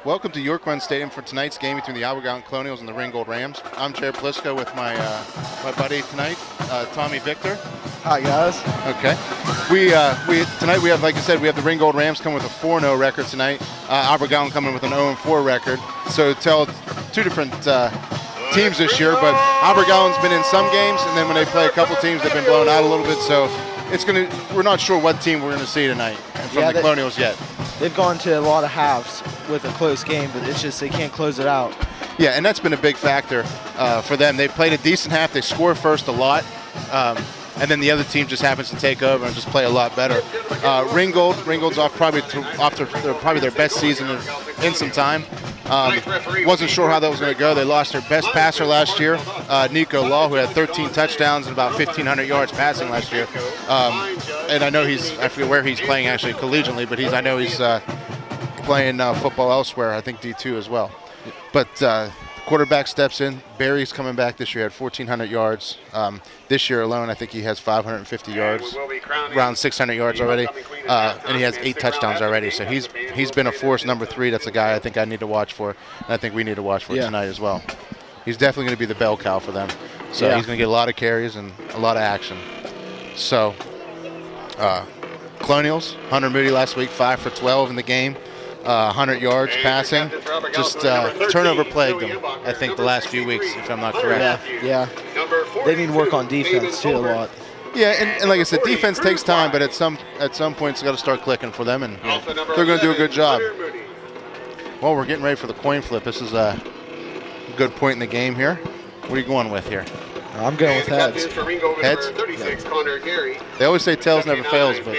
Welcome to York Run Stadium for tonight's game between the Gallatin Colonials and the Ringgold Rams. I'm Chair Plisko with my buddy tonight, Tommy Victor. Hi guys. Okay. Tonight we have, like I said, we have the Ringgold Rams coming with a 4-0 record tonight. Gallatin coming with an 0-4 record. So tell two different teams this year, but Gallatin's been in some games, and then when they play a couple teams, they've been blown out a little bit. So we're not sure what team we're gonna see tonight from the Colonials yet. They've gone to a lot of halves with a close game, but it's just they can't close it out. Yeah, and that's been a big factor for them. They played a decent half. They score first a lot, and then the other team just happens to take over and just play a lot better. Ringgold's probably their best season in some time. Wasn't sure how that was going to go. They lost their best passer last year, Nico Law, who had 13 touchdowns and about 1,500 yards passing last year. And I know I forget where he's playing actually collegiately, but I know he's playing football elsewhere, I think D2 as well. But quarterback steps in. Barry's coming back this year, had 1,400 yards. This year alone, I think he has 550 yards, around 600 yards already, and he has 8 touchdowns already. So he's been a force, number 3. That's a guy I think I need to watch for, and I think we need to watch for tonight as well. He's definitely going to be the bell cow for them. So he's going to get a lot of carries and a lot of action. So Colonials, Hunter Moody last week, 5 for 12 in the game. 100 yards passing, just turnover plagued them, I think, the last few weeks, if I'm not correct. Yeah. They need to work on defense, too, a lot. Yeah, and like I said, defense takes time, but at some point it's got to start clicking for them, and they're going to do a good job. Well, we're getting ready for the coin flip. This is a good point in the game here. What are you going with here? I'm going with heads. Heads? Yeah. They always say tails never fails, but...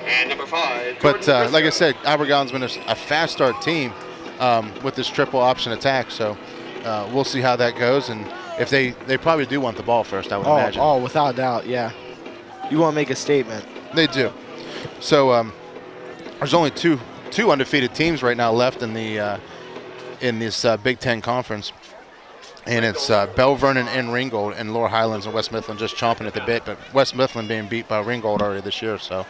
And number 5. But like I said, Gallatin's been a fast start team with this triple option attack. So we'll see how that goes. And if they probably do want the ball first, I would imagine. Oh, without a doubt, yeah. You want to make a statement. They do. So there's only two undefeated teams right now left in this Big Ten conference. And it's Bell Vernon and Ringgold, and Lower Highlands and West Mifflin just chomping at the bit. But West Mifflin being beat by Ringgold already this year, so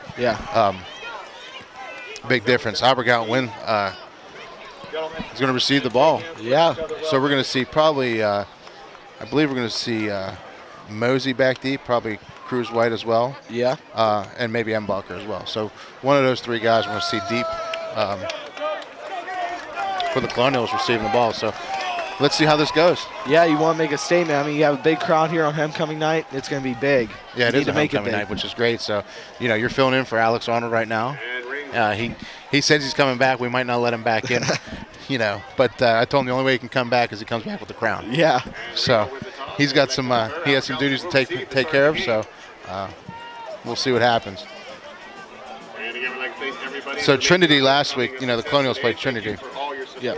big difference. Gallatin win. He's going to receive the ball. Yeah. So we're going to see probably, I believe we're going to see Mosey back deep, probably Cruz White as well. Yeah. And maybe Embacher as well. So one of those 3 guys we're going to see deep for the Colonials receiving the ball. So let's see how this goes. Yeah, you want to make a statement. I mean, you have a big crowd here on homecoming night. It's going to be big. Yeah, it is a homecoming night, which is great. So, you're filling in for Alex Arnold right now. He says he's coming back. We might not let him back in, But I told him the only way he can come back is he comes back with the crown. Yeah. So he's got he has some duties to take care of. So we'll see what happens. So Trinity last week, the Colonials played Trinity. Yeah,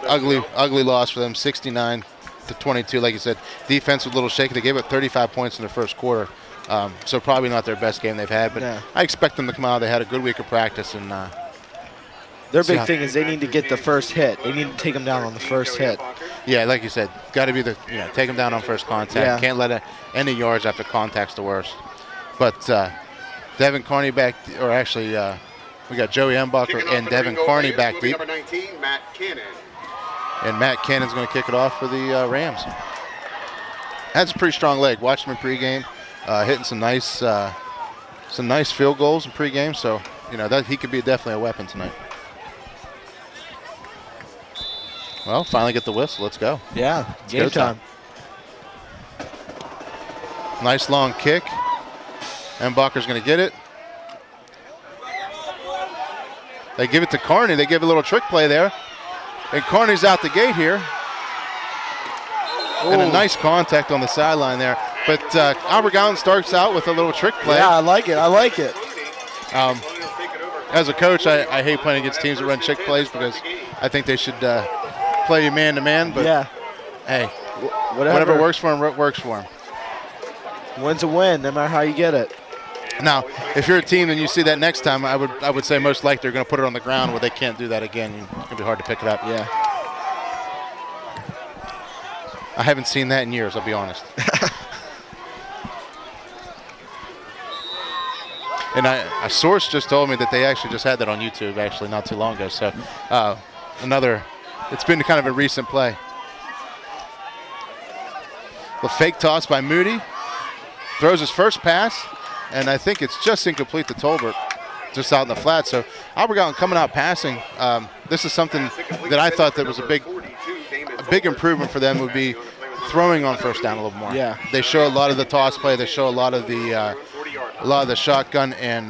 ugly loss for them, 69-22. Like you said, defense was a little shaky. They gave up 35 points in the first quarter, so probably not their best game they've had. But I expect them to come out. They had a good week of practice, and their big thing is they need to get the first hit. They need to take them down on the first hit. Yeah, like you said, got to be take them down on first contact. Yeah. Can't let any yards after contact's the worst. But Devin Carney back, or actually. We got Joey Embacher and Devin Carney back deep. Number 19, Matt Cannon. And Matt Cannon's going to kick it off for the Rams. That's a pretty strong leg. Watched him in pregame, hitting some nice field goals in pregame. So that he could be definitely a weapon tonight. Well, finally get the whistle. Let's go. Yeah, game time. Nice long kick. Embacher's going to get it. They give it to Carney. They give a little trick play there. And Carney's out the gate here. And a nice contact on the sideline there. But Albert Gallatin starts out with a little trick play. Yeah, I like it. I like it. As a coach, I hate playing against teams that run trick plays because I think they should play you man-to-man. But, hey, whatever works for them, works for them. Win's a win, no matter how you get it. Now, if you're a team and you see that next time, I would say most likely they're going to put it on the ground where they can't do that again. It's going to be hard to pick it up. Yeah. I haven't seen that in years, I'll be honest. And a source just told me that they actually just had that on YouTube actually not too long ago. So it's been kind of a recent play. The fake toss by Moody. Throws his first pass, and I think it's just incomplete to Tolbert, just out in the flat. So Albert Gallatin coming out passing. This is something that I thought that was a big improvement for them would be throwing on first down a little more. Yeah. They show a lot of the toss play. They show a lot of the shotgun and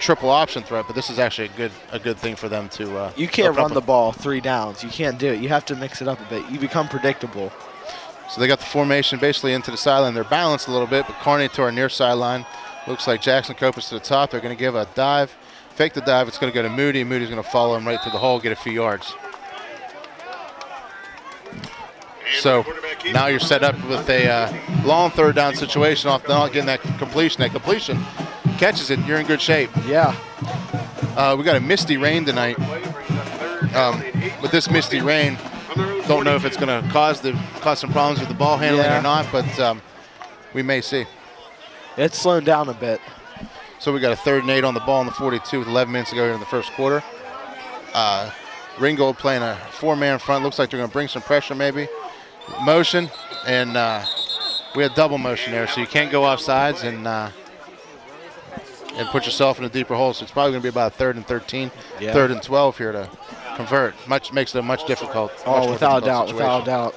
triple option threat. But this is actually a good thing for them to. You can't run the ball 3 downs. You can't do it. You have to mix it up a bit. You become predictable. So they got the formation basically into the sideline. They're balanced a little bit, but Carney to our near sideline. Looks like Jackson Copas to the top. They're going to give a dive. Fake the dive. It's going to go to Moody. Moody's going to follow him right through the hole, get a few yards. So now you're set up with a long third down situation off not getting that completion. That completion catches it. You're in good shape. Yeah. We got a misty rain tonight. With this misty rain, don't know if it's going to cause some problems with the ball handling or not, but we may see. It's slowing down a bit. So we got a 3rd and 8 on the ball in the 42 with 11 minutes to go here in the first quarter. Ringgold playing a 4-man front. Looks like they're going to bring some pressure maybe. Motion, and we had double motion there, so you can't go off sides and put yourself in a deeper hole. So it's probably going to be about a 3rd and 13, 3rd and 12 here to convert. Makes it a much difficult. Without a doubt, without a doubt.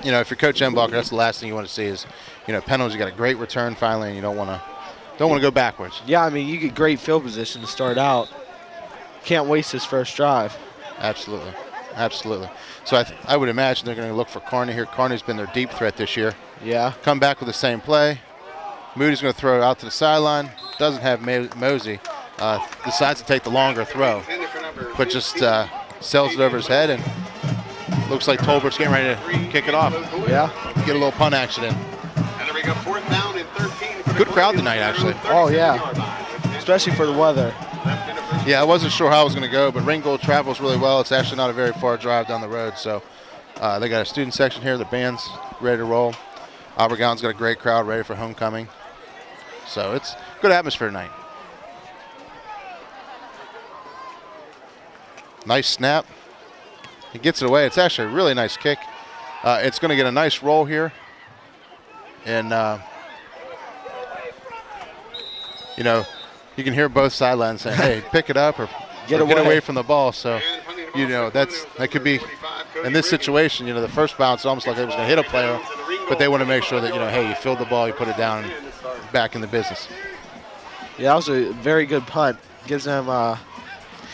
If you're Coach Embacher, that's the last thing you want to see is, penalties. You got a great return finally, and you don't want to go backwards. Yeah, I mean, you get great field position to start out. Can't waste his first drive. Absolutely. So I would imagine they're going to look for Carney here. Carney's been their deep threat this year. Yeah. Come back with the same play. Moody's going to throw it out to the sideline. Doesn't have Mosey. Decides to take the longer throw, but just sails it over his head, and looks like Tolbert's getting ready to kick it off. Yeah. Get a little punt action in. And there we go, 4th down and 13. Good crowd tonight, actually. Oh, yeah. Especially for the weather. Yeah, I wasn't sure how it was going to go, but Ringgold travels really well. It's actually not a very far drive down the road, so they got a student section here. The band's ready to roll. Albert Gallatin's got a great crowd ready for homecoming. So it's good atmosphere tonight. Nice snap. He gets it away. It's actually a really nice kick. It's going to get a nice roll here. And, you can hear both sidelines saying, hey, pick it up or get away from the ball. So, that could be, in this situation, the first bounce, almost like it was going to hit a player, but they want to make sure that, hey, you filled the ball, you put it down, and back in the business. Yeah, that was a very good punt. Gives them a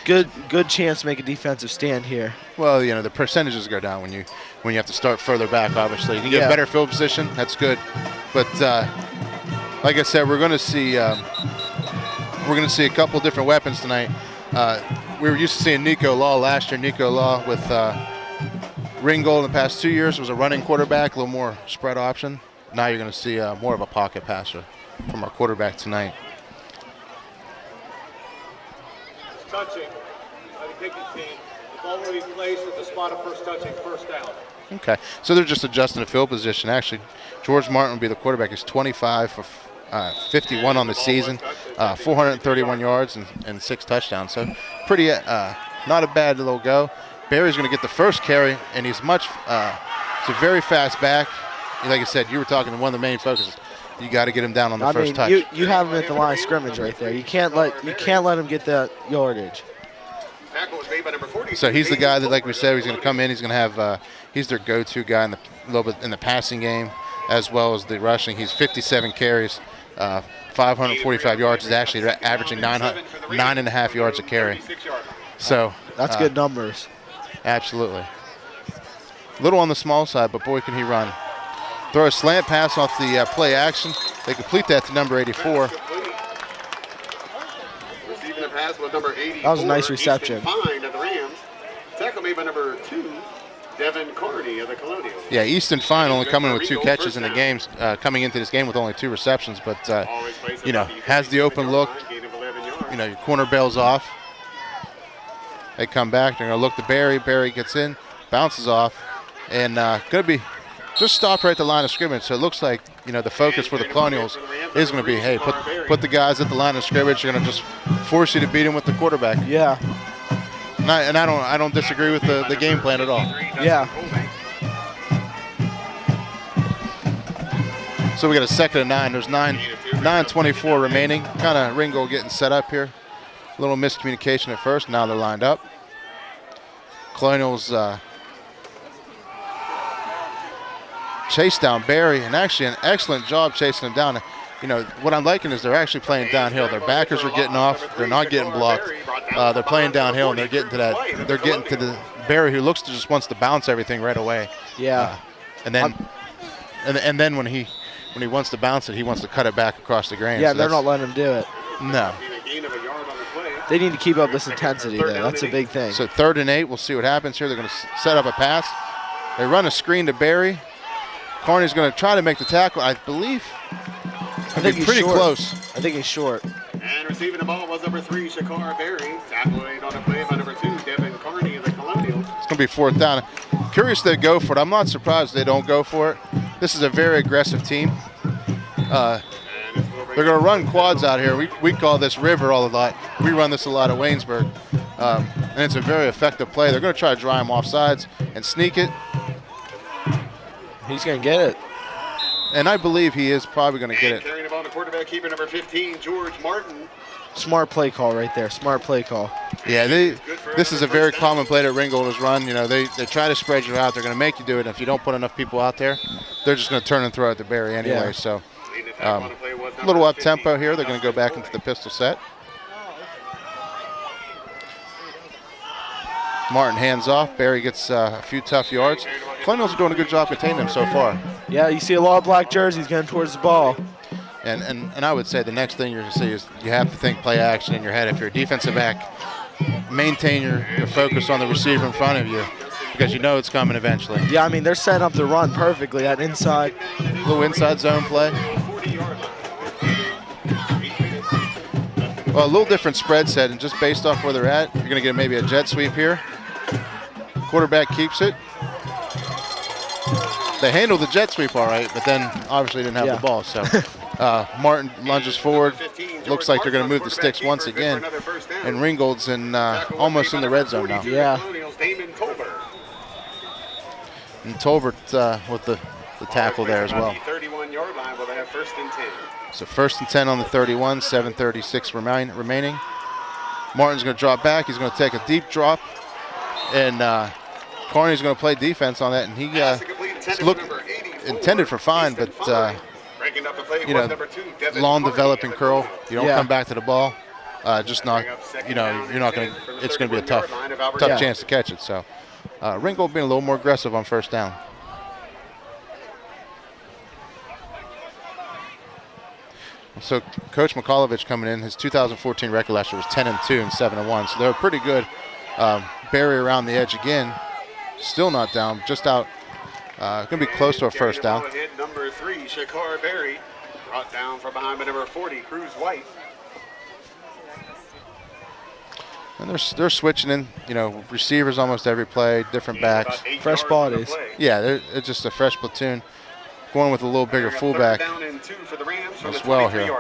good chance to make a defensive stand here. Well, the percentages go down when you have to start further back, obviously. You can get better field position, that's good. But, like I said, we're going to see a couple different weapons tonight. We were used to seeing Nico Law last year. Nico Law with Ringgold in the past 2 years was a running quarterback, a little more spread option. Now you're going to see more of a pocket passer from our quarterback tonight. Touching by the kicking team. The ball will be placed at the spot of first touching, first down. Okay, so they're just adjusting the field position. Actually, George Martin will be the quarterback. He's 25 for 51 on the season, 431 yards and 6 touchdowns. So pretty, not a bad little go. Barry's going to get the first carry, and he's he's a very fast back. Like I said, you were talking to one of the main focuses. You got to get him down on the first touch. You have him at the line of scrimmage right there. You can't let him get that yardage. So he's the guy that, like we said, he's going to come in. He's going to have he's their go-to guy in the passing game as well as the rushing. He's 57 carries for 545 yards is actually averaging 9.5 yards a carry. So That's good numbers. absolutely. Little on the small side, but boy, can he run. Throw a slant pass off the play action. They complete that to number 84. Receiving the pass was number 84. That was a nice reception. Easton Fine of the Rams. Tackle made by number 2, Devin Carney of the Colonials. Yeah, Easton Fine only coming with 2 catches in the games, coming into this game with only 2 receptions, but has the open look. Your corner bails off. They come back. They're going to look to Barry. Barry gets in, bounces off, and going to be just stopped right at the line of scrimmage. So it looks like the focus for the Colonials is going to be, hey, put the guys at the line of scrimmage. They're going to just force you to beat him with the quarterback. Yeah. And I don't disagree with the game plan at all. Yeah. So we got a 2nd and 9. There's 9:24 remaining. Kind of Ringgold getting set up here. A little miscommunication at first. Now they're lined up. Colonials chase down Barry, and actually an excellent job chasing him down. What I'm liking is they're actually playing downhill. Their backers are getting off. They're not getting blocked. They're playing downhill, and they're getting to that. They're getting to the Barry, who looks to just wants to bounce everything right away. Yeah. And then when he wants to bounce it, he wants to cut it back across the grain. Yeah, so they're not letting him do it. No. They need to keep up this intensity there. That's a big thing. So 3rd and 8. We'll see what happens here. They're going to set up a pass. They run a screen to Barry. Carney's going to try to make the tackle. I believe. I think he's pretty short. close. I think he's short. And receiving the ball was number 3, Shakar Barry. Tackle made on the play by number 2, Devin Carney of the Colonials. It's going to be 4th down. Curious they go for it. I'm not surprised they don't go for it. This is a very aggressive team. They're going to run quads out here. We call this river all a lot. We run this a lot at Waynesburg. And it's a very effective play. They're going to try to dry him off sides and sneak it. He's going to get it. And I believe he is probably going to get it. Carrying the ball to quarterback keeper number 15, George Martin. Smart play call right there. Smart play call. Yeah, this is a very common play that Ringgold has run. They try to spread you out. They're going to make you do it. And if you don't put enough people out there, they're just going to turn and throw it to Barry anyway. Yeah. So a little up tempo here. They're going to go back into the pistol set. Martin hands off. Barry gets a few tough yards. Colonials are doing a good job containing him so far. Yeah, you see a lot of black jerseys going towards the ball. And I would say the next thing you're going to see is you have to think play action in your head. If you're a defensive back, maintain your focus on the receiver in front of you because you know it's coming eventually. Yeah, I mean, they're setting up the run perfectly. That inside. Little inside zone play. Well, a little different spread set, and just based off where they're at, you're going to get maybe a jet sweep here. Quarterback keeps it. They handled the jet sweep all right, but then obviously didn't have the ball. So Martin lunges forward. Looks like they're going to move the sticks once again. And Ringgold's almost in the red zone now. Yeah. And Tolbert with the tackle there as well. 31-yard line, will they have 1st and 10. So 1st and 10 on the 31, 7:36 remaining. Martin's going to drop back. He's going to take a deep drop. And Carney's going to play defense on that. And he looked intended for fine, but long developing curl. You don't come back to the ball. Just not, you're not going to, it's going to be a tough chance to catch it. So Ringgold being a little more aggressive on 1st down. So Coach Mikalovich coming in, his 2014 record last year was 10-2 and 7-1. So they're pretty good. Barry around the edge again, still not down, just out. Going to be close to a 1st down. Number 3, Shakar Barry, brought down from behind by number 40, Cruz White. And they're switching in, receivers almost every play, different backs. Fresh bodies. Yeah, it's just a fresh platoon. Going with a little bigger fullback as well here.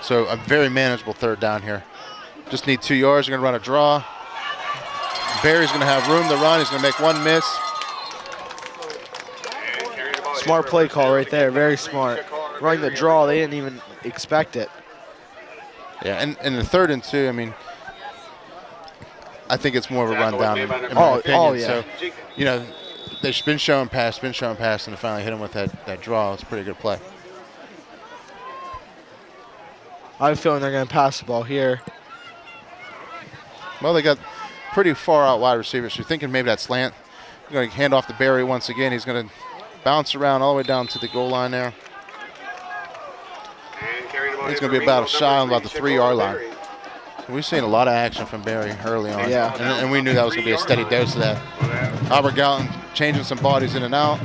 So a very manageable 3rd down here. Just need 2 yards. They're going to run a draw. Barry's going to have room to run. He's going to make one miss. Smart play call right there. Very smart. Running the draw, they didn't even expect it. Yeah, and in the 3rd and 2, I mean, I think it's more of a rundown in my opinion. Oh, yeah. So, they've been showing pass, and they finally hit him with that draw. It's a pretty good play. I have a feeling they're going to pass the ball here. Well, they got pretty far out wide receivers. So you're thinking maybe that slant. They're going to hand off to Barry once again. He's going to bounce around all the way down to the goal line there. He's going to be about shy on about the 3-yard line. So we've seen a lot of action from Barry early on. Yeah. And we knew that was going to be a steady dose of that. Albert Gallatin changing some bodies in and out.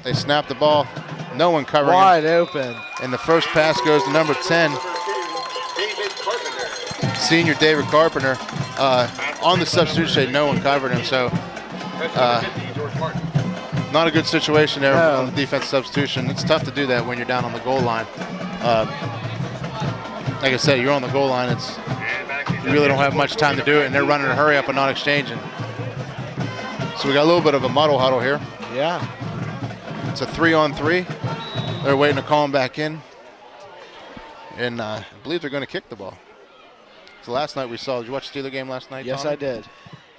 They snap the ball. No one covering him. Wide open. And the first pass goes to number 10, senior David Carpenter. On the substitution, no one covered him. So not a good situation there on the defense substitution. It's tough to do that when you're down on the goal line. Like I said, you're on the goal line. You really don't have much time to do it, and they're running a hurry up and not exchanging. So we got a little bit of a muddle huddle here. Yeah. It's a 3-on-3. They're waiting to call him back in. And I believe they're going to kick the ball. So last night we saw, did you watch the Steeler game last night, Yes, Tommy? I did.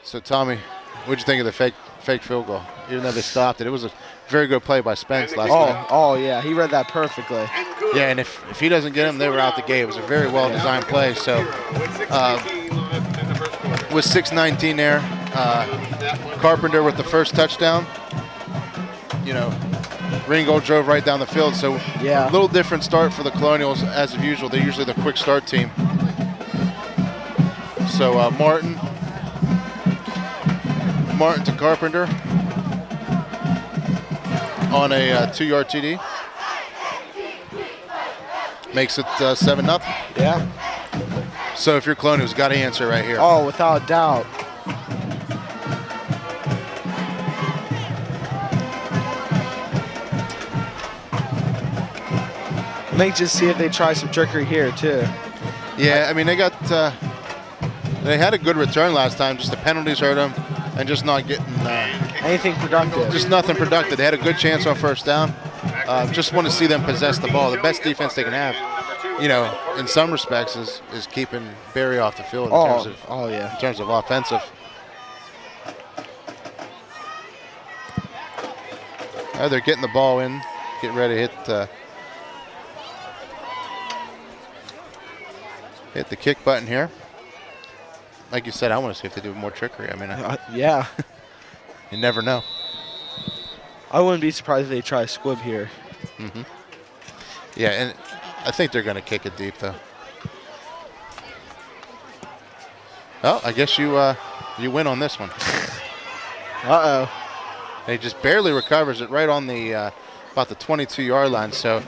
So, Tommy, what'd you think of the fake field goal? Even though they stopped it, it was a very good play by Spence last night. Oh, yeah, he read that perfectly. Yeah, and if he doesn't get him, they were out the gate. It was a very well-designed play. So, with 6:19 there, Carpenter with the first touchdown. You know, Ringgold drove right down the field. So, Yeah. a little different start for the Colonials as of usual. They're usually the quick start team. So, Martin to Carpenter on a 2-yard TD. Makes it 7-0. Yeah. So if you're Colonials, got to answer right here. Oh, without a doubt. May just see if they try some trickery here too. Yeah, I mean they had a good return last time. Just the penalties hurt them, and just not getting Anything productive. just nothing productive. They had a good chance on first down. Just want to see them possess the ball. The best defense they can have, you know, in some respects, is keeping Barry off the field in terms of offensive. They're getting the ball in, getting ready to hit the kick button here. Like you said, I want to see if they do more trickery. I mean, yeah. you never know. I wouldn't be surprised if they try a squib here. Mm-hmm. Yeah, and I think they're going to kick it deep, though. Oh, I guess you win on this one. Uh-oh. He just barely recovers it right on the about the 22-yard line. So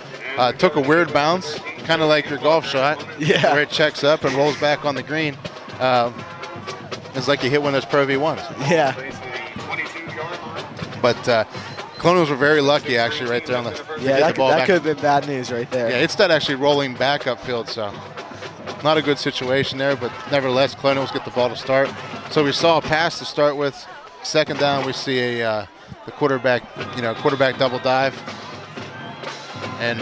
took a weird bounce, kind of like your golf shot. Yeah. Where it checks up and rolls back on the green. It's like you hit one of those Pro V1s. Yeah. But Colonials were very lucky, actually, right there on the. Yeah, that could have been bad news right there. Yeah, it's that actually rolling back upfield, so not a good situation there. But nevertheless, Colonials get the ball to start. So we saw a pass to start with. Second down, we see the quarterback double dive, and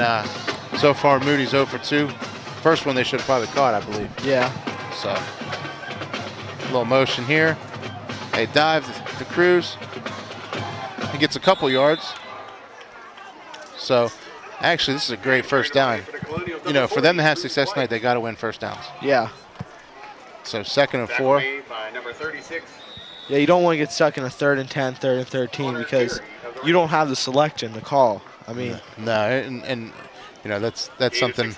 so far Moody's 0 for 2. First one they should have probably caught, I believe. Yeah. So a little motion here. They dive to Cruz. He gets a couple yards. So actually, this is a great first down. You know, for them to have success tonight, they got to win first downs. Yeah. So 2nd and 4. Yeah, you don't want to get stuck in a 3rd and 10, 3rd and 13 because you don't have the selection to call. I mean, no, and you know that's something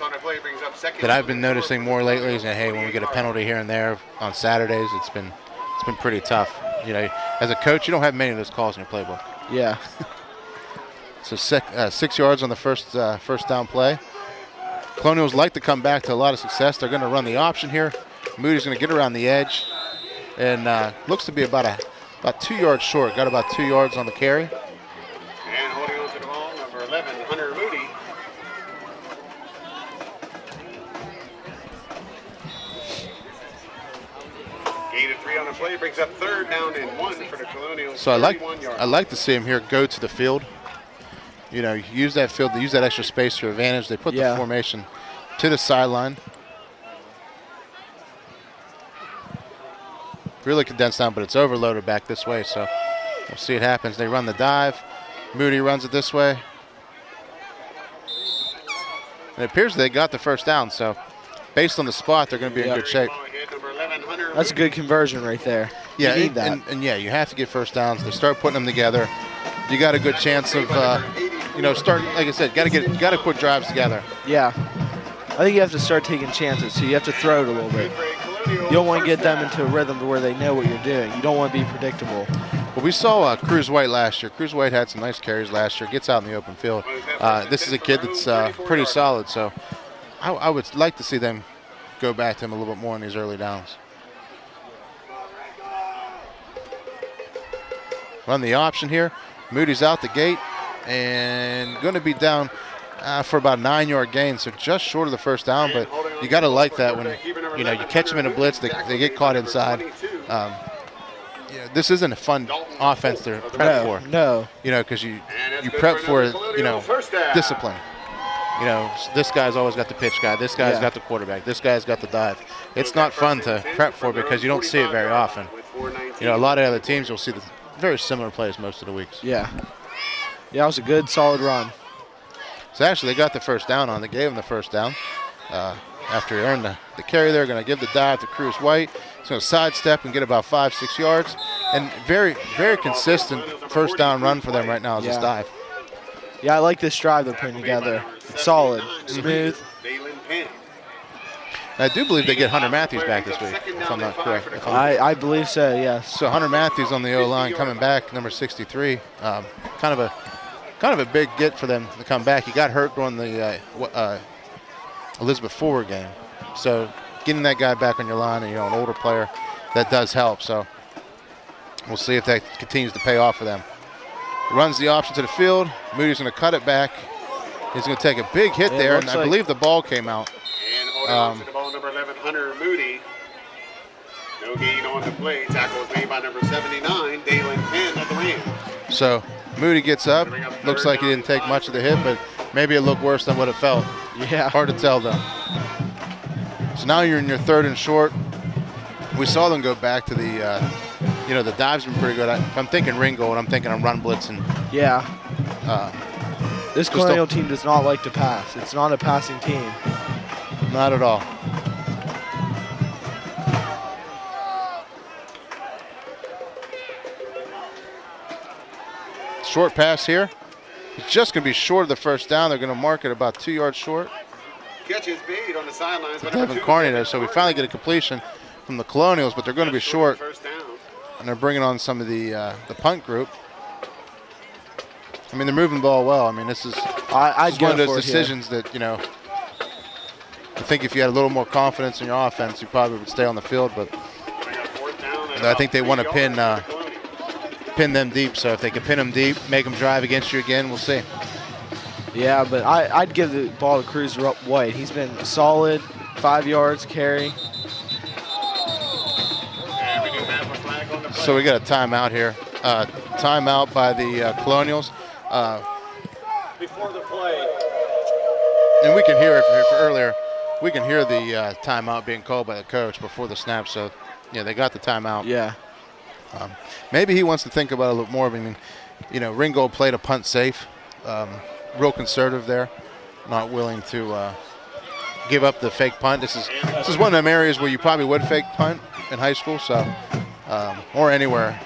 that I've been noticing more lately. Is that, hey, when we get a penalty here and there on Saturdays, it's been pretty tough. You know, as a coach, you don't have many of those calls in your playbook. yeah. So 6 yards on the first down play. Colonials like to come back to a lot of success. They're going to run the option here. Moody's going to get around the edge, and looks to be about 2 yards short. Got about 2 yards on the carry. And holding on to the ball, number 11, Hunter Moody. Gain of 3 on the play brings up 3rd down and 1 for the Colonials. So I 31 yards. like to see him here go to the field. You know, use that field, use that extra space to your advantage. They put the formation to the sideline. Really condensed down, but it's overloaded back this way. So we'll see what happens. They run the dive. Moody runs it this way. And it appears they got the first down. So based on the spot, they're going to be in good shape. That's a good conversion right there. Yeah, you need that. And yeah, you have to get first downs. They start putting them together. You got a good chance of, starting. Like I said, got to put drives together. Yeah, I think you have to start taking chances. So you have to throw it a little bit. You don't want to get them into a rhythm to where they know what you're doing. You don't want to be predictable. Well, we saw Cruz White last year. Cruz White had some nice carries last year. Gets out in the open field. This is a kid that's pretty solid. So I would like to see them go back to him a little bit more in these early downs. Run the option here. Moody's out the gate and going to be down for about a 9-yard gain, so just short of the first down. But you got to like that when you catch them in a blitz, they get caught inside. This isn't a fun offense to prep for. No. Because you prep for discipline. This guy's always got the pitch guy. This guy's got the quarterback. This guy's got the dive. It's not fun to prep for because you don't see it very often. A lot of other teams you'll see the very similar plays most of the weeks. Yeah. Yeah, it was a good, solid run. So actually, they got the first down on. They gave him the first down after he earned the carry. They're going to give the dive to Cruz White. He's going to sidestep and get about 5-6 yards. And very, very consistent first down run for them right now is this dive. Yeah, I like this drive they're putting together. It's solid, smooth. I do believe they get Hunter Matthews back this week, if I'm not correct. I believe so, yes. So Hunter Matthews on the O-line coming back, number 63. Kind of a big get for them to come back. He got hurt during the Elizabeth Forward game. So getting that guy back on your line and an older player, that does help. So we'll see if that continues to pay off for them. Runs the option to the field. Moody's going to cut it back. He's going to take a big hit there, and I believe the ball came out. And holding on to the ball, number 11, Hunter Moody. No gain on the play. Tackle was made by number 79, Dalen Penn of the Rams. So Moody gets up. Looks like he didn't take much of the hit, but maybe it looked worse than what it felt. Yeah. Hard to tell, though. So now you're in your 3rd and short. We saw them go back to the, the dive's been pretty good. If I'm thinking Ringgold, I'm thinking of run blitzing. Yeah. This Colonial team does not like to pass. It's not a passing team. Not at all. Short pass here. It's just going to be short of the first down. They're going to mark it about 2 yards short. Catch is made on the sidelines. Devin Carney there. So we finally get a completion from the Colonials, but they're going to be short. And they're bringing on some of the punt group. I mean, they're moving the ball well. I mean, this is one of those decisions that, I think if you had a little more confidence in your offense, you probably would stay on the field. But I think they want to pin them deep. So if they can pin them deep, make them drive against you again, we'll see. Yeah, but I'd give the ball to Cruz White. He's been solid, 5 yards carry. So we got a timeout here. Timeout by the Colonials. Before the play. And we can hear it from earlier. We can hear the timeout being called by the coach before the snap. So, they got the timeout. Yeah. Maybe he wants to think about it a little more. I mean, Ringgold played a punt safe, real conservative there, not willing to give up the fake punt. This is one of them areas where you probably would fake punt in high school, so or anywhere.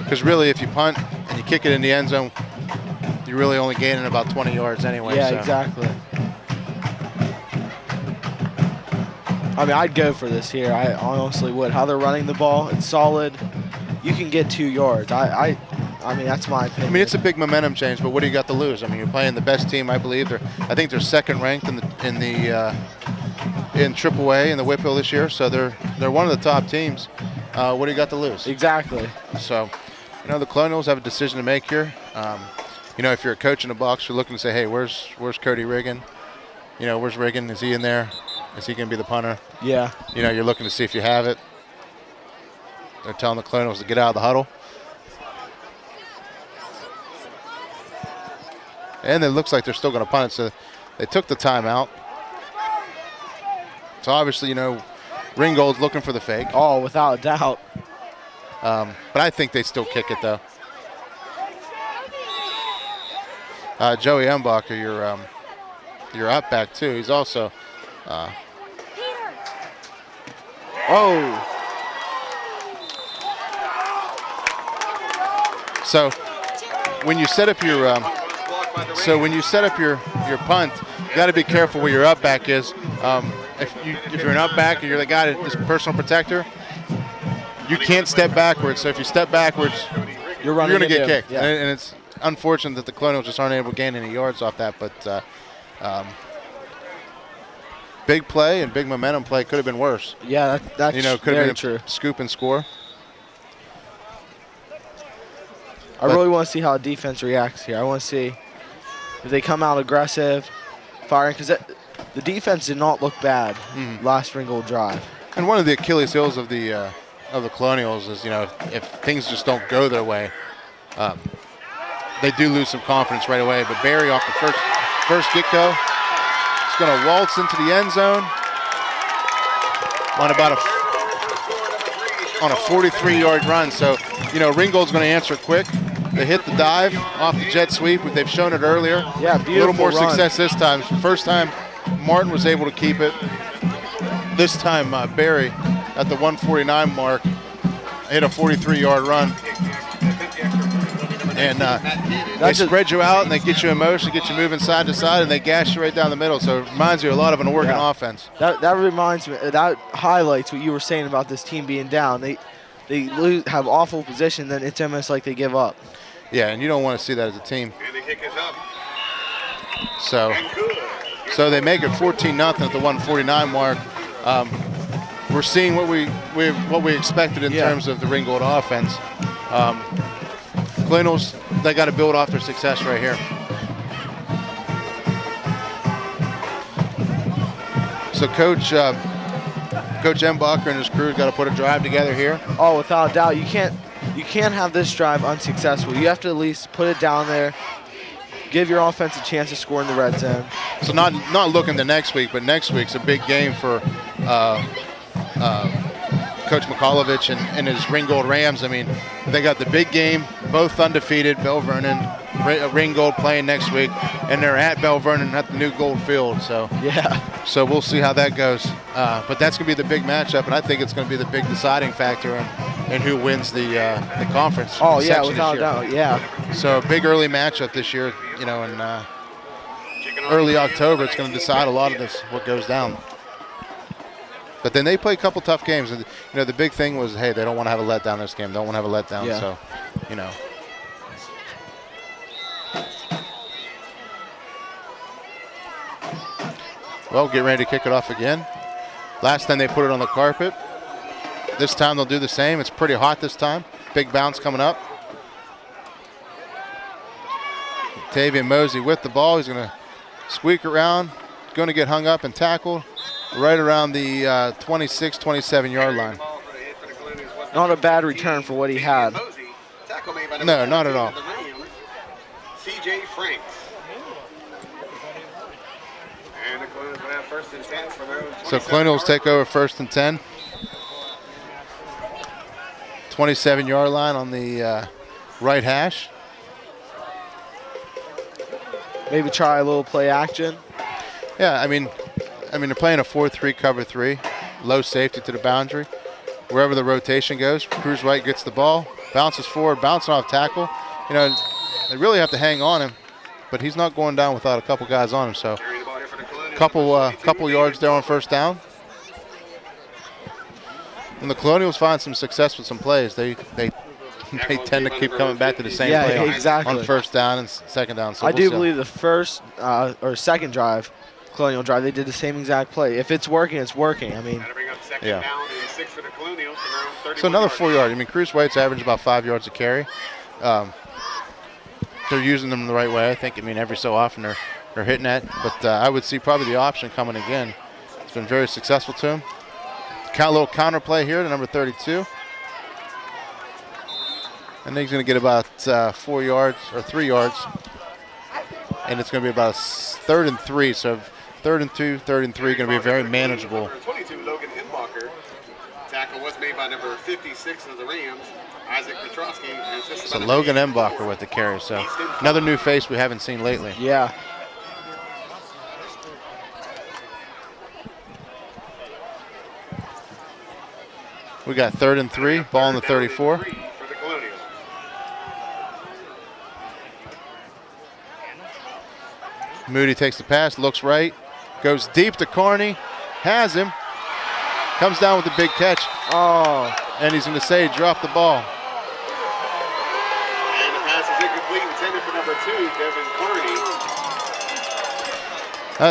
Because really, if you punt and you kick it in the end zone, you're really only gaining about 20 yards anyway. Yeah, so. exactly. I mean, I'd go for this here. I honestly would. How they're running the ball, it's solid. You can get 2 yards. I mean, that's my opinion. I mean, it's a big momentum change, but what do you got to lose? I mean, you're playing the best team, I believe. I think they're second ranked in AAA in the Whitfield this year, so they're one of the top teams. What do you got to lose? Exactly. So, the Colonials have a decision to make here. If you're a coach in the box, you're looking to say, hey, where's Cody Riggin? Where's Riggin? Is he in there? Is he going to be the punter? Yeah. You're looking to see if you have it. They're telling the Colonials to get out of the huddle. And it looks like they're still going to punt it, so they took the timeout. So obviously, Ringgold's looking for the fake. Oh, without a doubt. But I think they still kick it, though. Joey Embacher, your your up back too. He's also Oh, so when you set up your your punt, you got to be careful where your up back is. If you're an up back and you're the guy that is personal protector, you can't step backwards. So if you step backwards, you're going to get kicked. Yeah. And it's unfortunate that the Colonials just aren't able to gain any yards off that. But big play and big momentum play could have been worse. Yeah, that's could very have been true. a scoop and score. I really want to see how defense reacts here. I want to see if they come out aggressive, firing, because the defense did not look bad last Ringgold drive. And one of the Achilles heels of the Colonials is, if things just don't go their way, they do lose some confidence right away. But Barry off the first get-go is going to waltz into the end zone on a 43-yard run. So, Ringgold's going to answer quick. They hit the dive off the jet sweep. They've shown it earlier. Yeah, beautiful A little more run. success this time. First time, Martin was able to keep it. This time, Barry at the 149 mark hit a 43-yard run. And they spread you out and they get you in motion, get you moving side to side, and they gash you right down the middle. So it reminds you a lot of an Oregon offense. That reminds me, that highlights what you were saying about this team being down. They have awful position, then it's almost like they give up. Yeah, and you don't want to see that as a team. And the kick is up. So they make it 14-0 at the 149 mark. We're seeing what we expected in terms of the Ringgold offense. Colonials, they got to build off their success right here. So Coach Embacher and his crew got to put a drive together here. Oh, without a doubt, you can't have this drive unsuccessful. You have to at least put it down there, give your offense a chance to score in the red zone. So not looking to next week, but next week's a big game for Coach Mikalovich and his Ringgold Rams. I mean, they got the big game, both undefeated, Bell Vernon, Ringgold playing next week, and they're at Bell Vernon at the new Gold Field. So so we'll see how that goes. But that's going to be the big matchup, and I think it's going to be the big deciding factor in who wins the conference. Oh, yeah, section without this a year. doubt, yeah. So a big early matchup this year, in early October. It's going to decide a lot of this, what goes down. But then they play a couple tough games. And, the big thing was, hey, they don't want to have a letdown this game. Don't want to have a letdown. Yeah. So, Well, get ready to kick it off again. Last time they put it on the carpet. This time they'll do the same. It's pretty hot this time. Big bounce coming up. Tavian Mosey with the ball. He's going to squeak around. Going to get hung up and tackled right around the 26, 27-yard line. Not a bad return for what he had. No, not at all. C.J. Franks. And the Colonials will have first and 10 from their own 27. So Colonials take over first and 10. 27-yard line on the right hash. Maybe try a little play action. Yeah, I mean they're playing a 4-3 cover 3, low safety to the boundary. Wherever the rotation goes, Cruz White gets the ball, bounces forward, bouncing off tackle. They really have to hang on him, but he's not going down without a couple guys on him. So, couple yards there on first down. When the Colonials find some success with some plays, they tend to keep coming back to the same play exactly. on first down and second down. So I do believe the first or second drive, Colonial drive, they did the same exact play. If it's working, it's working. I mean, down and 6 for the Colonials from their own 31 so another yard 4 yards. I mean, Cruz White's average about 5 yards a carry. They're using them the right way. I think. Every so often they're hitting that, but I would see probably the option coming again. It's been very successful to him. A little counter play here to number 32. And he's going to get about 4 yards or 3 yards. And it's going to be about a 3rd and 3. So 3rd and 2, 3rd and 3, going to be very manageable. 22, Logan Embacher. Tackle was made by number 56 of the Rams, Isaac Petrosky. So Logan Embacher with the carry. So another new face we haven't seen lately. Yeah. We got 3rd and 3, ball on the 34. For the Colonials. Moody takes the pass, looks right, goes deep to Carney, has him, comes down with a big catch. Oh. And he's going to say drop the ball. And the pass is incomplete, intended for number 2, Devin Carney.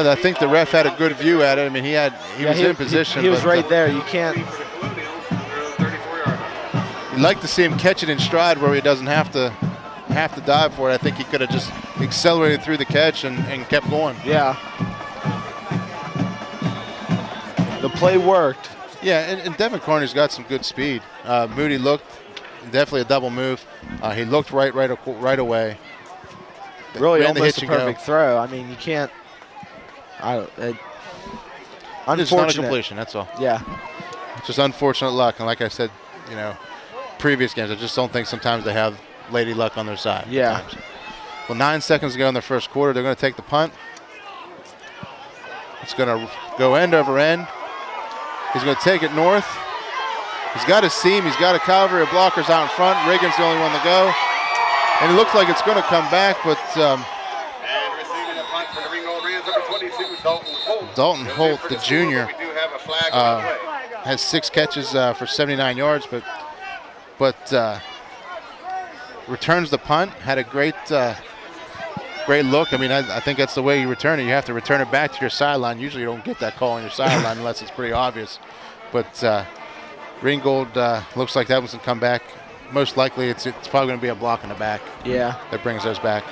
I think the ref had a good view at it. I mean, he was in position. He was but, right there. You can't. For the Colonials, they're on the 34-yard line. You'd like to see him catch it in stride where he doesn't have to dive for it. I think he could have just accelerated through the catch and kept going. Yeah. The play worked. Yeah, and Devin Carney's got some good speed. Moody looked, definitely a double move. He looked right away. Really Ran the almost hitch a and go. perfect throw. I mean, you can't. It's not a Unfortunate. completion, that's all. Yeah. It's just unfortunate luck. And like I said, previous games, I just don't think sometimes they have lady luck on their side. Yeah. Sometimes. Well, 9 seconds to go in the first quarter. They're going to take the punt. It's going to go end over end. He's going to take it north. He's got a seam. He's got a cavalry of blockers out in front. Reagan's the only one to go. And it looks like it's going to come back, but And receiving a punt for the Ringgold Rams, number 22, Dalton Holt. Dalton Holt, the junior, We do have a flag on the play. has 6 catches for 79 yards, but returns the punt. Had a great look. I mean, I think that's the way you return it. You have to return it back to your sideline. Usually you don't get that call on your sideline unless it's pretty obvious. But Ringgold looks like that one's going to come back. Most likely it's probably going to be a block in the back Yeah. that brings those back.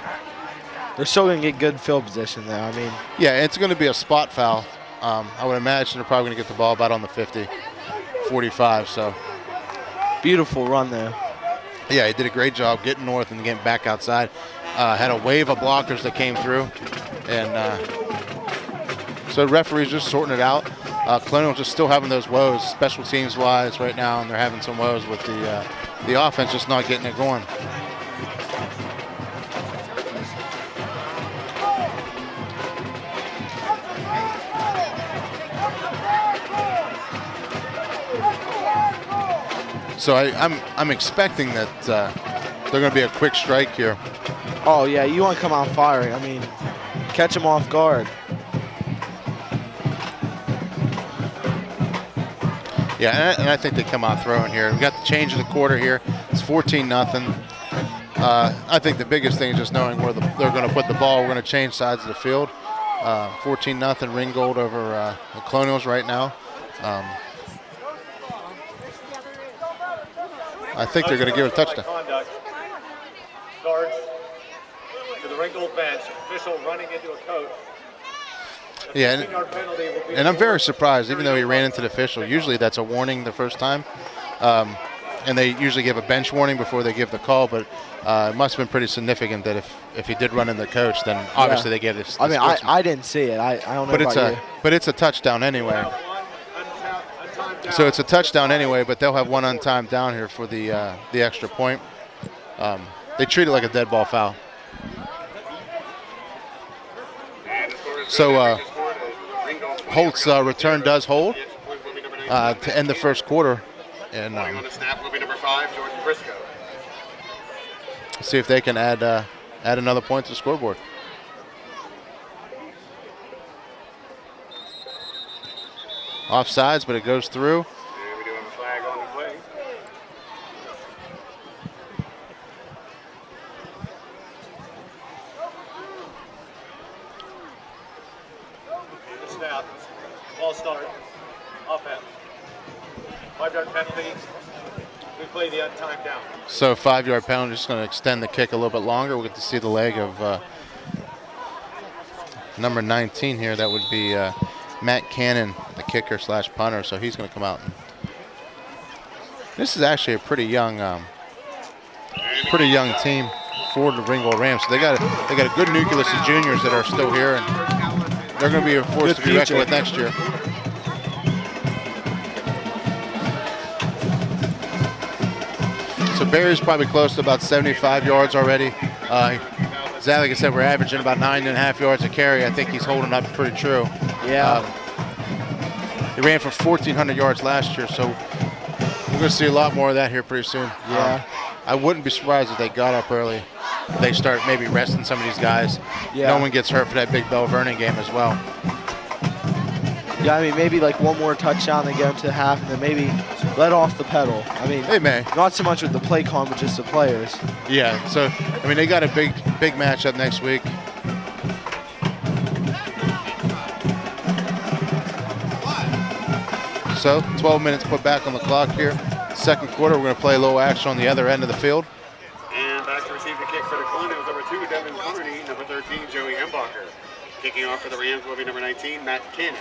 They're still going to get good field position, though. I mean, Yeah, it's going to be a spot foul. I would imagine they're probably going to get the ball about on the 50, 45. So, beautiful run there. yeah, he did a great job getting north and getting back outside. Had a wave of blockers that came through. And so the referee's just sorting it out. Colonials just still having those woes, special teams wise right now, and they're having some woes with the offense just not getting it going. So I'm expecting that they're going to be a quick strike here. Oh, yeah, you want to come out firing. I mean, catch them off guard. Yeah, and I think they come out throwing here. We got the change of the quarter here. It's 14-0. I think the biggest thing is just knowing where they're going to put the ball. We're going to change sides of the field. 14-0 Ringgold over the Colonials right now. I think they're going to give it a touchdown. Conduct. Guards to the Ringgold bench. Official running into a coach. Yeah, 15-yard penalty will be and I'm very surprised, even though he ran into the official. Usually that's a warning the first time. And they usually give a bench warning before they give the call, but it must have been pretty significant that if he did run into the coach, then obviously they get it. I mean, I didn't see it. I don't know about you. But it's a touchdown anyway. So it's a touchdown anyway, but they'll have one untimed down here for the extra point. They treat it like a dead ball foul. So Holt's return does hold to end the first quarter. And On the snap will be number 5, Jordan Briscoe. see if they can add another point to the scoreboard. Offsides, but it goes through. And we do have a flag on the play. the snap. Ball start. Offense. 5-yard penalty. We play the untimed down. So 5-yard penalty, just going to extend the kick a little bit longer. We'll get to see the leg of number 19 here. That would be Matt Cannon, the kicker / punter. So he's going to come out. This is actually a pretty young team for the Ringgold Rams. So they got a good nucleus of juniors that are still here, and they're going to be a force to be reckoned with next year. So Barry's probably close to about 75 yards already. Like I said, we're averaging about 9.5 yards a carry. I think he's holding up pretty true. Yeah. He ran for 1,400 yards last year, so going to see a lot more of that here pretty soon. Yeah. I wouldn't be surprised if they got up early. They start maybe resting some of these guys. Yeah. No one gets hurt for that big Bell Vernon game as well. Yeah, I mean, maybe like one more touchdown, they get into the half, and then maybe let off the pedal. I mean, They may. not so much with the play call, but just the players. Yeah, so, I mean, they got a big matchup next week. So, 12 minutes put back on the clock here. Second quarter, we're going to play a little action on the other end of the field. And back to receive the kick for the Colonials, number 2, Devin Carney, number 13, Joey Embacher. Kicking off for the Rams will be number 19, Matt Cannon.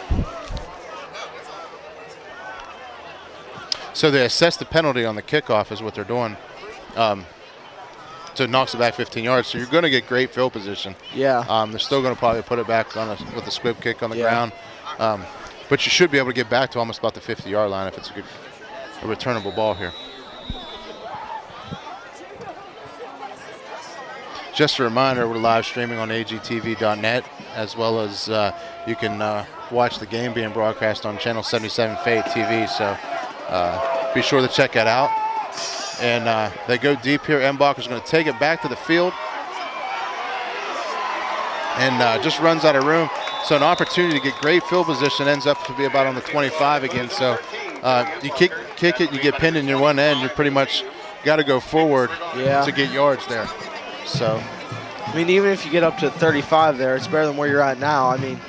So they assess the penalty on the kickoff is what they're doing. So it knocks it back 15 yards. So you're going to get great field position. Yeah. They're still going to probably put it back on with a squib kick on the Yeah. ground. But you should be able to get back to almost about the 50-yard line if it's a returnable ball here. Just a reminder, we're live streaming on agtv.net, as well as you can watch the game being broadcast on channel 77 Fate TV. So be sure to check that out. And they go deep here. Embacher's going to take it back to the field and just runs out of room. So an opportunity to get great field position, ends up to be about on the 25 again. So you kick it, you get pinned in your one end, you're pretty much got to go forward to get yards there. So, I mean, even if you get up to 35 there, it's better than where you're at now. I mean,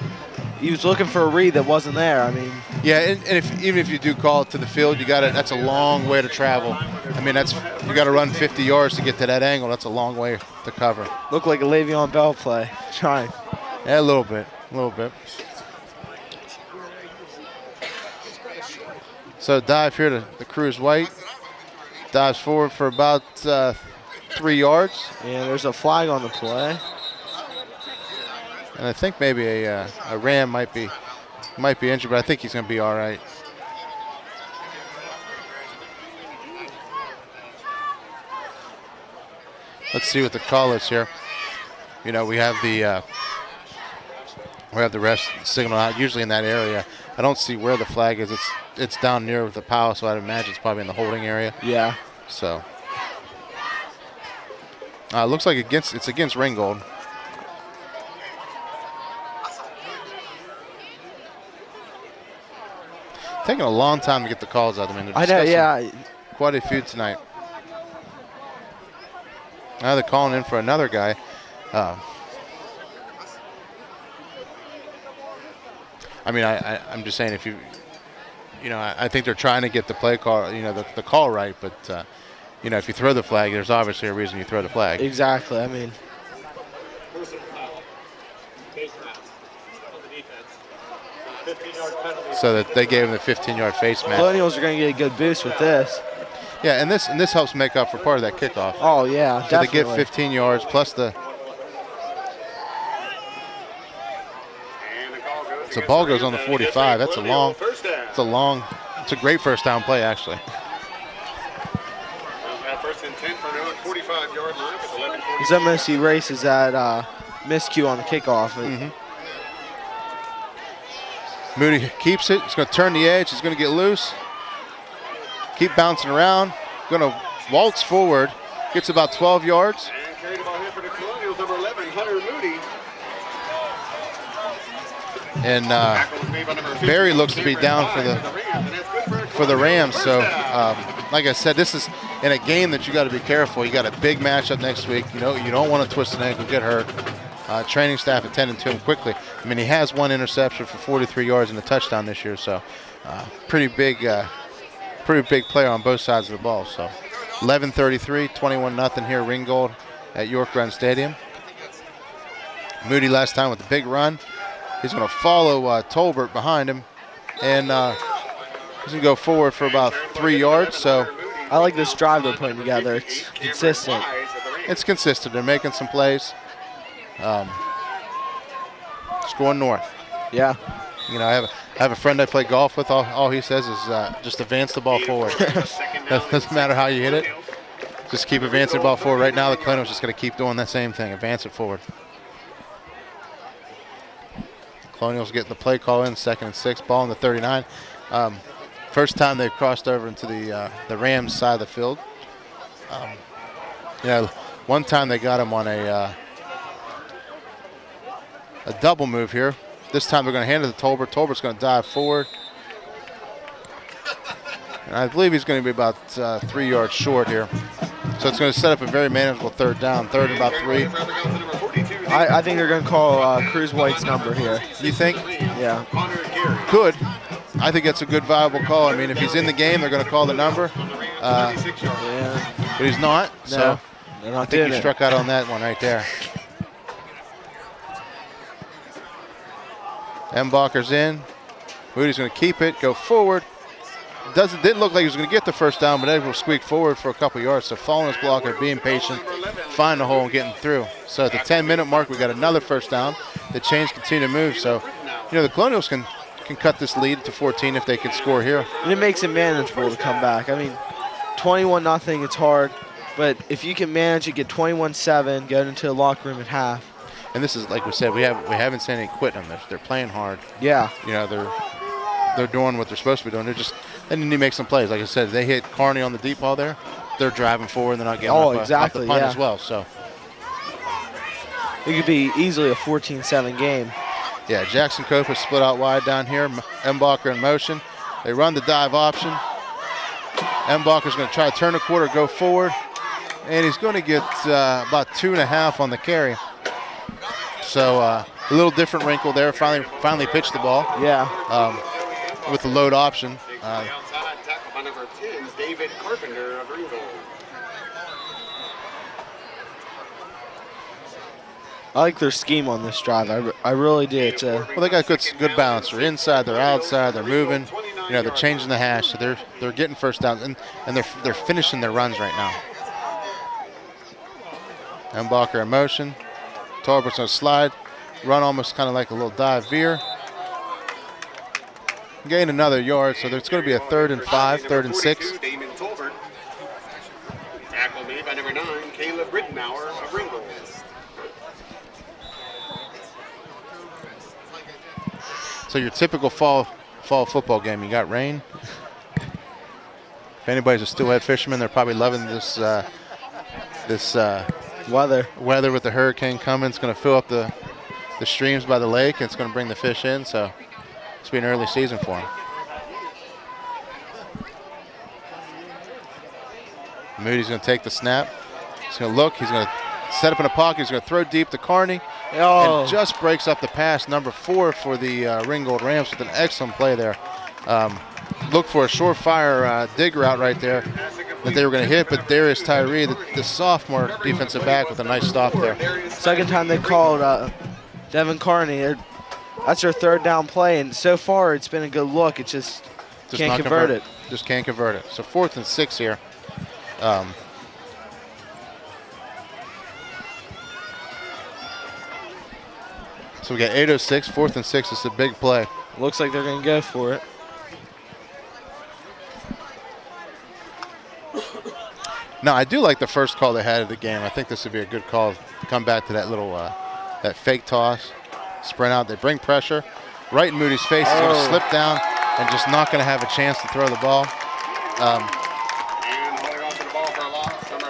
he was looking for a read that wasn't there. I mean, yeah, and even if you do call it to the field, that's a long way to travel. I mean, you got to run 50 yards to get to that angle. That's a long way to cover. looked like a Le'Veon Bell play. Trying. Yeah, a little bit. So dive here to the Cruz White. Dives forward for about 3 yards. Yeah, there's a flag on the play. And I think maybe a Ram might be injured, but I think he's going to be all right. Let's see what the call is here. You know, we have the rest signal out, usually in that area. I don't see where the flag is. It's down near the POW, so I'd imagine it's probably in the holding area. Yeah. So looks like it's against Ringgold. Taking a long time to get the calls out. I mean, I know, yeah. Quite a few tonight. Now they're calling in for another guy. I mean, I'm just saying, if I think they're trying to get the play call, the call right, but if you throw the flag, there's obviously a reason you throw the flag. Exactly. I mean, so that they gave him the 15-yard face mask. Colonials are going to get a good boost with this. Yeah, and this helps make up for part of that kickoff. Oh yeah, so definitely. they get 15 yards plus the. So the ball goes on the 45. That's a long. It's a great first down play actually. First and 10 for an 45-yard line with 11:40. Because MSC races that miscue on the kickoff. Mm-hmm. Moody keeps it. He's going to turn the edge. He's going to get loose. Keep bouncing around. Going to waltz forward. Gets about 12 yards. And carried the ball here for the Colonials, number 11, Hunter Moody. And Barry looks to be down for the Rams. So, like I said, this is in a game that you got to be careful. You got a big matchup next week. You don't want to twist an ankle, get hurt. Training staff attending to him quickly. I mean, he has one interception for 43 yards and a touchdown this year. So, pretty big player on both sides of the ball. So, 11:33, 21-0 here, Ringgold at York Run Stadium. Moody last time with the big run. He's going to follow Tolbert behind him, and he's going to go forward for about 3 yards. So I like this drive they're putting together. It's consistent. It's consistent. They're making some plays. Just going north. Yeah. I have a friend I play golf with. All he says is just advance the ball forward. Doesn't matter how you hit it. Just keep advancing the ball forward. Right now, the Colonials just going to keep doing that same thing. Advance it forward. Colonials getting the play call in, 2nd and 6, ball in the 39. First time they've crossed over into the Rams side of the field. One time they got him on a double move here. This time they're going to hand it to Tolbert. Tolbert's going to dive forward. And I believe he's going to be about 3 yards short here. So it's going to set up a very manageable third down, third and about 3. I think they're going to call Cruz White's number here. You think? Yeah. Could. I think it's a good, viable call. I mean, if he's in the game, they're going to call the number. Yeah. But he's not. No, So they're not I think doing he it. struck out on that one right there. Embacher's in. Moody's going to keep it, go forward. Didn't look like he was going to get the first down, but able to squeak forward for a couple yards. So following his blocker, being patient, find the hole and getting through. So at the 10-minute mark, we got another first down. The chains continue to move. So, the Colonials can cut this lead to 14 if they can score here. And it makes it manageable to come back. I mean, 21-0, it's hard. But if you can manage it, get 21-7, get into the locker room at half. And this is, like we said, we haven't seen any quitting them. They're playing hard. Yeah. They're doing what they're supposed to be doing. They need to make some plays. Like I said, they hit Carney on the deep ball there. They're driving forward and they're not getting off the punt as well. So it could be easily a 14-7 game. Yeah, Jackson Cope is split out wide down here. Embacher in motion. They run the dive option. Embacher's going to try to turn the quarter, go forward, and he's going to get about 2.5 on the carry. So a little different wrinkle there. Finally pitched the ball. Yeah. With the load option. Outside tackle by number 10, David Carpenter of Ringgold. I like their scheme on this drive. I really do. It's Well, they got good balance. They're inside, they're outside, they're moving. They're changing the hash. So they're getting first downs, and they're finishing their runs right now. Embacher in motion. Tolbert's going to slide, run almost kind of like a little dive veer. Gain another yard, so it's going to be a 3rd and 5, 3rd and 6. Damon Tolbert. Tackle made by number 9, Caleb Rittenauer of Ringgold. So your typical fall football game, you got rain. If anybody's a steelhead fisherman, they're probably loving this weather with the hurricane coming. It's going to fill up the streams by the lake, and it's going to bring the fish in. So it's been an early season for them. Moody's going to take the snap. He's going to look. He's going to set up in a pocket. He's going to throw deep to Carney. Oh. And just breaks up the pass, number 4 for the Ringgold Rams with an excellent play there. Look for a surefire dig route right there that they were going to hit, but there is Tyree, the sophomore defensive back, with a nice stop there. Second time they called Devin Carney. That's their 3rd down play, and so far it's been a good look. It just can't convert it. Just can't convert it. So 4th and 6 here. So we got 8:06, 4th and 6. It's a big play. Looks like they're going to go for it. Now, I do like the first call they had of the game. I think this would be a good call to come back to that little that fake toss, sprint out. They bring pressure right in Moody's face. He's going to slip down and just not going to have a chance to throw the ball.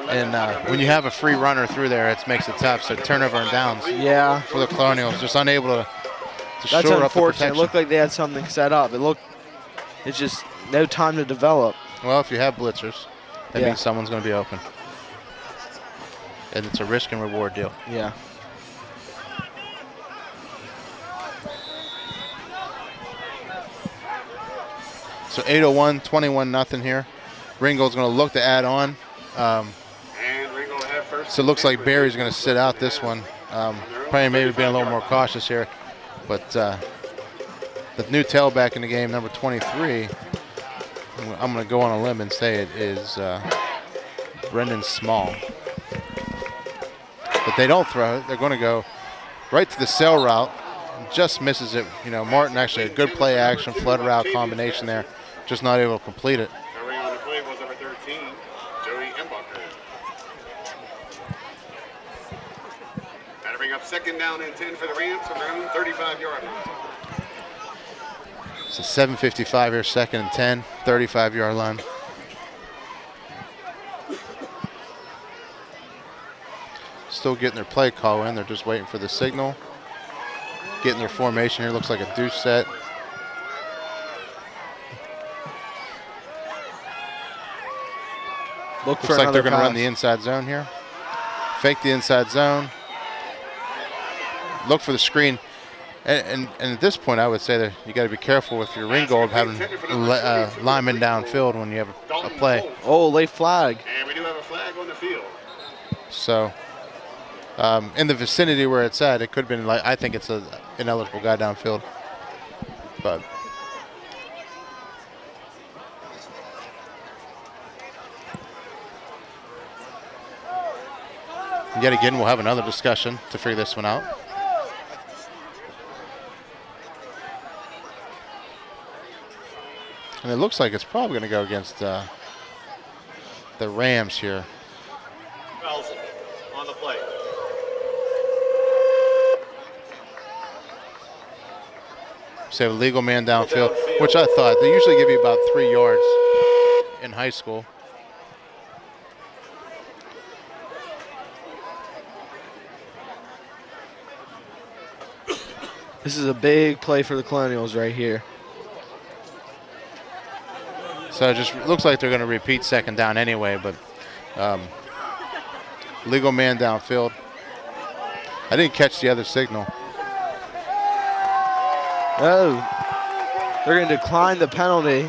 And when you have a free runner through there, it makes it tough. So turnover and downs. Yeah. For the Colonials, just unable to That's shore up the unfortunate. protection. It looked like they had something set up. It's just no time to develop. Well, if you have blitzers, that Yeah. means someone's going to be open. And it's a risk and reward deal. Yeah. So 8:01, 21-0 here. Ringgold's going to look to add on. So it looks like Barry's going to sit out this one. Probably maybe being a little more cautious here. But the new tailback in the game, number 23, I'm going to go on a limb and say it is Brendan Small. But they don't throw it. They're going to go right to the sail route. Just misses it. Martin actually a good play action, flood route combination there. Just not able to complete it. Covering on the play was number 13, Joey Embacher. That'll bring up 2nd down and 10 for the Rams from their own 35-yard line. It's a 7:55 here, 2nd and 10, 35-yard line. Still getting their play call in. They're just waiting for the signal. Getting their formation here. Looks like a deuce set. Looks like they're going to run the inside zone here. Fake the inside zone. Look for the screen. And at this point, I would say that you got to be careful with your Ringgold having linemen downfield when you have a play. Oh, late flag. And we do have a flag on the field. So, in the vicinity where it's at, it could have been like, I think it's an ineligible guy downfield. But yet again, we'll have another discussion to figure this one out. And it looks like it's probably going to go against the Rams here. Nelson on the play. So a legal man downfield, which I thought. They usually give you about 3 yards in high school. This is a big play for the Colonials right here. So it just looks like they're going to repeat 2nd down anyway, but legal man downfield. I didn't catch the other signal. Oh, they're going to decline the penalty.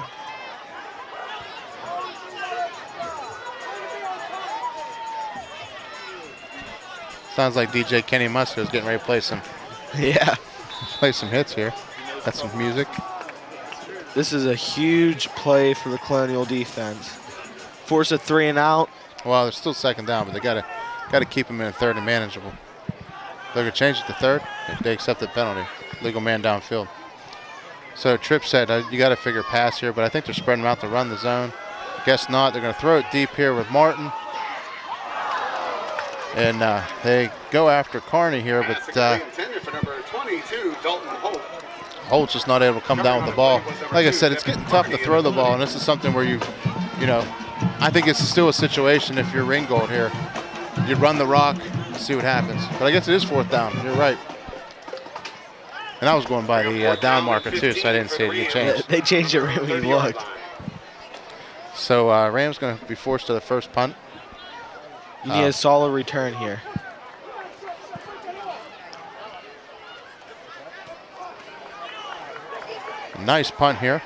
Sounds like DJ Kenny Mustard is getting ready to play some hits here. That's some music. This is a huge play for the Colonial defense. Force a 3 and out. Well, they're still 2nd down, but they got to keep them in 3rd and manageable. They're going to change it to 3rd if they accept the penalty. Legal man downfield. So Tripp said you got to figure pass here, but I think they're spreading them out to run the zone. Guess not. They're going to throw it deep here with Martin. And they go after Carney here, but Intended for number 22, Dalton Holt. Holt's just not able to come down with the ball. Like I said, it's getting tough to throw the ball, and this is something where I think it's still a situation if you're Ringgold here. You run the rock, see what happens. But I guess it is 4th down. You're right. And I was going by the down marker too, so I didn't see it get changed. They changed it right when you looked. So Rams going to be forced to the first punt. You need a solid return here. Nice punt here.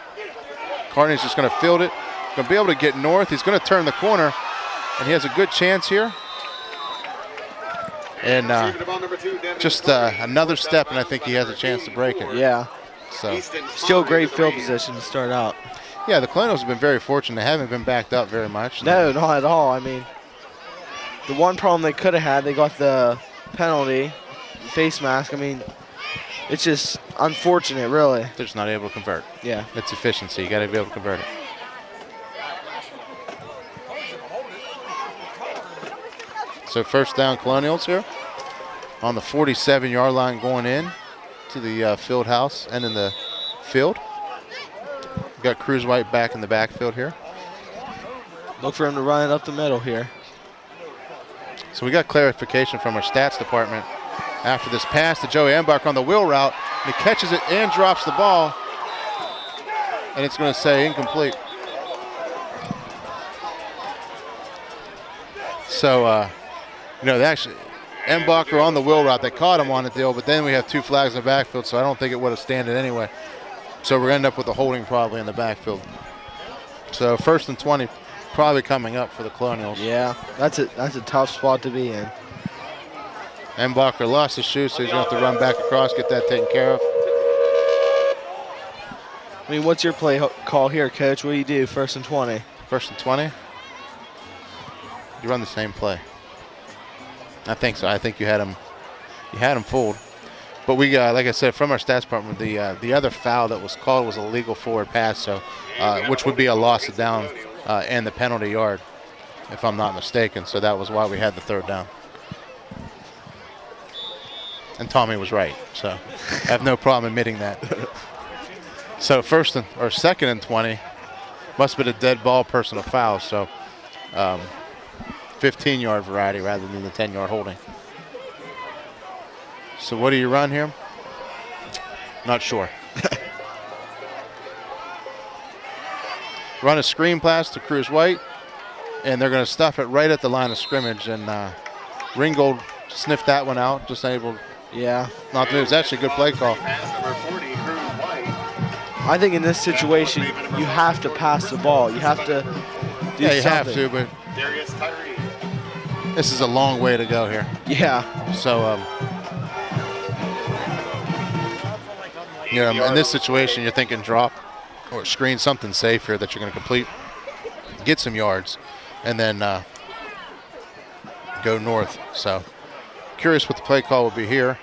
Carney's just going to field it. Going to be able to get north. He's going to turn the corner, and he has a good chance here. And just another step, and I think he has a chance to break it. Yeah. So still great field position to start out. Yeah, the Colonials have been very fortunate. They haven't been backed up very much. No, not at all. I mean, the one problem they could have had, they got the penalty, face mask. I mean, it's just unfortunate, really. They're just not able to convert. Yeah. It's efficiency. You got to be able to convert it. So 1st down Colonials here on the 47-yard line going in to the field house and in the field. We've got Cruz White back in the backfield here. Look for him to run it up the middle here. So we got clarification from our stats department after this pass to Joey Embark on the wheel route. And he catches it and drops the ball. And it's going to say incomplete. So, they actually, Embacher on the wheel route, they caught him on the deal, but then we have 2 flags in the backfield, so I don't think it would have standed anyway. So we're going to end up with a holding probably in the backfield. So 1st and 20 probably coming up for the Colonials. Yeah, that's a tough spot to be in. Embacher lost his shoe, so he's going to have to run back across, get that taken care of. I mean, what's your play call here, Coach? What do you do, 1st and 20? 1st and 20? You run the same play. I think so. I think you had him fooled. But we got, like I said, from our stats department, the other foul that was called was a legal forward pass, so which would be a loss of down and the penalty yard, if I'm not mistaken. So that was why we had the 3rd down. And Tommy was right, so I have no problem admitting that. So second and 20 must have been a dead ball, personal foul. So 15-yard variety rather than the 10-yard holding. So what do you run here? Not sure. Run a screen pass to Cruz White, and they're going to stuff it right at the line of scrimmage. And Ringgold sniffed that one out, just able. Yeah. Not to do. It's actually a good play call. I think in this situation, you have to pass the ball. You have to do you something. have to, but this is a long way to go here. Yeah. So, in this situation, you're thinking drop or screen, something safe here that you're going to complete, get some yards, and then go north. So, curious what the play call will be here.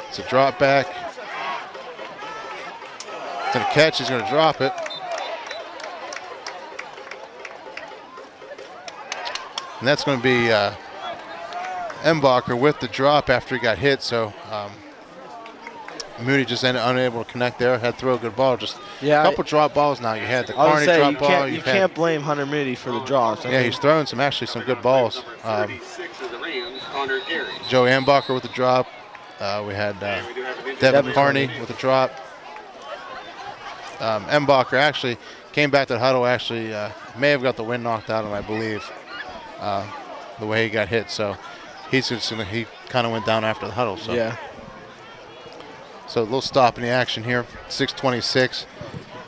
It's a drop back. It's going to catch. He's going to drop it. And that's going to be Embacher with the drop after he got hit. So Moody just ended unable to connect there. Had to throw a good ball. Just a couple drop balls now. You had the Carney drop ball. You can't blame Hunter Moody for the drops. He's throwing some good balls. Joe Embacher with the drop. We had Devin Carney with the drop. Embacher actually came back to the huddle. Actually, may have got the wind knocked out of him, I believe, the way he got hit. So he kind of went down after the huddle. So. Yeah. So a little stop in the action here. 6:26.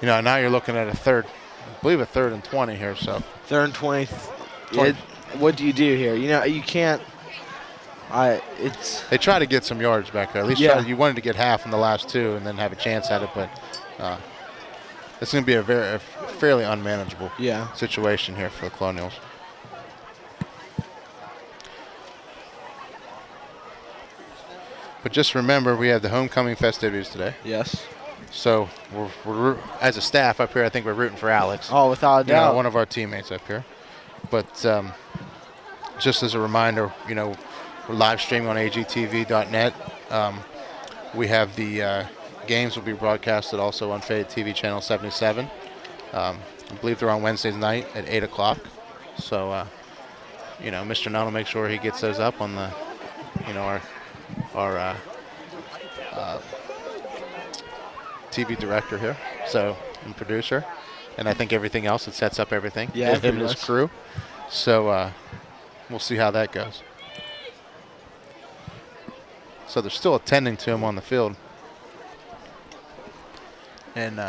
Now you're looking at I believe a third and 20 here. So third and 20. What do you do here? You can't. They try to get some yards back there. At least you wanted to get half in the last two and then have a chance at it, but it's going to be a fairly unmanageable situation here for the Colonials. But just remember, we have the homecoming festivities today. Yes. So we're as a staff up here, I think we're rooting for Alex. Oh, without a doubt. One of our teammates up here. But just as a reminder, we're live streaming on AGTV.net. We have the games will be broadcasted also on Faded TV channel 77. I believe they're on Wednesdays night at 8 o'clock. So, Mr. Nutt will make sure he gets those up on the, our TV director here, and producer, and I think everything else that sets up everything. Yeah, him and his crew. So we'll see how that goes. So they're still attending to him on the field, and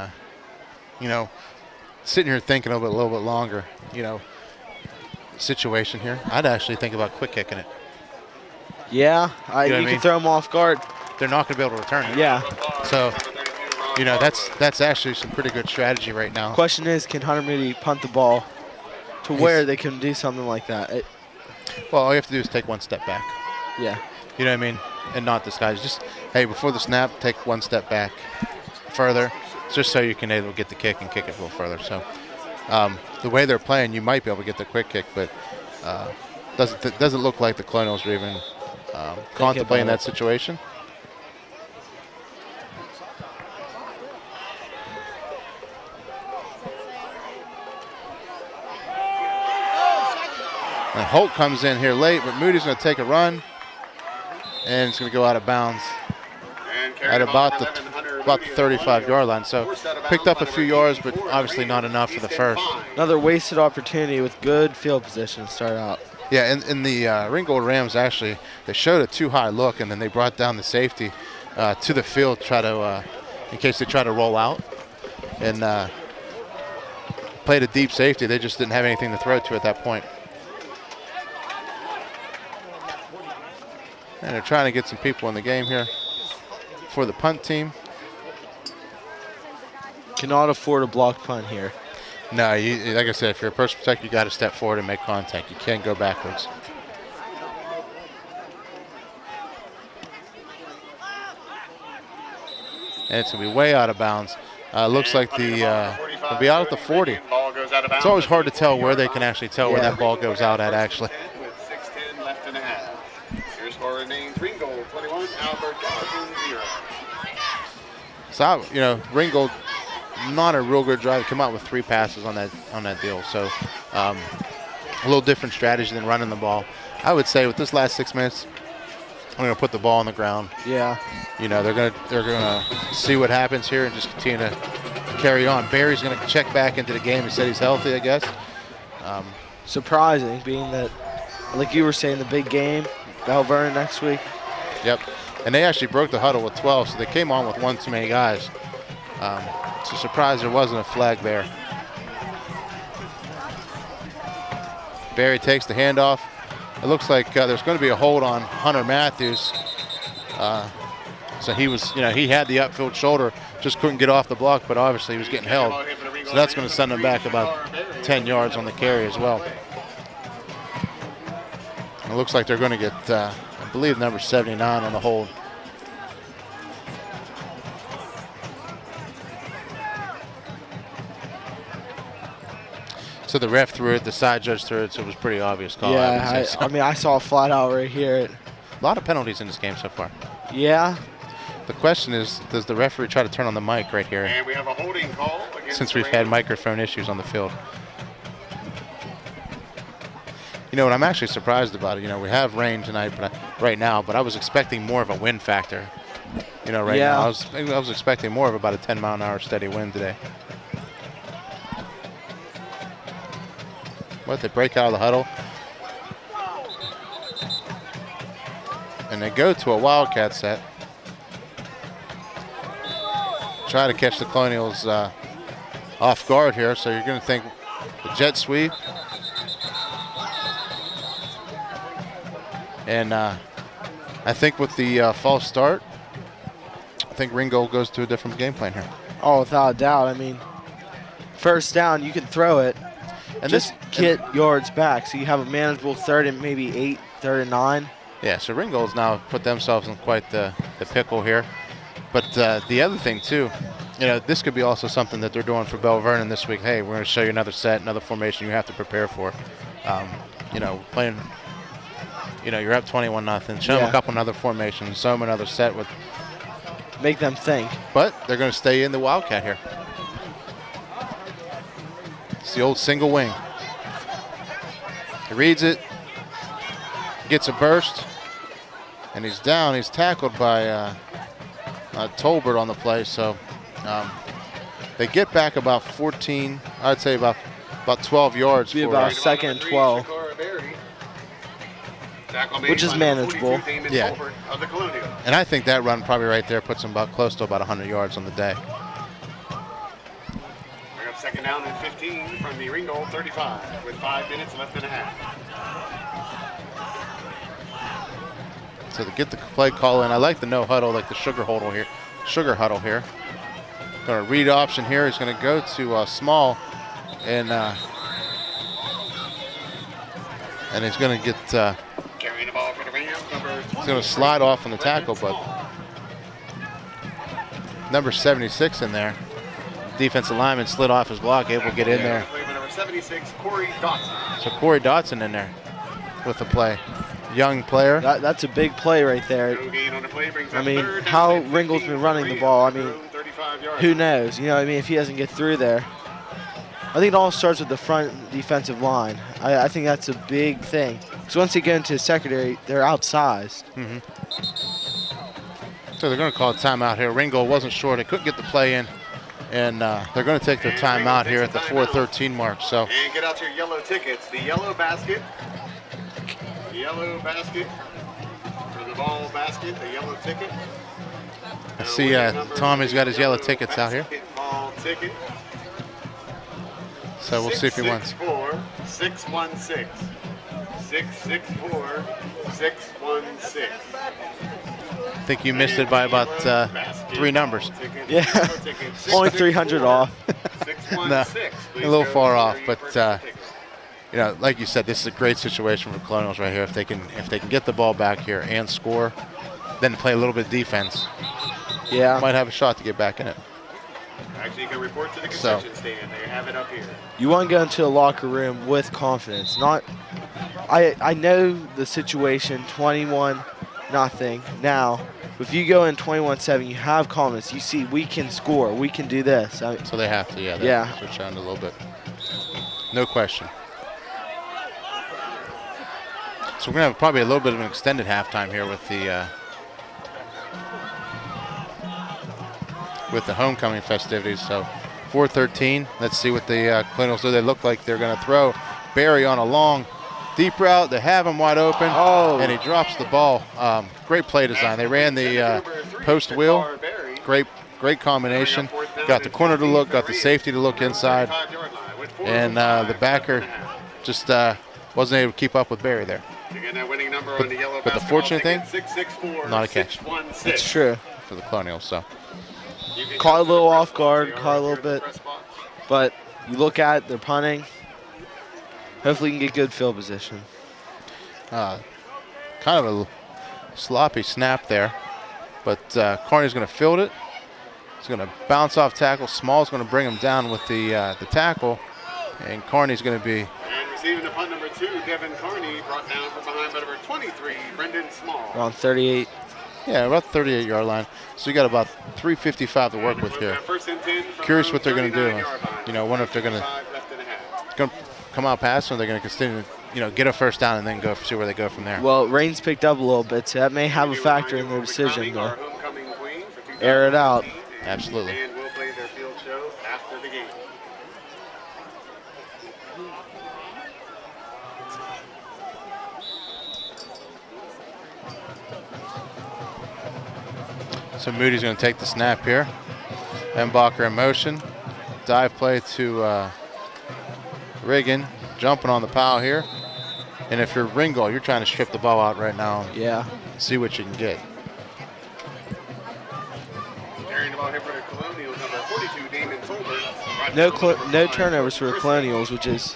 sitting here thinking a little bit longer. Situation here, I'd actually think about quick kicking it. Yeah, you can throw them off guard. They're not going to be able to return it. Yeah. So, that's actually some pretty good strategy right now. Question is, can Hunter Moody punt the ball to where they can do something like that? Well, all you have to do is take one step back. Yeah. You know what I mean? And not disguise. Just, hey, before the snap, take one step back further, just so you can able to get the kick and kick it a little further. So, the way they're playing, you might be able to get the quick kick, but doesn't look like the Colonials are even contemplating that situation. And Holt comes in here late, but Moody's going to take a run, and it's going to go out of bounds at about the 35-yard line. So picked up a few yards, but obviously not enough for the first. Another wasted opportunity with good field position to start out. Yeah, in the Ringgold Rams, actually, they showed a too high look, and then they brought down the safety to the field in case they try to roll out. And played a deep safety. They just didn't have anything to throw to at that point. And they're trying to get some people in the game here for the punt team. Cannot afford a blocked punt here. No, like I said, if you're a person protector, you got to step forward and make contact. You can't go backwards. And it's going to be way out of bounds. Looks like it'll be out at the 40. It's always hard to tell where they can actually tell where that ball goes out at, actually. With 6:10 left in the half. Your score remains Ringgold 21, Albert Gallatin 0. So, Ringgold, not a real good drive. Come out with 3 passes on that deal. So, a little different strategy than running the ball. I would say with this last 6 minutes, I'm going to put the ball on the ground. Yeah. They're gonna see what happens here and just continue to carry on. Barry's going to check back into the game. He said he's healthy, I guess. Surprising, being that, like you were saying, the big game, Bell Vernon next week. Yep. And they actually broke the huddle with 12, so they came on with 1 too many guys. It's a surprise there wasn't a flag there. Barry takes the handoff. It looks like there's going to be a hold on Hunter Matthews. So he was, he had the upfield shoulder, just couldn't get off the block, but obviously he was getting held. So that's going to send him back about 10 yards on the carry as well. It looks like they're going to get, I believe, number 79 on the hold. So the ref threw it, the side judge threw it, so it was a pretty obvious call. Yeah, I mean, I saw flat out right here. A lot of penalties in this game so far. Yeah. The question is, does the referee try to turn on the mic right here? And we have a holding call Since we've had microphone issues on the field. What I'm actually surprised about, we have rain tonight, right now, but I was expecting more of a wind factor. Now I was expecting more of about a 10-mile-an-hour steady wind today. What, they break out of the huddle? And they go to a Wildcat set. Try to catch the Colonials off guard here, so you're going to think the jet sweep. And I think with the false start, I think Ringgold goes to a different game plan here. Oh, without a doubt. I mean, first down, you can throw it and just get yards back. So you have a manageable 3rd and maybe 8, 3rd and 9. Yeah, so Ringgold's now put themselves in quite the pickle here. But the other thing, too, this could be also something that they're doing for Bell Vernon this week. Hey, we're going to show you another set, another formation you have to prepare for. Playing, you're up 21-0. Show them a couple another formations, show them another set with. Make them think. But they're going to stay in the Wildcat here. It's the old single wing. He reads it, gets a burst, and he's down. He's tackled by Tolbert on the play. So they get back about 14, I'd say about 12 yards. Be about 2nd and 12. Which is manageable. Yeah. And I think that run probably right there puts them about close to about 100 yards on the day. We have 2nd down and 15 from the Ringgold 35 with 5 minutes left in a half. So to get the play call in, I like the no huddle, like the sugar huddle here. Going to read option here. He's going to go to Small, and he's going to get. Carrying the ball for the Rams, He's going to slide off on the tackle, but number 76 in there. Defensive lineman slid off his block, able to get in there. Number 76, Corey Dotson. So Corey Dotson in there with the play. Young player. That's a big play right there. No gain on the play, brings I up mean, 3rd how and Ringgold's 15 been running the ball. I mean, 35 yards. who knows? If he doesn't get through there. I think it all starts with the front defensive line. I think that's a big thing. Because once they get into the secondary, they're outsized. Mm-hmm. So they're going to call a timeout here. Ringgold wasn't sure. They couldn't get the play in. And they're going to take their timeout here at the 4:13 mark. So. And get out your yellow tickets. The yellow basket. The yellow basket. For the ball basket, the yellow ticket. I see Tommy's got his yellow tickets out here. Basketball ticket. So we'll see if he wins. 664-616. 664-616. I think you missed it by about 3 numbers. Yeah, only 300 off. No, a little far off, but like you said, this is a great situation for Colonials right here. If they can get the ball back here and score, then play a little bit of defense. Yeah, might have a shot to get back in it. Actually, you can report to the concession stand. They have it up here. You want to go into a locker room with confidence. I know the situation, 21 nothing. Now, if you go in 21-7, you have confidence. You see, we can score. We can do this. So they have to, yeah. They Yeah. have to switch down a little bit. No question. So we're going to have probably a little bit of an extended halftime here with the homecoming festivities. So 4:13. Let's see what the Colonials do. They look like they're going to throw Barry on a long, deep route. They have him wide open, and he drops the ball. Great play design. They ran the post wheel. Great combination. Got the corner to look, got the safety to look inside, and the backer just wasn't able to keep up with Barry there. But the fortunate thing, not a catch. It's true. For the Colonials, so. Caught a little off guard, caught a little bit. But you look at it, they're punting. Hopefully you can get good field position. Kind of a sloppy snap there. But Carney's going to field it. He's going to bounce off tackle. Small's going to bring him down with the tackle. And Carney's going to be... And receiving the punt number 2, Devin Carney, brought down from behind by number 23, Brendan Small. Around 38. Yeah, about the 38-yard line. So you got about 3:55 to work with here. Curious what they're going to do. You know, wonder if they're going to come out pass, or they're going to continue to, get a first down and then go see where they go from there. Well, rain's picked up a little bit, so that may have a factor in their decision to air it out. Absolutely. And we'll play their field show after the game. So Moody's going to take the snap here. Embacher in motion. Dive play to Riggin. Jumping on the pile here. And if you're Ringgold, you're trying to strip the ball out right now. Yeah. See what you can get. Carrying the ball here for the Colonials, number 42, Damon Tolbert. No turnovers for the Colonials, which is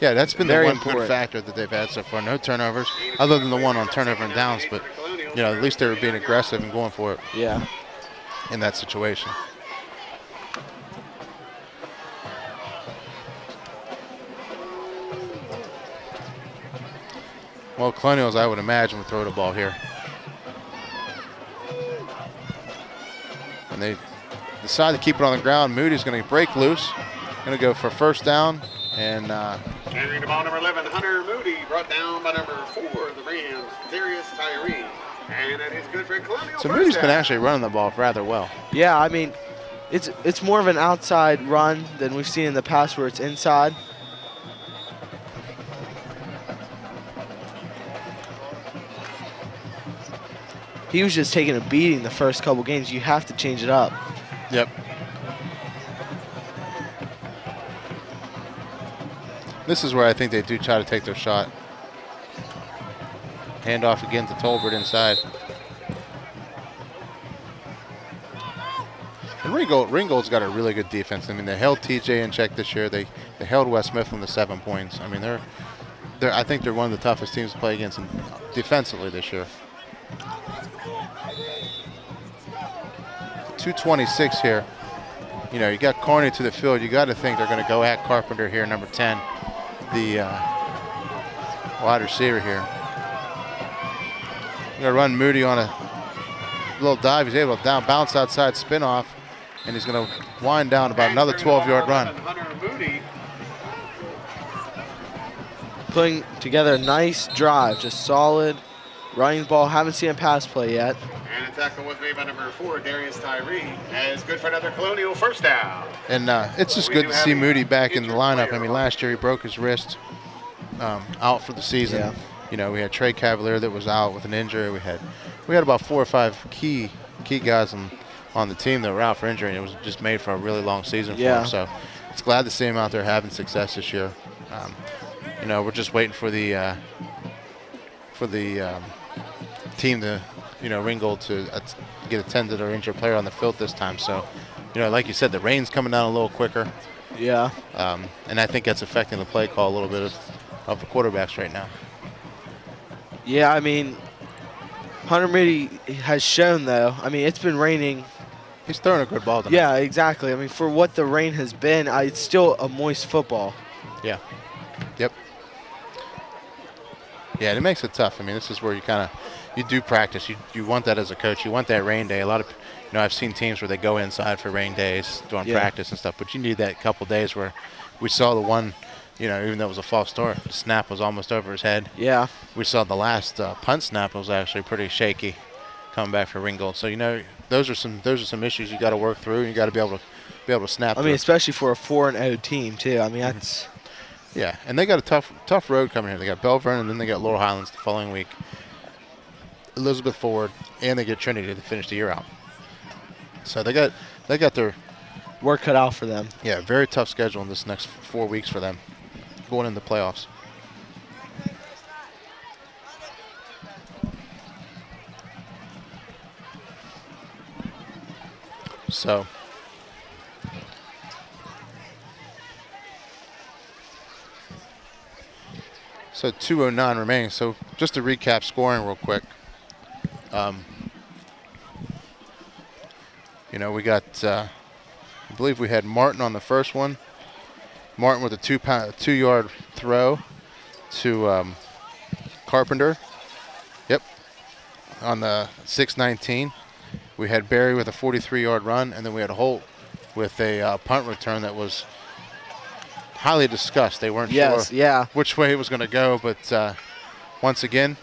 Yeah, that's been very the one important. good factor that they've had so far. No turnovers, other than the one on turnover and downs. But, at least they were being aggressive and going for it Yeah. in that situation. Well, Colonials, I would imagine, would throw the ball here. And they decide to keep it on the ground. Moody's going to break loose. Going to go for first down. And Carrying the ball, number 11, Hunter Moody, brought down by number 4, the Rams, Darius Tyree. And that is good for Colonial. so Moody's been actually running the ball rather well. Yeah, I mean, it's more of an outside run than we've seen in the past where it's inside. He was just taking a beating the first couple games. You have to change it up. Yep. This is where I think they do try to take their shot. Hand off again to Tolbert inside. And Ringgold's got a really good defense. I mean, they held TJ in check this year. They held West Mifflin to 7 points. I mean, I think they're one of the toughest teams to play against defensively this year. 2:26 here. You got Carney to the field. You got to think they're going to go at Carpenter here, number 10, the wide receiver here. Going to run Moody on a little dive. He's able to bounce outside, spin off, and he's going to wind down about another 12-yard run. Hunter Moody. Putting together a nice drive, just solid running the ball. Haven't seen a pass play yet. And a tackle was made by number 4, Darius Tyree. That is good for another Colonial first down. And it's just good to see Moody back in the lineup. I mean, last year he broke his wrist, out for the season. Yeah. We had Trey Cavalier that was out with an injury. We had about 4 or 5 key guys on the team that were out for injury, and it was just made for a really long season for him. So it's glad to see him out there having success this year. We're just waiting for the team to, Ringgold to get a tended or injured player on the field this time. So, like you said, the rain's coming down a little quicker. Yeah. And I think that's affecting the play call a little bit of the quarterbacks right now. Yeah, I mean, Hunter Moody has shown, though. I mean, it's been raining. He's throwing a good ball tonight. Yeah, exactly. I mean, for what the rain has been, it's still a moist football. Yeah. Yep. Yeah, and it makes it tough. I mean, this is where you kind of you do practice. You want that as a coach. You want that rain day. A lot of, I've seen teams where they go inside for rain days doing practice and stuff, but you need that couple days where we saw the one, even though it was a false start, the snap was almost over his head. Yeah. We saw the last punt snap was actually pretty shaky coming back for Ringgold. So, those are some issues you got to work through, and you got to be able to snap. I mean, especially for a 4-0 team too. I mean, that's yeah, and they got a tough road coming here. They got Belle Vernon, and then they got Laurel Highlands the following week. Elizabeth Forward, and they get Trinity to finish the year out. So they got their work cut out for them. Yeah, very tough schedule in this next 4 weeks for them, going into the playoffs. So 2:09 remaining. So just to recap scoring real quick. We got, I believe we had Martin on the first one. Martin with a 2-yard throw to Carpenter. Yep. On the 6:19. We had Barry with a 43-yard run, and then we had Holt with a punt return that was highly discussed. They weren't sure which way it was going to go, but once again,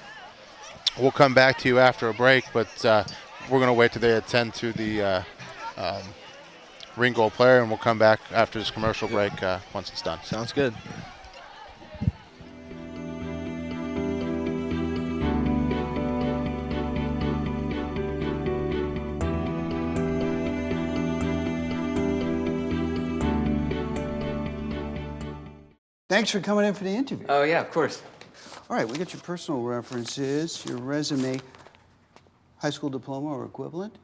we'll come back to you after a break, but we're going to wait till they attend to the Ringgold player, and we'll come back after this commercial break once it's done. Sounds good. Thanks for coming in for the interview. Oh, yeah, of course. All right, we got your personal references, your resume, high school diploma or equivalent.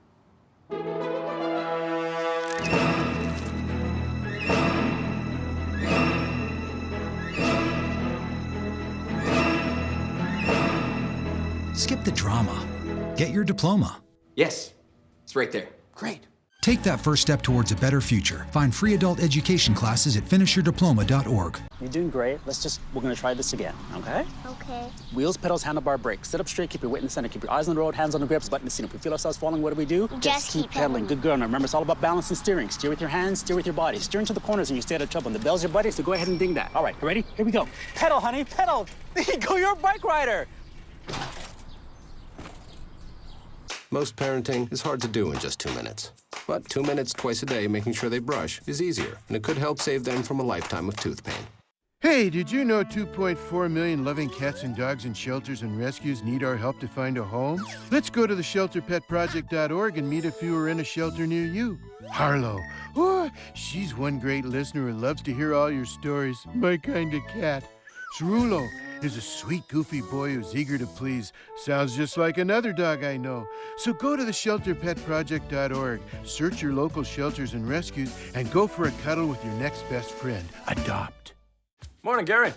Skip the drama. Get your diploma. Yes, it's right there. Great. Take that first step towards a better future. Find free adult education classes at finishyourdiploma.org. You're doing great. We're gonna try this again, okay? Okay. Wheels, pedals, handlebar, brakes. Sit up straight, keep your weight in the center, keep your eyes on the road, hands on the grips, button the seat. If we feel ourselves falling, what do? Just keep pedaling. Good girl. Now remember, it's all about balance and steering. Steer with your hands, steer with your body. Steer into the corners and you stay out of trouble. And the bell's your buddy, so go ahead and ding that. All right, ready? Here we go. Pedal, honey, pedal. There you go, you're a bike rider. Most parenting is hard to do in just 2 minutes. But 2 minutes twice a day making sure they brush is easier, and it could help save them from a lifetime of tooth pain. Hey, did you know 2.4 million loving cats and dogs in shelters and rescues need our help to find a home? Let's go to theshelterpetproject.org and meet if you are in a shelter near you. Harlow, oh, she's one great listener who loves to hear all your stories. My kind of cat. Cerulo is a sweet, goofy boy who's eager to please. Sounds just like another dog I know. So go to theshelterpetproject.org, search your local shelters and rescues, and go for a cuddle with your next best friend. Adopt. Morning, Gary.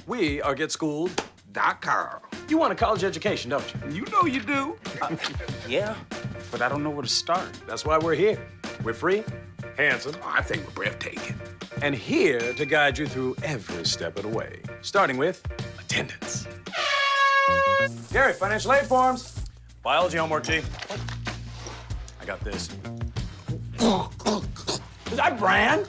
We are GetSchooled.com. You want a college education, don't you? You know you do. Yeah, but I don't know where to start. That's why we're here. We're free, handsome, I think we're breathtaking, and here to guide you through every step of the way, starting with attendance. Gary, financial aid forms. Biology homework, G. I got this. Is that Bran?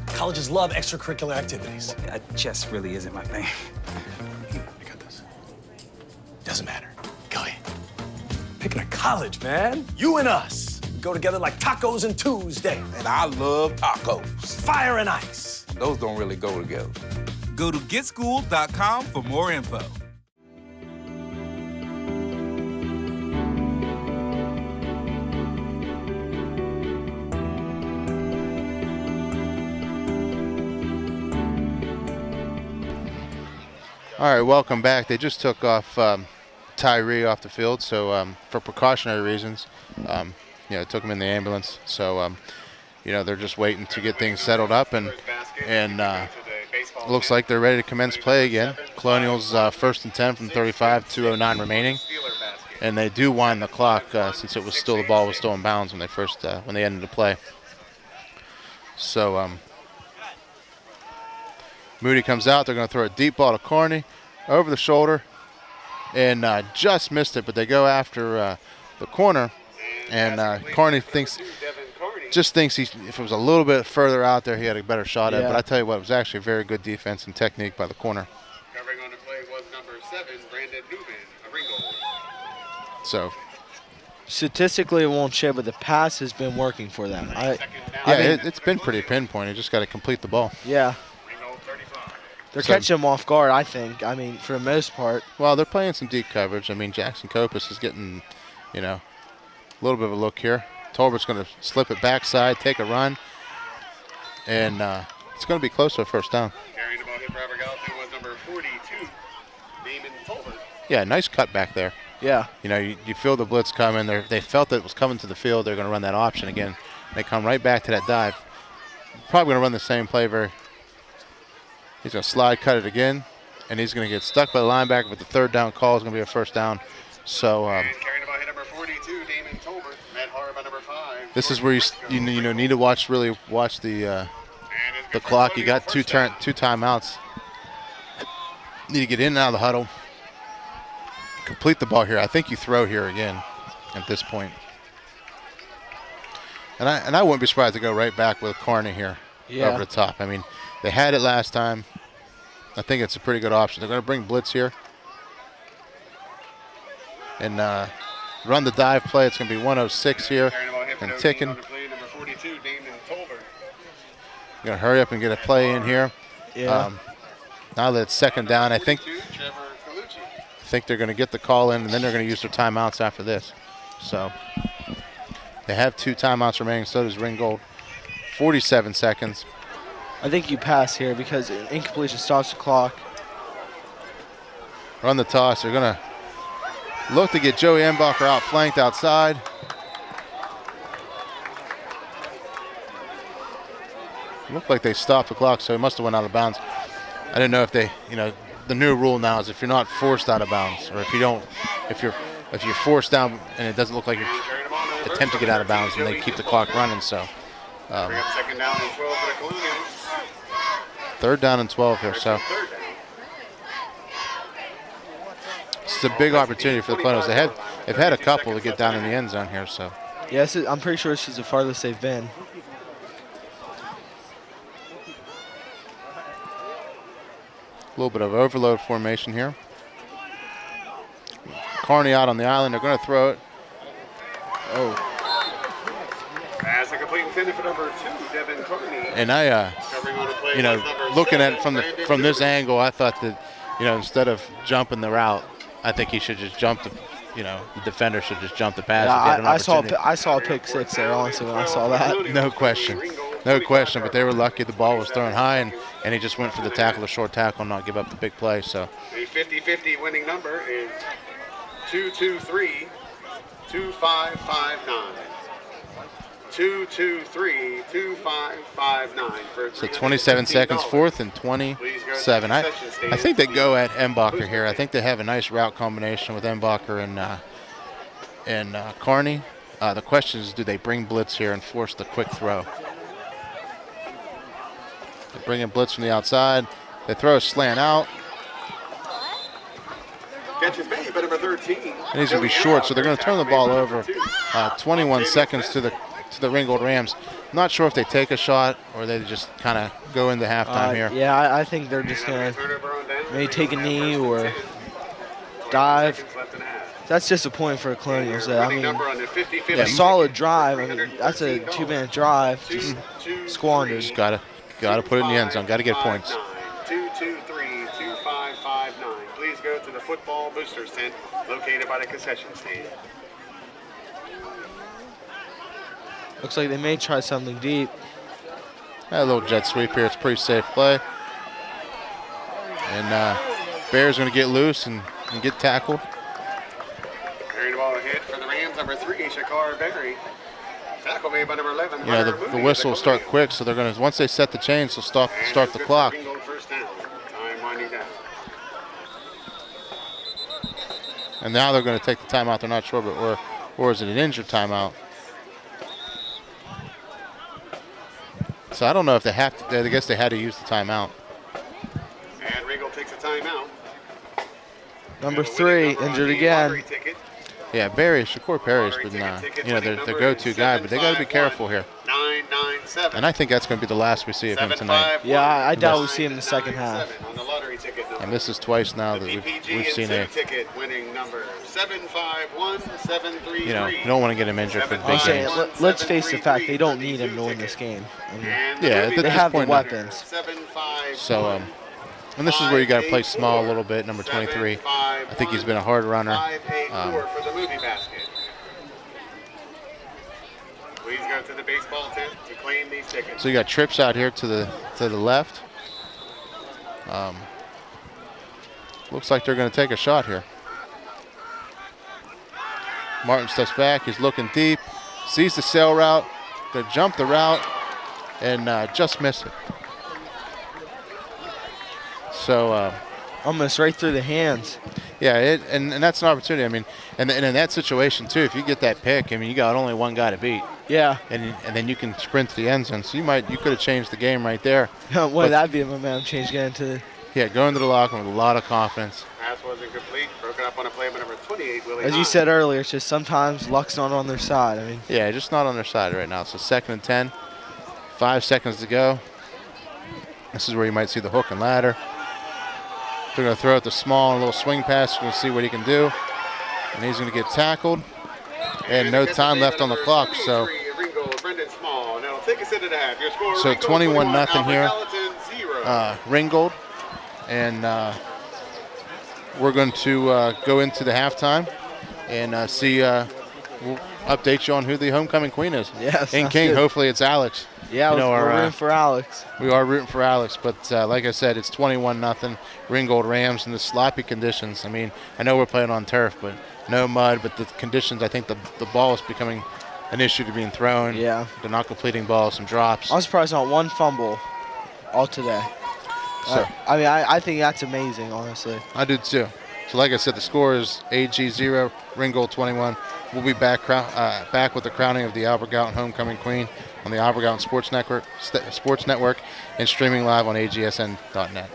Colleges love extracurricular activities. Chess really isn't my thing. I got this. Doesn't matter. Go ahead. Picking a college, man. You and us. We go together like tacos and Tuesday. and I love tacos. Fire and ice. Those don't really go together. Go to GetSchooled.com for more info. All right, welcome back. They just took off Tyree off the field, so for precautionary reasons, took him in the ambulance. So, they're just waiting to get things settled up, and it looks like they're ready to commence play again. Colonials 1st and 10 from 35, 2:09 remaining. and they do wind the clock since the ball was still in bounds when they ended the play. So Moody comes out. They're going to throw a deep ball to Carney over the shoulder, and just missed it. But they go after the corner, and Carney thinks if it was a little bit further out there, he had a better shot at it. But I tell you what, it was actually very good defense and technique by the corner. Covering on the play was number 7, Brandon Newman of Ringgold. So statistically, it won't show, but the pass has been working for them. It's been pretty pinpointed. Just got to complete the ball. Yeah. They're catching them off guard, I think. I mean, for the most part. Well, they're playing some deep coverage. I mean, Jackson Copus is getting, a little bit of a look here. Tolbert's going to slip it backside, take a run, and it's going to be close to a first down. Carrying the ball hit for Gallatin was number 42, Damon Tolbert. Yeah, nice cut back there. Yeah. You feel the blitz coming. They felt that it was coming to the field. They're going to run that option again. They come right back to that dive. Probably going to run the same play. He's going to slide cut it again, and he's going to get stuck by the linebacker, but the third down call is going to be a first down. So carrying the ball hit number 42, Damon Tolbert, met hard by number 5. This is where you need to watch the clock. You got two timeouts. Need to get in and out of the huddle. Complete the ball here. I think you throw here again at this point. And I wouldn't be surprised to go right back with Carney here over the top. I mean, they had it last time. I think it's a pretty good option. They're going to bring blitz here and run the dive play. It's going to be 106 here and ticking. Number 42, Damon Tolbert. Going to hurry up and get a play in here. Yeah. Now that it's second down, I think they're going to get the call in, and then they're going to use their timeouts after this. So they have 2 timeouts remaining. So does Ringgold. 47 seconds. I think you pass here because incompletion stops the clock. Run the toss. They're going to look to get Joey Embacher outflanked outside. Looked like they stopped the clock, so he must have went out of bounds. I didn't know if they, the new rule now is if you're not forced out of bounds, or if you're forced down and it doesn't look like you're attempting to get out of bounds, and they keep the clock running. So bring up second down and 12 for the Colonials. Third down and 12 here. So this is a big opportunity for the Colonials. They've had a couple to get down in the end zone here. So yes, I'm pretty sure this is the farthest they've been. A little bit of overload formation here. Carney out on the island. They're going to throw it. Oh. Pass incomplete intended for number 2, Devin Carney. And looking at it from this angle, I thought that, instead of jumping the route, I think he should just jump the defender should just jump the pass. Yeah, I saw a pick 6 there, honestly, when I saw that. No question. But they were lucky the ball was thrown high, and he just went for the tackle, the short tackle, and not give up the big play. So the 50-50 winning number is 223-2559. 223-2559. So 27 seconds, 4th and 27. I think they go at Embacher here. I think they have a nice route combination with Embacher and Carney. The question is, do they bring blitz here and force the quick throw? They bring in blitz from the outside. They throw a slant out. Catches made by number 13. And he's going to be short, so they're going to turn the ball over. 21 seconds to the Ringgold Rams. Not sure if they take a shot or they just kind of go into halftime here. Yeah, I think they're just going to maybe take a knee or dive. That's disappointing for the Colonials. I mean, a solid drive. I mean, that's a 2-minute drive. Just squandered. Just got to put it in the end zone. Got to get points. 223-2559. Please go to the football booster tent located by the concession stand. Looks like they may try something deep. A little jet sweep here. It's a pretty safe play. And Bear's going to get loose and get tackled. Carrying the ball ahead for the Rams, number 3, Shakar Berry. Tackle made by number 11. The whistle will start quick, so they're going to, once they set the chains, they'll start the clock. First down. Time winding down. And now they're going to take the timeout. They're not sure, but or is it an injured timeout? So I don't know if they have to. I guess they had to use the timeout. And Ringgold takes a timeout. Number 3, injured again. Yeah, Shakur Perry's been, their go-to guy, but they got to be careful here. 997. And I think that's going to be the last we see of him tonight. Yeah, I doubt we see him in the second half. And this is twice now that we've seen a. Ticket winning number 751733. You don't want to get him injured for the big games. Let's face the fact they don't need him to win this game. I mean, yeah, they have the weapons. So, and this is where you got to play small a little bit. Number 23. I think he's been a hard runner. For the movie basket. Please go to the baseball tent to claim these tickets. So you got trips out here to the left. Looks like they're going to take a shot here. Martin steps back. He's looking deep. Sees the sail route. They jump the route and just miss it. So almost right through the hands. Yeah, and that's an opportunity. I mean, and in that situation too, if you get that pick, I mean, you got only one guy to beat. Yeah. And then you can sprint to the end zone. So you could have changed the game right there. Would that be a momentum change getting to the... Yeah, going to the locker room with a lot of confidence. Pass wasn't complete. Broken up on a play by number 28, Willie. As you said earlier, it's just sometimes luck's not on their side. I mean. Yeah, just not on their side right now. So 2nd and 10, 5 seconds to go. This is where you might see the hook and ladder. They're going to throw it the small and a little swing pass. You're going to see what he can do. And he's going to get tackled. And no time left on the clock. So 21-0 here. Ringgold. And we're going to go into the halftime and see. We'll update you on who the homecoming queen is. Yes. In King, good. Hopefully it's Alex. Yeah, we're rooting for Alex. We are rooting for Alex, but like I said, it's 21-0 Ringgold Rams in the sloppy conditions. I mean, I know we're playing on turf, but no mud, but the conditions, I think the ball is becoming an issue to being thrown. Yeah. They're not completing balls, some drops. I'm surprised not one fumble all today. So, I mean, I think that's amazing, honestly. I do too. So like I said, the score is AG 0, Ringgold 21. We'll be back with the crowning of the Albert Gallatin Homecoming Queen on the Albert Gallatin Sports Network and streaming live on agsn.net.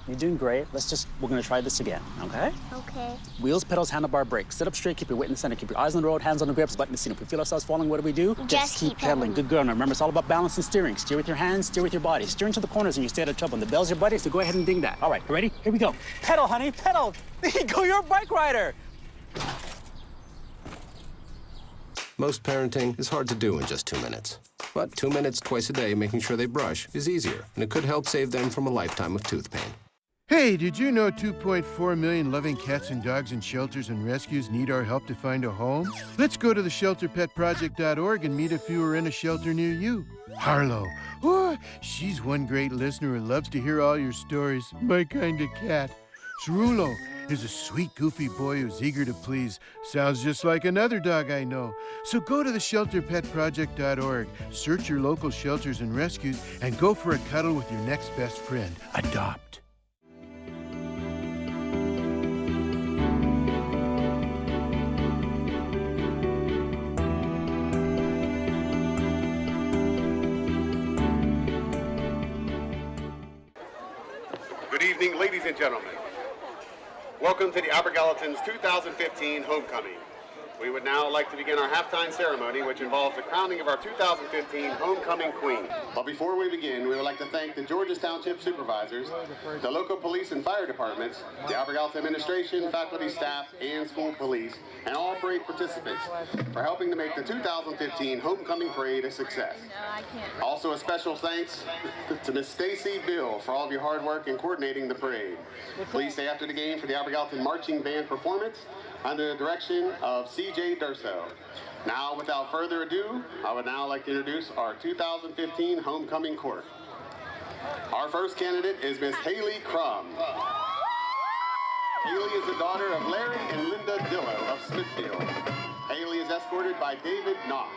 You're doing great. We're gonna try this again, okay? Okay. Wheels, pedals, handlebar, brakes. Sit up straight, keep your weight in the center, keep your eyes on the road, hands on the grips, button the seat. If we feel ourselves falling, what do? Just keep pedaling. Good girl. Now remember, it's all about balance and steering. Steer with your hands, steer with your body. Steer into the corners and you stay out of trouble. And the bell's your buddy, so go ahead and ding that. All right, you ready? Here we go. Pedal, honey, pedal. There you go, you're a bike rider. Most parenting is hard to do in just 2 minutes. But 2 minutes twice a day making sure they brush is easier, and it could help save them from a lifetime of tooth pain. Hey, did you know 2.4 million loving cats and dogs in shelters and rescues need our help to find a home? Let's go to the shelterpetproject.org and meet if you are in a shelter near you. Harlow, oh, she's one great listener who loves to hear all your stories. My kind of cat. Cerulo is a sweet, goofy boy who's eager to please. Sounds just like another dog I know. So go to the shelterpetproject.org, search your local shelters and rescues, and go for a cuddle with your next best friend. Adopt. Good evening, ladies and gentlemen. Welcome to the Albert Gallatin's 2015 Homecoming. We would now like to begin our halftime ceremony, which involves the crowning of our 2015 Homecoming Queen. But before we begin, we would like to thank the Georges Township Supervisors, the local police and fire departments, the Albert Gallatin administration, faculty, staff, and school police, and all parade participants for helping to make the 2015 Homecoming Parade a success. Also, a special thanks to Miss Stacy Bill for all of your hard work in coordinating the parade. Please stay after the game for the Albert Gallatin Marching Band performance under the direction of C.J. Durso. Now, without further ado, I would now like to introduce our 2015 Homecoming Court. Our first candidate is Miss Haley Crum. Haley is the daughter of Larry and Linda Dillo of Smithfield. Haley is escorted by David Knox.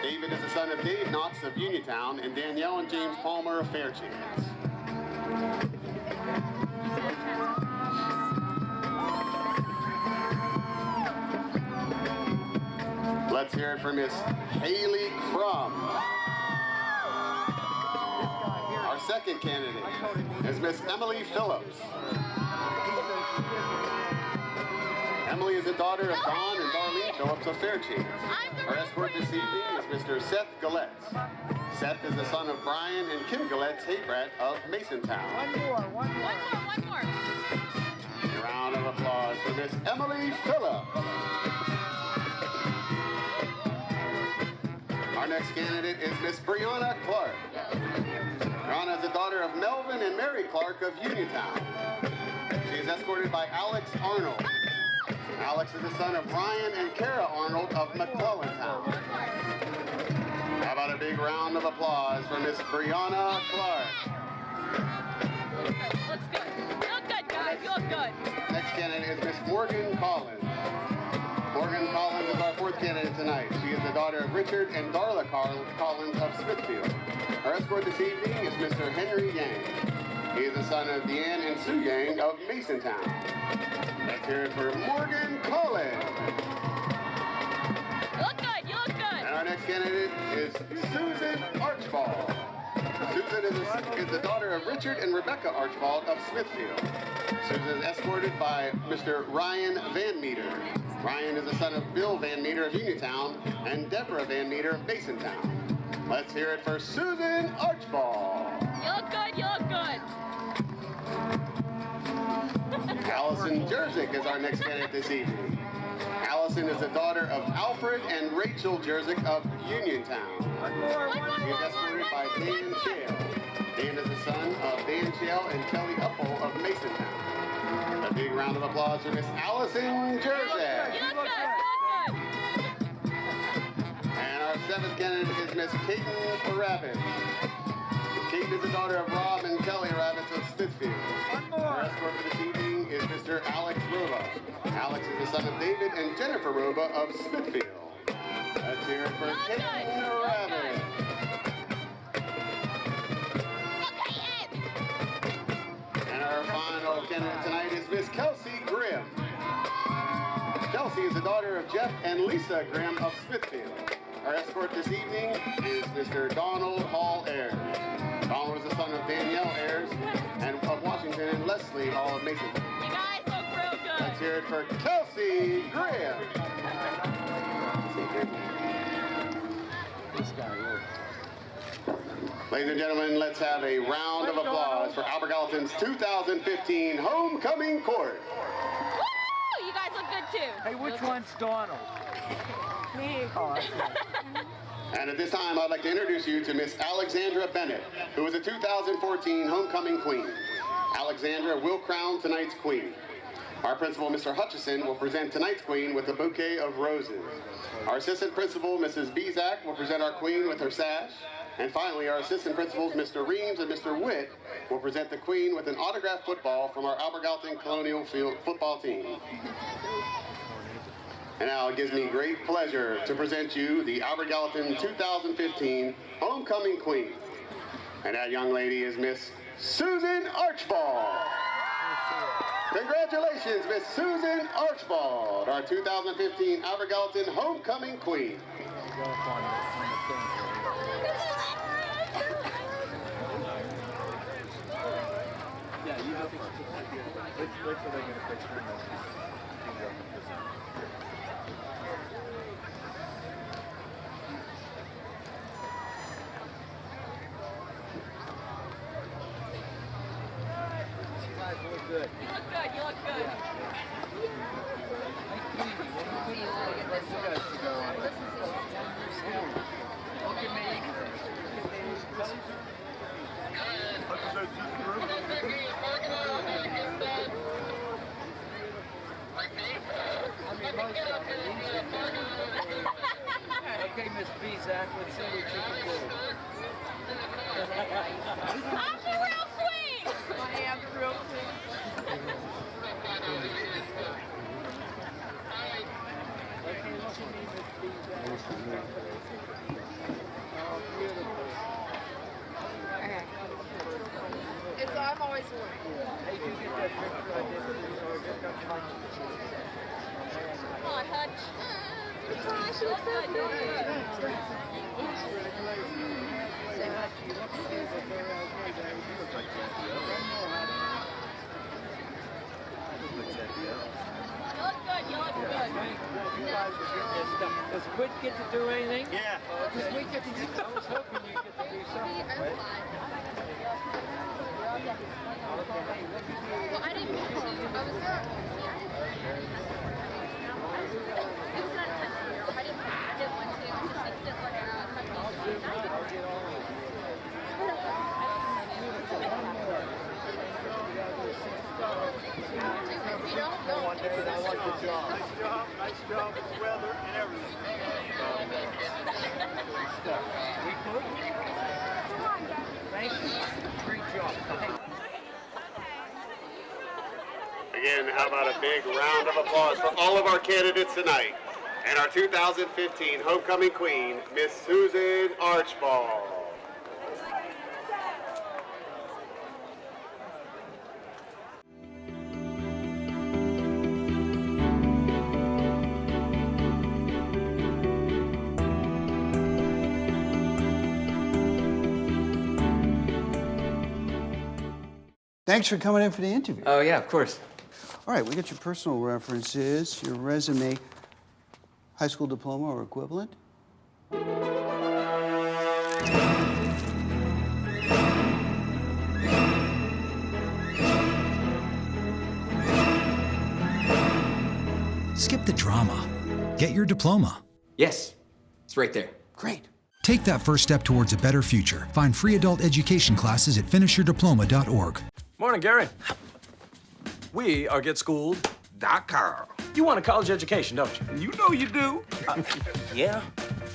David is the son of Dave Knox of Uniontown and Danielle and James Palmer of Fairchance. Let's hear it for Miss Haley Crum. Our second candidate is Miss Emily Phillips. Emily is the daughter of Don and Darlene Phillips of Fairchance. Our escort this evening is Mr. Seth Galletz. Seth is the son of Brian and Kim Galletz Haybrett of Masontown. One more. A round of applause for Miss Emily Phillips. Our next candidate is Miss Brianna Clark. Brianna is the daughter of Melvin and Mary Clark of Uniontown. She is escorted by Alex Arnold. Alex is the son of Ryan and Kara Arnold of McClellantown. How about a big round of applause for Miss Brianna Clark? Looks good. You look good, guys. You look good. Next candidate is Miss Morgan Collins. Morgan Collins is our fourth candidate tonight. She is the daughter of Richard and Darla Collins of Smithfield. Our escort this evening is Mr. Henry Yang. He is the son of Deanne and Sue Yang of Masontown. Let's hear it for Morgan Collins. You look good. You look good. And our next candidate is Susan Archibald. Susan is the daughter of Richard and Rebecca Archibald of Smithfield. Susan is escorted by Mr. Ryan Van Meter. Ryan is the son of Bill Van Meter of Uniontown and Deborah Van Meter of Masontown. Let's hear it for Susan Archibald. You look good. You look good. Allison Jerzyk is our next candidate this evening. Allison is the daughter of Alfred and Rachel Jerzyk of Uniontown. She is escorted by Dan Shale. Dan is the son of Dan Shale and Kelly Uppel of Masontown. A big round of applause for Miss Allison Jerzyk. You look good. And our seventh candidate is Miss Katen Rabbit. Kate is the daughter of Rob and Kelly Rabbits of Smithfield. Our escort for this evening is Mr. Alex Roba. Alex is the son of David and Jennifer Roba of Smithfield. Let's hear it for Kate Rabbit. And our final candidate tonight is Miss Kelsey Grimm. Kelsey is the daughter of Jeff and Lisa Grimm of Smithfield. Our escort this evening is Mr. Donald Hall Ayers. Donald is the son of Danielle Ayers and of Washington and Leslie Hall of Mason. You guys look real good. Let's hear it for Kelsey Graham. Ladies and gentlemen, let's have a round of applause for Albert Gallatin's 2015 Homecoming Court. Woo! You guys look good too. Hey, which one's Donald? Me. Oh, that's good. And at this time, I'd like to introduce you to Miss Alexandra Bennett, who is a 2014 Homecoming Queen. Alexandra will crown tonight's Queen. Our principal, Mr. Hutchison, will present tonight's Queen with a bouquet of roses. Our assistant principal, Mrs. Bezak, will present our Queen with her sash. And finally, our assistant principals, Mr. Reams and Mr. Witt, will present the Queen with an autographed football from our Albert Gallatin Colonial field football team. And now it gives me great pleasure to present you the Albert Gallatin 2015 Homecoming Queen. And that young lady is Miss Susan Archibald. Congratulations, Miss Susan Archibald, our 2015 Albert Gallatin Homecoming Queen. Yeah, you know. Wait till they get a picture. You look good. You look good. You look good. Okay, Miss Bezak, let's see what you can do. I'm the real queen! I am the real queen. Okay. I'm always worried. Come on, Hutch. Oh, she looks so good. You look good, you look good. Does Quid get to do anything? Yeah. Does we get to do I was hoping you get to do something. Well, I didn't mean to. I was there. It was not touch here. I didn't want to. I just like didn't look around. We don't know. I want the job. Nice job with the weather and everything. Thank you. Great job. Again, how about a big round of applause for all of our candidates tonight and our 2015 homecoming queen, Miss Susan Archibald. Thanks for coming in for the interview. Oh, yeah, of course. All right, we got your personal references, your resume, high school diploma or equivalent. Skip the drama. Get your diploma. Yes, it's right there. Great. Take that first step towards a better future. Find free adult education classes at finishyourdiploma.org. Morning, Gary. We are GetSchooled.com. You want a college education, don't you? You know you do. Yeah,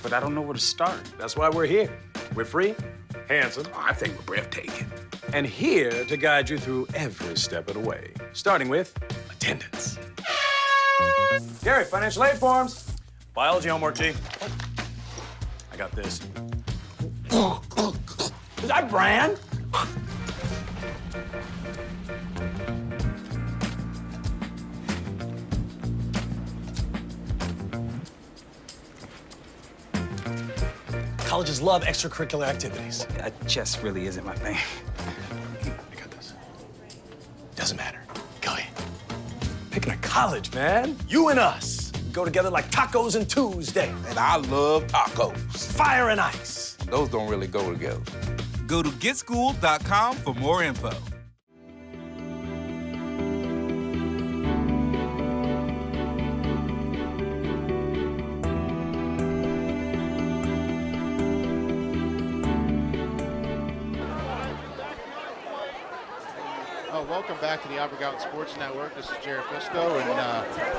but I don't know where to start. That's why we're here. We're free, handsome, I think we're breathtaking. and here to guide you through every step of the way, starting with attendance. Gary, financial aid forms. Biology homework, G. I got this. Is that Bran? Colleges love extracurricular activities. Chess really isn't my thing. I got this. Doesn't matter. Go ahead. Picking a college, man. You and us. Go together like tacos and Tuesday. And I love tacos. Fire and ice. Those don't really go together. Go to GetSchooled.com for more info. Welcome back to the Albert Gallatin Sports Network. This is Jerry Fisco, and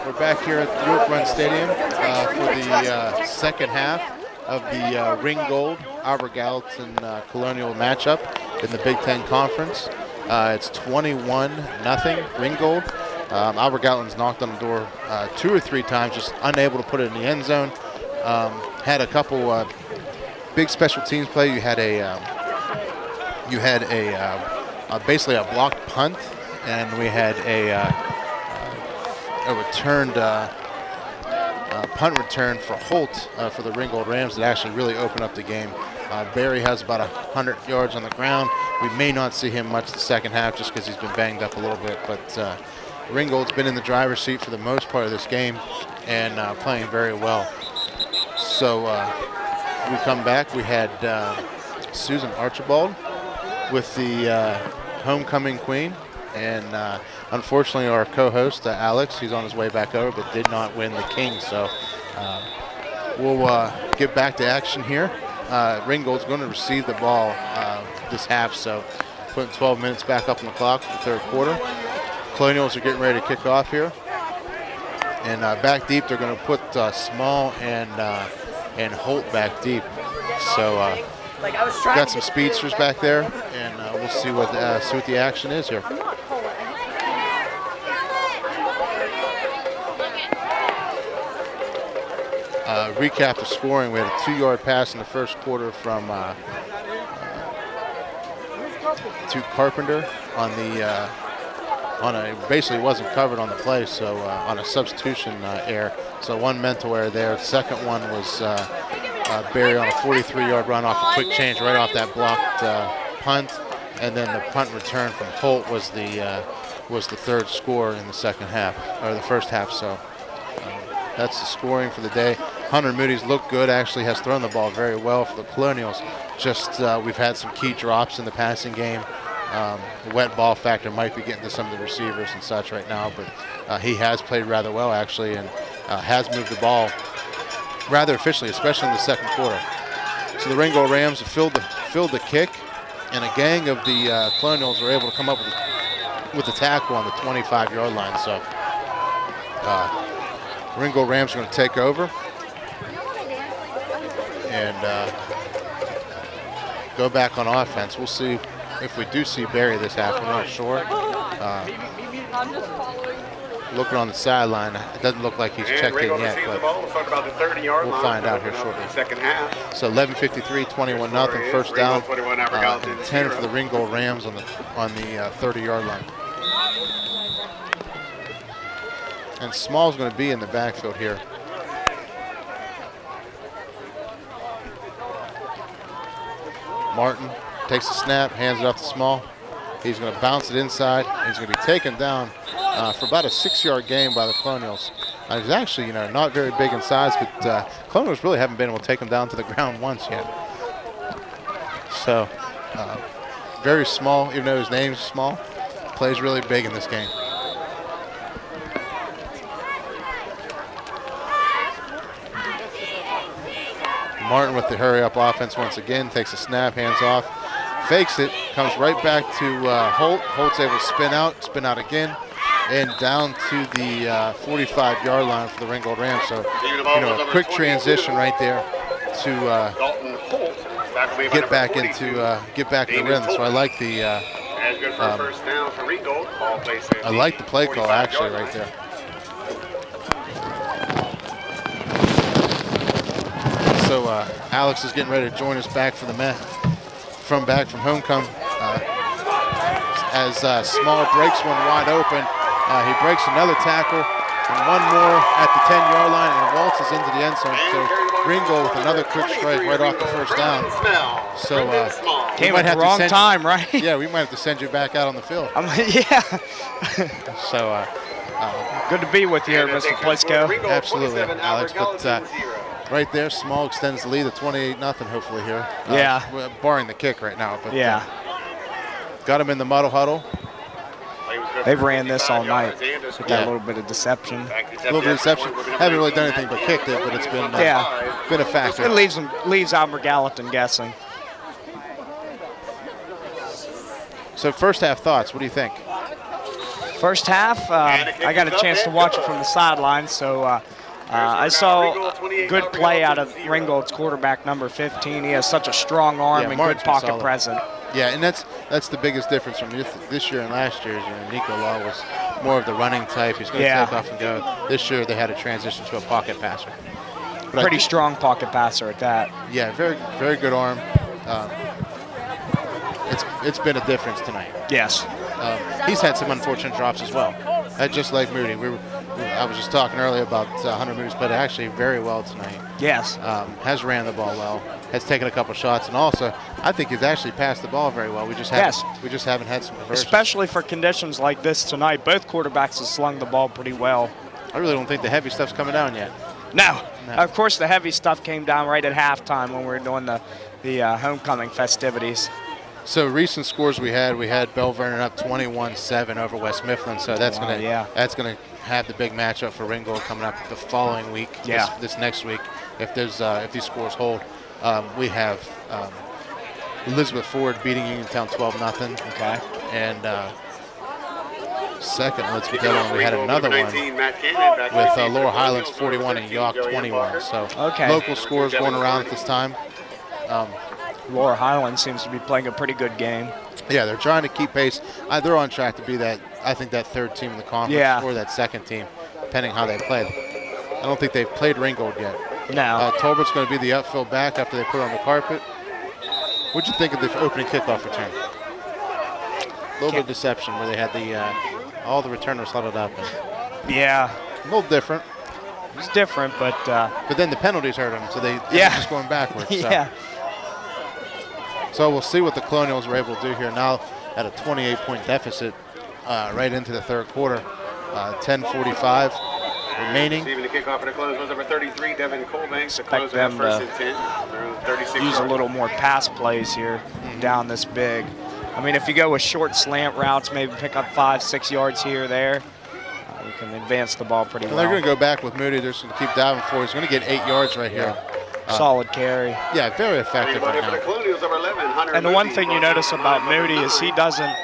we're back here at the York Run Stadium for the second half of the Ringgold Albert Gallatin Colonial matchup in the Big Ten Conference. It's 21-0 Ringgold. Albert Gallatin's knocked on the door 2 or 3 times, just unable to put it in the end zone. Had a couple big special teams play. You had basically a blocked punt, and we had a returned punt return for Holt for the Ringgold Rams that actually really opened up the game. Barry has about 100 yards on the ground. We may not see him much the second half just because he's been banged up a little bit, but Ringgold's been in the driver's seat for the most part of this game and playing very well. So we come back. We had Susan Archibald with the homecoming queen, and unfortunately our co-host Alex, he's on his way back over but did not win the king. So we'll get back to action here. Ringgold's going to receive the ball this half, so putting 12 minutes back up on the clock for the third quarter. Colonials are getting ready to kick off here, and back deep they're going to put Small and Holt back deep. So got some speedsters back there, and we'll see what the action is here. Recap the scoring. We had a 2-yard pass in the first quarter from to Carpenter on a basically wasn't covered on the play, so on a substitution error. So one mental error there. The second one was Barry on a 43-yard run off a quick change right off that blocked punt, and then the punt return from Holt was the third score in the second half or the first half. So that's the scoring for the day. Hunter Moody's looked good, actually has thrown the ball very well for the Colonials. Just we've had some key drops in the passing game. The wet ball factor might be getting to some of the receivers and such right now, but he has played rather well actually, and has moved the ball rather efficiently, especially in the second quarter. So the Ringgold Rams have filled the kick, and a gang of the Colonials were able to come up with the tackle on the 25-yard line. So Ringgold Rams are going to take over and go back on offense. We'll see if we do see Barry this half. I'm not sure. Looking on the sideline, it doesn't look like he's checked in yet, but we'll find out here shortly. So 11:53, 21-0, first down, and 10 for the Ringgold Rams on the 30-yard line. And Small's going to be in the backfield here. Martin takes the snap, hands it off to Small. He's going to bounce it inside. He's going to be taken down for about a 6-yard gain by the Colonials. He's actually, not very big in size, but Colonials really haven't been able to take him down to the ground once yet. So, very small, even though his name's small, plays really big in this game. Martin with the hurry-up offense once again, takes a snap, hands off, fakes it, comes right back to Holt. Holt's able to spin out again, and down to the 45-yard line for the Ringgold Rams. So, a quick transition right there to get back in the rhythm. So I like the play call actually right there. So Alex is getting ready to join us back for from homecoming. As Small breaks one wide open, he breaks another tackle and one more at the 10-yard line and waltzes into the end zone. So Ringgold with another quick strike right off the first down. So came at the wrong time, right? Yeah, we might have to send you back out on the field. Yeah. So good to be with you here, Mr. Plisco. Absolutely, Alex. But right there, Small extends the lead to 28-0 hopefully here. Yeah. Barring the kick right now. But yeah. Got him in the muddle huddle. They've ran this all night. With that little bit of deception. A little bit of deception. Haven't really done anything but kicked it, but it's been been a factor. It leaves Albert Gallatin guessing. So first half thoughts, what do you think? First half, I got a chance to watch it from the sideline, so I saw good play out of Ringgold's quarterback, number 15. He has such a strong arm and good pocket presence. Yeah, and that's the biggest difference from this year and last year. Nico Law was more of the running type. He's going to take off and go. This year they had to transition to a pocket passer. But pretty strong pocket passer at that. Yeah, very, very good arm. It's been a difference tonight. Yes. He's had some unfortunate drops as well. Just like Moody. I was just talking earlier about Hunter Moody's played actually very well tonight. Yes. Has ran the ball well. Has taken a couple shots, and also I think he's actually passed the ball very well. We just haven't had some conversions. Especially for conditions like this tonight, both quarterbacks have slung the ball pretty well. I really don't think the heavy stuff's coming down yet. No. Of course, the heavy stuff came down right at halftime when we were doing the homecoming festivities. So recent scores we had Bell Vernon up 21-7 over West Mifflin. So that's gonna have the big matchup for Ringgold coming up the following week. Yeah. This next week, if these scores hold, we have Elizabeth Ford beating Uniontown 12-0. Okay. And second, let's get that one. We had another one with Lower Highlands 41 and York 21. So local scores going around at this time. Laura Highland seems to be playing a pretty good game. Yeah, they're trying to keep pace. They're on track to be that, I think, that third team in the conference or that second team, depending how they play. I don't think they've played Ringgold yet. No. Tolbert's going to be the upfield back after they put it on the carpet. What'd you think of the opening kickoff return? A little bit of deception where they had all the returners huddled up. Yeah. A little different. It's different, but then the penalties hurt them, so they're just going backwards. Yeah. So we'll see what the Colonials were able to do here now at a 28-point deficit right into the third quarter. 10:45 remaining. Receiving the kickoff for the Colonials was number 33, Devin Colbanks. Expect them to use a little more pass plays here down this big. I mean, if you go with short slant routes, maybe pick up 5-6 yards here or there, you can advance the ball pretty well. They're going to go back with Moody. They're just going to keep diving for. He's going to get 8 yards right here. Solid carry. Yeah, very effective right now. And the one thing you notice about Moody is he doesn't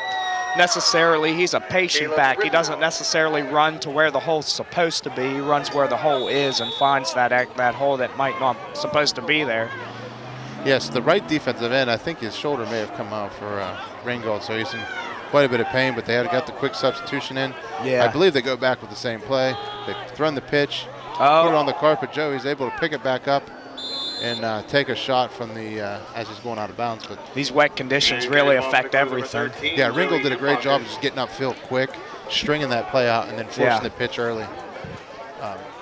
necessarily, he's a patient back. He doesn't necessarily run to where the hole's supposed to be. He runs where the hole is and finds that hole that might not supposed to be there. Yes, the right defensive end, I think his shoulder may have come out for Ringgold, so he's in quite a bit of pain, but they had got the quick substitution in. Yeah. I believe they go back with the same play. They run the pitch, put it on the carpet. Joey's able to pick it back up and take a shot from the as he's going out of bounds. But these wet conditions really affect everything. Yeah, Ringgold did a great job of just getting upfield quick, stringing that play out, and then forcing the pitch early.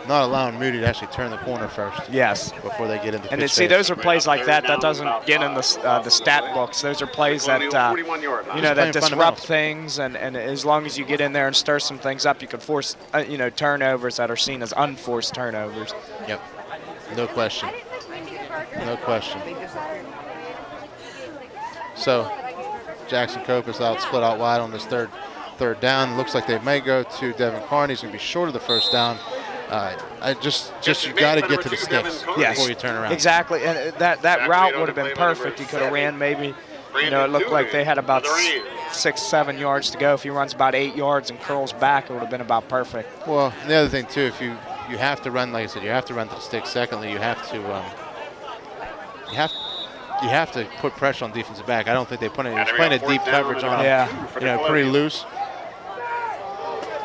Not allowing Moody to actually turn the corner first. Yes. Before they get into and pitch see, phase. those are plays like that doesn't get in the stat books. Those are plays that that disrupt things, and as long as you get in there and stir some things up, you can force turnovers that are seen as unforced turnovers. Yep. No question. No question. So Jackson Cope is out, split out wide on this third down. Looks like they may go to Devin Carney. He's going to be short of the first down. You got to get to the sticks before you turn around. Exactly, and that route would have been perfect. He could have ran maybe, it looked like they had about 6-7 yards to go. If he runs about 8 yards and curls back, it would have been about perfect. Well, the other thing too, if you have to run, like I said, you have to run to the sticks. Secondly, you have to put pressure on defensive back. I don't think they put it. He's playing a deep coverage on him. Pretty loose.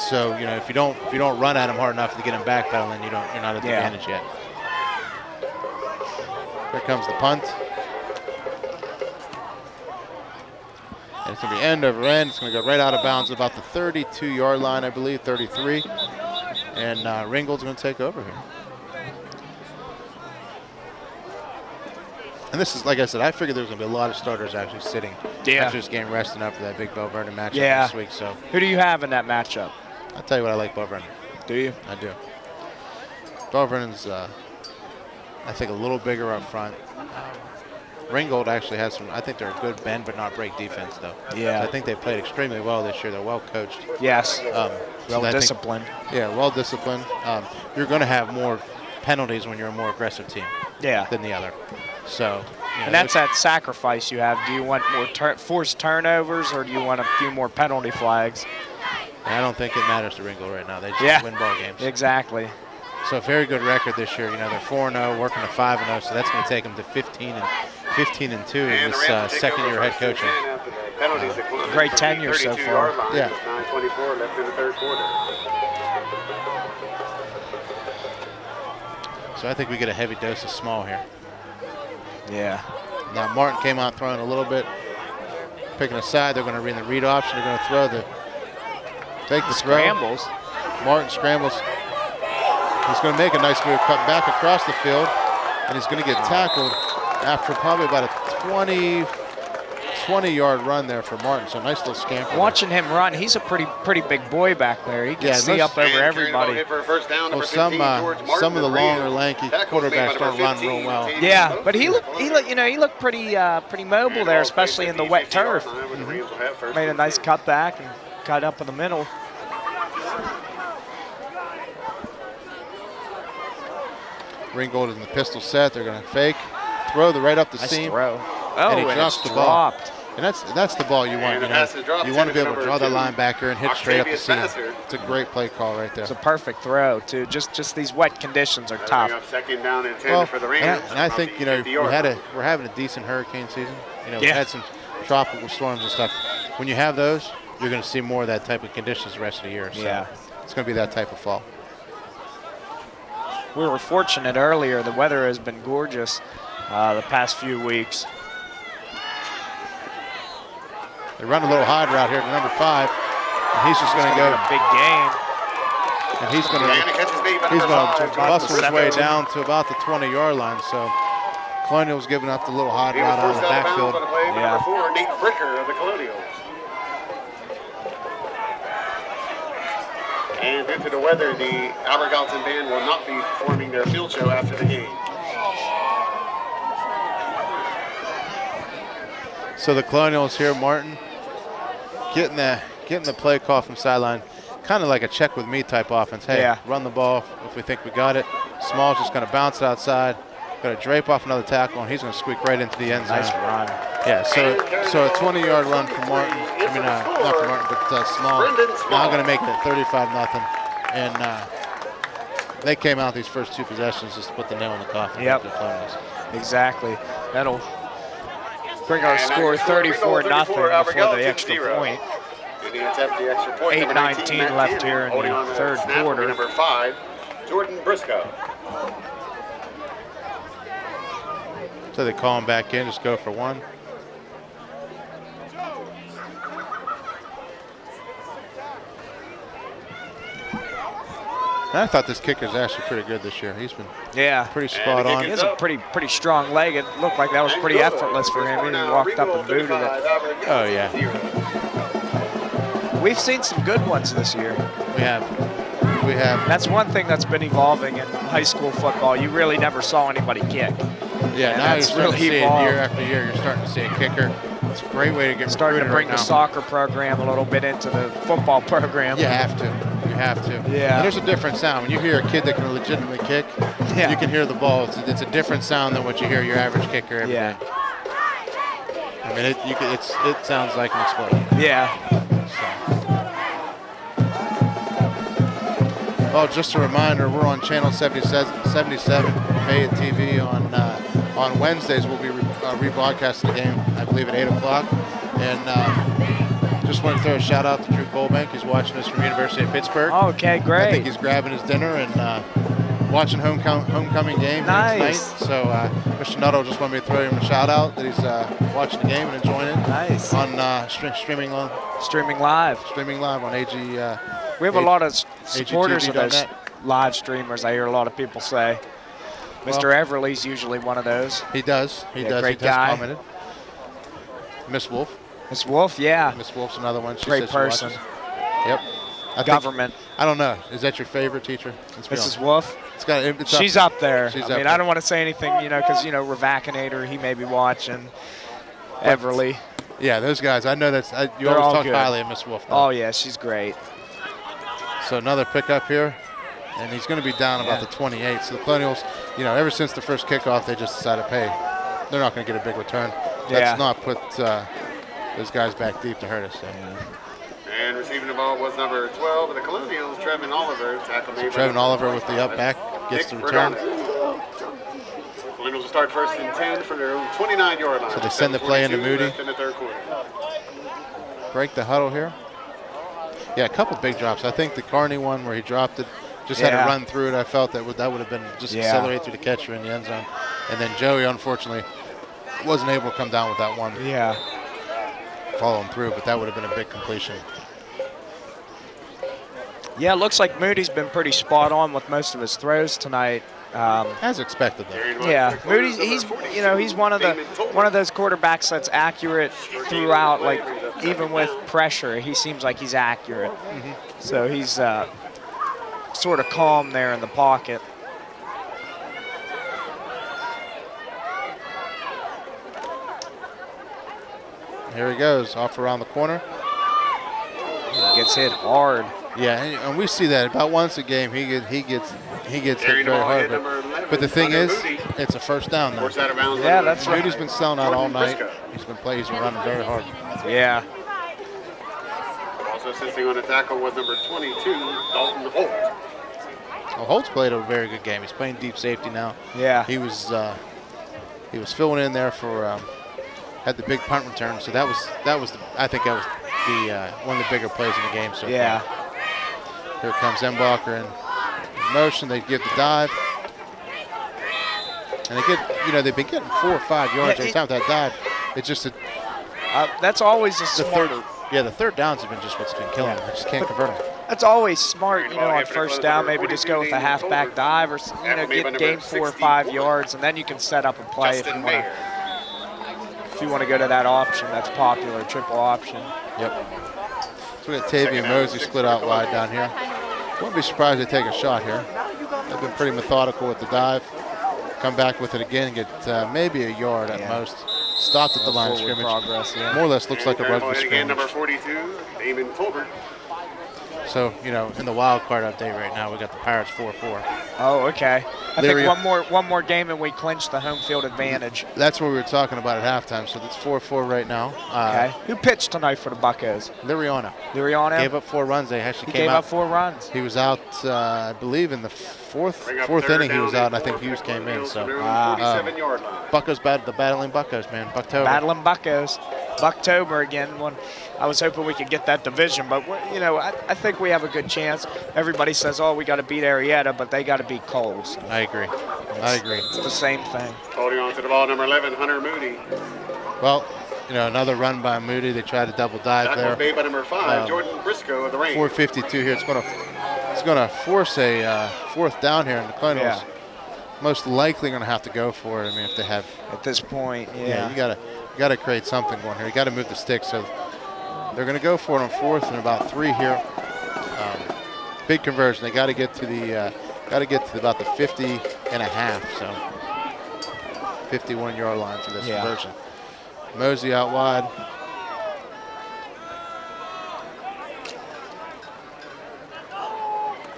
So if you don't run at him hard enough to get him backpedaling, you're not at the advantage yet. Here comes the punt. And it's going to be end over end. It's going to go right out of bounds at about the 32-yard line, I believe, 33. And Ringgold's going to take over here. And this is, like I said, I figured there was going to be a lot of starters actually sitting after this game, resting up for that big Bell Vernon matchup this week. So who do you have in that matchup? I'll tell you what, I like Bell Vernon. Do you? I do. Bell Vernon's, I think, a little bigger up front. Ringgold actually has some, I think they're a good bend but not break defense, though. Yeah. So I think they played extremely well this year. They're well coached. Yes. Well disciplined. Well disciplined. You're going to have more penalties when you're a more aggressive team than the other. So, and that's that sacrifice you have. Do you want more forced turnovers, or do you want a few more penalty flags? I don't think it matters to Ringgold right now. They just win ball games. Exactly. So a very good record this year. They're 4-0, working to 5-0. So that's going to take them to 15-2 in this second-year head coaching. Great tenure so far. Yeah. 9:24 left in the third quarter. So I think we get a heavy dose of small here. Yeah. Now Martin came out throwing a little bit, picking a side. They're going to read the read option. They're going to take the scrambles. Martin scrambles. He's going to make a nice move, cut back across the field, and he's going to get tackled after probably about a 20-yard run there for Martin. So nice little scamper. Watching him run, he's a pretty big boy back there. He can see up over everybody. Well, some of the longer, lanky quarterbacks don't run real well. Yeah, but he looked pretty mobile there, especially in the wet turf. Made a nice cutback and cut up in the middle. Ringgold is in the pistol set. They're going to fake, throw right up the seam. Throw. And he drops the ball. And that's the ball you want. You know, you want to be able to draw the linebacker and hit straight up the seam. It's a great play call right there. It's a perfect throw too. Just these wet conditions are tough. Second down and 10 for the Rangers. And I think we're having a decent hurricane season. We had some tropical storms and stuff. When you have those, you're going to see more of that type of conditions the rest of the year. So it's going to be that type of fall. We were fortunate earlier. The weather has been gorgeous the past few weeks. They run a little high route here to number 5, and he's just going to go a big game. And he's going to bustle his way down to about the 20-yard line. So Colonials giving up the little hot route out of the backfield. Number 4, Nate Bricker of the Colonials. And due to the weather, the Albert Gallatin band will not be performing their field show after the game. So the Colonials here, Martin, getting the play call from sideline, kind of like a check with me type offense. Hey, run the ball if we think we got it. Small's just going to bounce it outside, going to drape off another tackle, and he's going to squeak right into the end zone. Nice run. Yeah, so a 20-yard run for Martin. I mean, not for Martin, but Small. Now going to make it 35-0, and they came out these first 2 possessions just to put the nail in the coffin. Yep, exactly. That'll bring our score 34-0 before the extra point. 8:19 left here in the third quarter. Number 5, Jordan Briscoe. So they call him back in, just go for 1. And I thought this kicker's actually pretty good this year. He's been pretty spot on. He has a pretty strong leg. It looked like that was pretty effortless for him. He walked up and booted it. Oh, yeah. We've seen some good ones this year. We have. That's one thing that's been evolving in high school football. You really never saw anybody kick. Yeah, now you're starting to see it year after year. You're starting to see a kicker. It's a great way to get starting to bring the soccer program a little bit into the football program. You have to. You have to. Yeah. And there's a different sound. When you hear a kid that can legitimately kick, you can hear the ball. It's a different sound than what you hear your average kicker every day. I mean, it sounds like an explosion. Yeah. Well, just a reminder, we're on channel 77 Fayette TV on Wednesdays. We'll be rebroadcasting the game, I believe, at 8 o'clock. And just want to throw a shout out to Drew Colbank. He's watching us from University of Pittsburgh. Okay, great. I think he's grabbing his dinner and watching homecoming game tonight. So Mr. Nuttall just wanted me to throw him a shout out that he's watching the game and enjoying it. Nice. On streaming live. Streaming live on AG. We have a lot of supporters of those AGTV.net. live streamers. I hear a lot of people say. Mr. Everly's usually one of those. He does. He does. Great he has guy. commented. Miss Wolf. Miss Wolf, yeah. Miss Wolf's another one. She Great says she person. Yep. Government. I don't know. Is that your favorite teacher? Mrs. Wolf? She's up there. I don't want to say anything, because, Revacinator, he may be watching. Everly. Yeah, those guys. I know you They're always talk good. highly of Miss Wolf. Oh, yeah, she's great. So another pickup here, and he's going to be down about the 28. So the Colonials, ever since the first kickoff, they just decided, hey, they're not going to get a big return. Let's not put those guys back deep to hurt us. And receiving the ball was number 12 of the Colonials, Trevin Oliver. Tackle made by Trevin Oliver with the up back gets the return. Colonials will start 1st and 10 from their own 29-yard line. So they send the play into Moody. In the third quarter. Break the huddle here. Yeah, a couple big drops. I think the Carney one where he dropped it, just had to run through it. I felt that would have been just accelerate through the catcher in the end zone. And then Joey, unfortunately, wasn't able to come down with that one. Yeah. Follow him through, but that would have been a big completion. Yeah, it looks like Moody's been pretty spot on with most of his throws tonight. As expected, though. Yeah, Moody's he's one of those quarterbacks that's accurate throughout. Like even with pressure, he seems like he's accurate. So he's sort of calm there in the pocket. Here he goes, off around the corner. He gets hit hard. Yeah, and we see that about once a game. He gets hit very hard. But the thing is, It's a first down now. Force out of bounds. Yeah, that's right. Moody's been selling out all night. Briscoe. He's been running very hard. Yeah. Also assisting on the tackle was number 22, Dalton Holt. Well, Holt's played a very good game. He's playing deep safety now. Yeah. He was filling in there for had the big punt return. So I think that was the one of the bigger plays in the game. So yeah. Here comes Embacher in motion. They give the dive. And they've been getting 4 or 5 yards every time with that dive. It's just that's always a smart. The third downs have been just what's been killing them. They just can't convert them. That's always smart, on first down, maybe just go with a halfback dive or, gain 4 or 5 yards, and then you can set up a play if you want to go to that option. That's popular, triple option. Yep. So we got Tavy and Mosey split out wide down here. Wouldn't be surprised they take a shot here. They've been pretty methodical with the dive. Come back with it again and get maybe a yard at most. Stopped at the line of scrimmage. Progress, yeah. More or less looks like a rugby Again, scrimmage. number 42, Damon Tolbert. So, in the wild card update right now, we got the Pirates 4-4. Oh, okay. I think one more game and we clinch the home field advantage. That's what we were talking about at halftime. So it's 4-4 right now. Okay. Who pitched tonight for the Buccos? Liriano. Gave up 4 runs. They actually gave up 4 runs. He was out, I believe, in the fourth inning. He was out, and I think Hughes came in. So Buccos the battling Buccos, man. Bucktober. Battling Buccos. Bucktober again. I was hoping we could get that division, but I think we have a good chance. Everybody says, "Oh, we got to beat Arietta," but they got to beat Coles. I agree. It's the same thing. Holding on to the ball, number 11, Hunter Moody. Well, another run by Moody. They tried to double dive there. Made by number 5, Jordan Briscoe of the Range. 4:52 here. It's going to force a fourth down here, and the Colonials most likely going to have to go for it. I mean, if they have at this point, you got to create something going here. You got to move the sticks. So they're going to go for it on 4th and about 3 here. Big conversion. They got to get to about the 50 and a half. So 51-yard line for this conversion. Mosey out wide.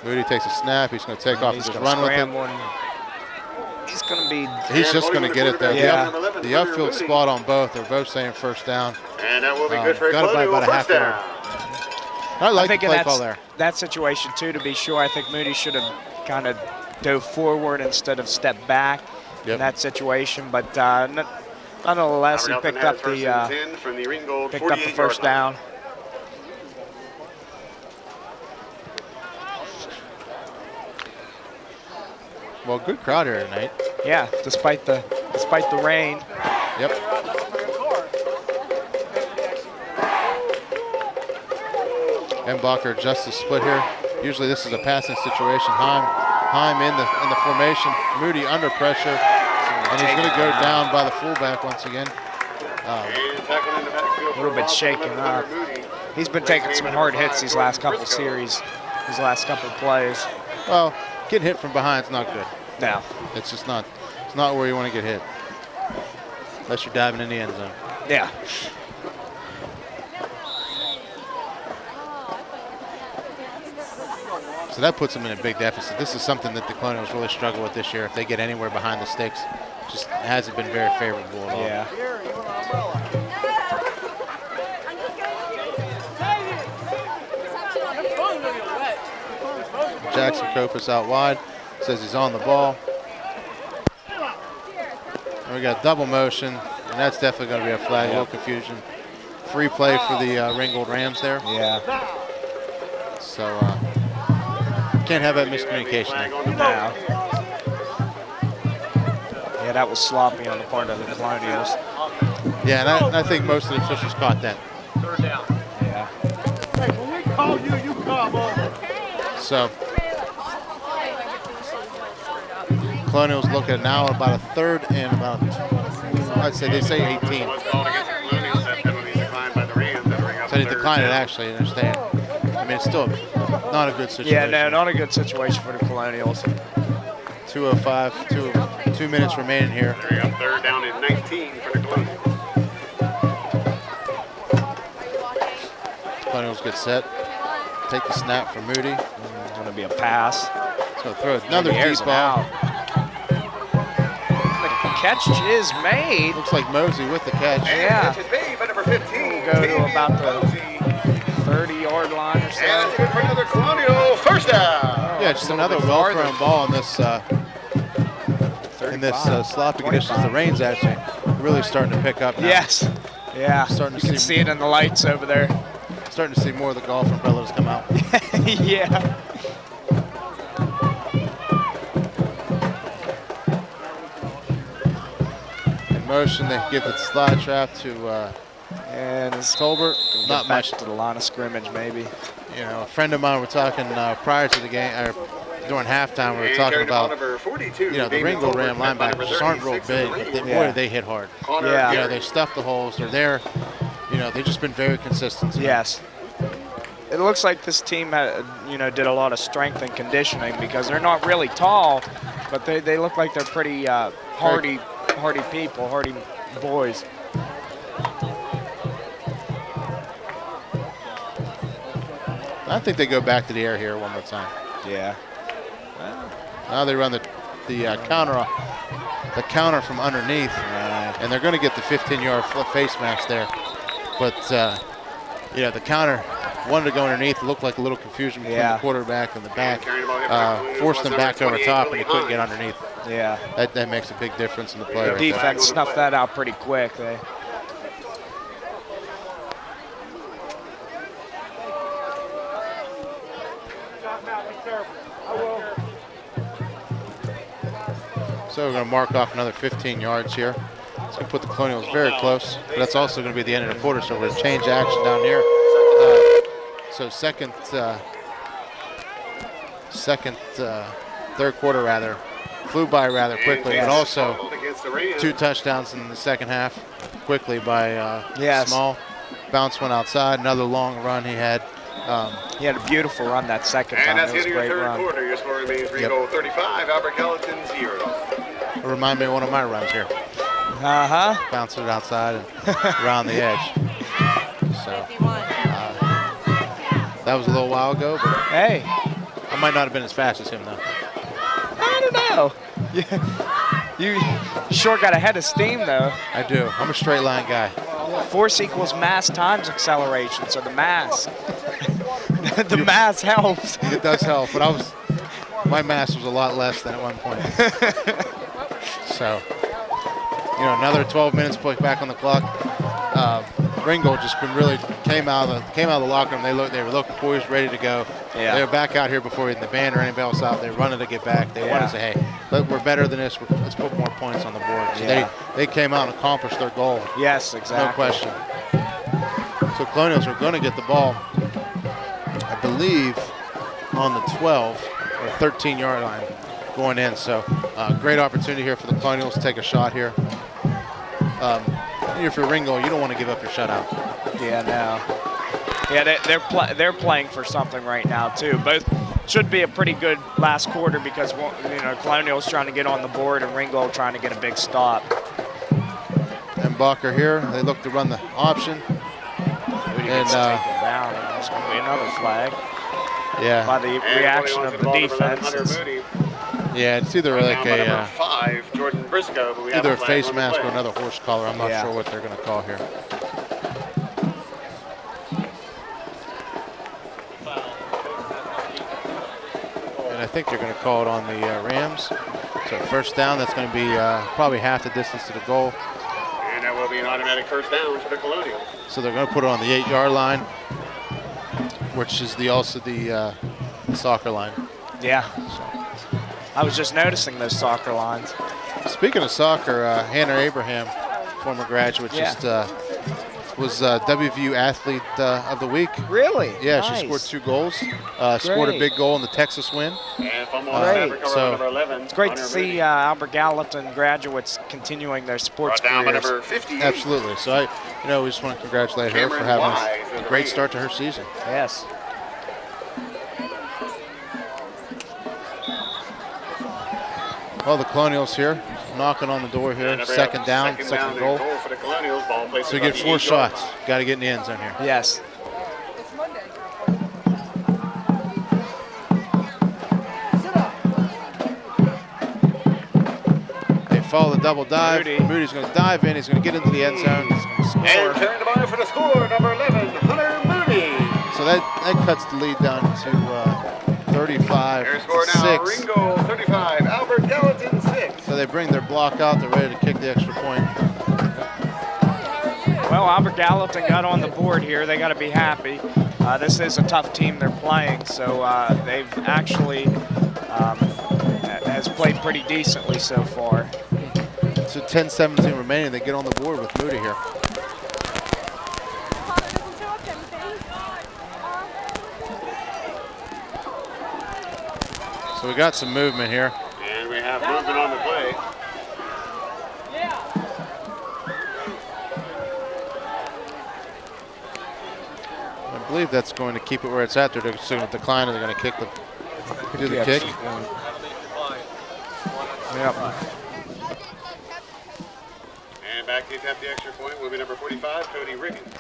Moody takes a snap. He's going to take off and just run with it. He's going to be. He's just going to get it there. Yeah. The upfield spot on both. They're both saying first down. And that will be good for a Colonial first down. I like the play call there. That situation, too, to be sure. I think Moody should have kind of dove forward instead of step back in that situation. But nonetheless, he picked up the first down. Well, good crowd here tonight. Yeah, despite the rain. Yep. Embacher adjusts the split here. Usually this is a passing situation. Heim in the formation. Moody under pressure, and he's going to go down by the fullback once again. A little bit shaken up. He's been taking some hard hits these last couple series, these last couple plays. Well, getting hit from behind is not good. No. It's just not. It's not where you want to get hit, unless you're diving in the end zone. Yeah. So that puts them in a big deficit. This is something that the Colonials really struggle with this year. If they get anywhere behind the sticks, just hasn't been very favorable at all. Yeah. Jackson Kopus out wide, says he's on the ball. And we got double motion, and that's definitely going to be a flag, a little confusion. Free play for the Ringgold Rams there. Yeah. So can't have that miscommunication there. No. Yeah, that was sloppy on the part of the Colonials. Yeah, and I think most of the officials caught that. Third down. Yeah. Hey, when we call you, you come on. So Colonials look at now about a third and about, they say 18. So they declined it actually, I understand. I mean, it's still not a good situation. Yeah, no, not a good situation for the Colonials. 2:05, 2 minutes remaining here. There you go, third down and 19 for the Colonials. Colonials get set. Take the snap from Moody. It's going to be a pass. So throw another deep ball. catch is made. Looks like Mosey with the catch. Yeah. Catch is made by number 15. We'll go to about the 30-yard line or so. And it's good for another Colonial first down. Yeah, just another well-thrown ball in this sloppy conditions. The rain's actually really starting to pick up now. Yes. Yeah. Starting you to can see it in the lights over there. Starting to see more of the golf umbrellas come out. Yeah. In motion, they give the slide trap to and it's Tolbert. Not much to the line of scrimmage, maybe. You know, a friend of mine were talking prior to the game, or during halftime, we were talking about, the Ringgold Ram linebackers just aren't real big, but boy, they hit hard. Yeah. You know, they stuff the holes. They're there. You know, they've just been very consistent. Yes. It looks like this team had, did a lot of strength and conditioning because they're not really tall, but they look like they're pretty hardy people, hardy boys. I think they go back to the air here one more time. Yeah. Now they run the counter from underneath, and they're going to get the 15-yard face mask there. But the counter wanted to go underneath. It looked like a little confusion between the quarterback and the back. Forced them back over top, and he couldn't get underneath. Yeah. That makes a big difference in the play. The defense snuffed that out pretty quick. So we're going to mark off another 15 yards here. It's going to put the Colonials very close, but that's also going to be the end of the quarter, so we're going to change action down here. So third quarter rather, flew by rather quickly, but also 2 touchdowns in the second half quickly by Small. Bounce went outside, another long run he had. He had a beautiful run that second time. And that's it was a your great third run. quarter. Your score remains Ringgold 35, Albert Gallatin 0. Remind me of one of my runs here. Bouncing it outside and around the edge. So that was a little while ago, but hey, I might not have been as fast as him though. I don't know. You sure got a head of steam though. I do. I'm a straight line guy. Force equals mass times acceleration, so the mass. The mass helps. It does help, but my mass was a lot less than at one point. So, another 12 minutes put back on the clock. Ringgold just came out of the locker room. They were looking poised, ready to go. Yeah. They were back out here before the band or anybody else out. They running to get back. They wanted to say, hey, we're better than this. Let's put more points on the board. So they came out and accomplished their goal. Yes, exactly. No question. So Colonials are going to get the ball, I believe, on the 12 or 13-yard line going in. So great opportunity here for the Colonials to take a shot here. If you're Ringgold, you don't want to give up your shutout. Yeah, no. Yeah, they're playing for something right now too. Both should be a pretty good last quarter because Colonials trying to get on the board and Ringgold trying to get a big stop. And Bacher here, they look to run the option. Moody gets taken down, and there's going to be another flag. Yeah. By the reaction of the defense. Yeah, it's either like a 5, Jordan Briscoe, who we either a have face mask or another horse collar. I'm not sure what they're going to call here. And I think they're going to call it on the Rams. So first down, that's going to be probably half the distance to the goal. And that will be an automatic first down for the Colonials. So they're going to put it on the 8-yard line, which is also the soccer line. Yeah. I was just noticing those soccer lines. Speaking of soccer, Hannah Abraham, former graduate, just was WVU Athlete of the Week. Really? Yeah, nice. She scored 2 goals. Scored a big goal in the Texas win. So it's great to see Albert Gallatin graduates continuing their sports careers. Absolutely. So we just want to congratulate her for having a great start to her season. Yes. Well, the Colonials here, knocking on the door here. Second down, second goal. So you get 4 shots. Got to get in the end zone here. Yes. They follow the double dive. Moody's going to dive in. He's going to get into the end zone. He's going to score. And carrying the ball for the score, number 11, Hunter Moody. So that cuts the lead down to 35 Their score to now, 6. Ringgold 35, Albert Gallatin 6. So they bring their block out. They're ready to kick the extra point. Well, Albert Gallatin got on the board here. They got to be happy. This is a tough team they're playing, so they've actually has played pretty decently so far. So 10-17 remaining. They get on the board with Moody here. So we got some movement here. And we have movement on the play. I believe that's going to keep it where it's at. They're just going to decline and they're going to kick do the kick. Yep. And back to attempt the extra point will be number 45, Cody Riggins.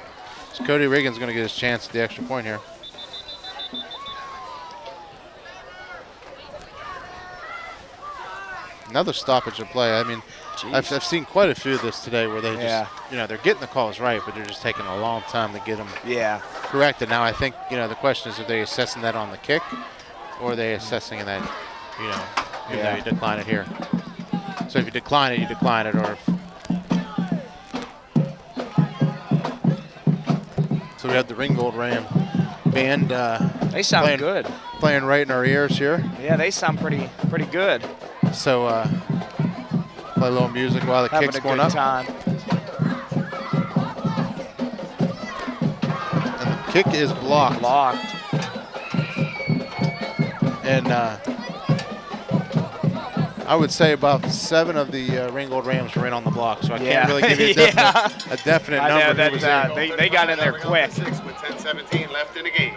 So Cody Riggins going to get his chance at the extra point here. Another stoppage of play. I mean, I've seen quite a few of this today where they just, they're getting the calls right, but they're just taking a long time to get them corrected. Now, I think, the question is, are they assessing that on the kick, or are they assessing that, even though you decline it here? So if you decline it, you decline it, or if so we have the Ringgold Ram band. They sound good. Playing right in our ears here. Yeah, they sound pretty good. So play a little music while the kick's going up. Time. And the kick is blocked. And I would say about 7 of the Ringgold Rams were in on the block, so I can't really give you a definite number. I know that they got in there quick. 6 with 10-17 left in the game.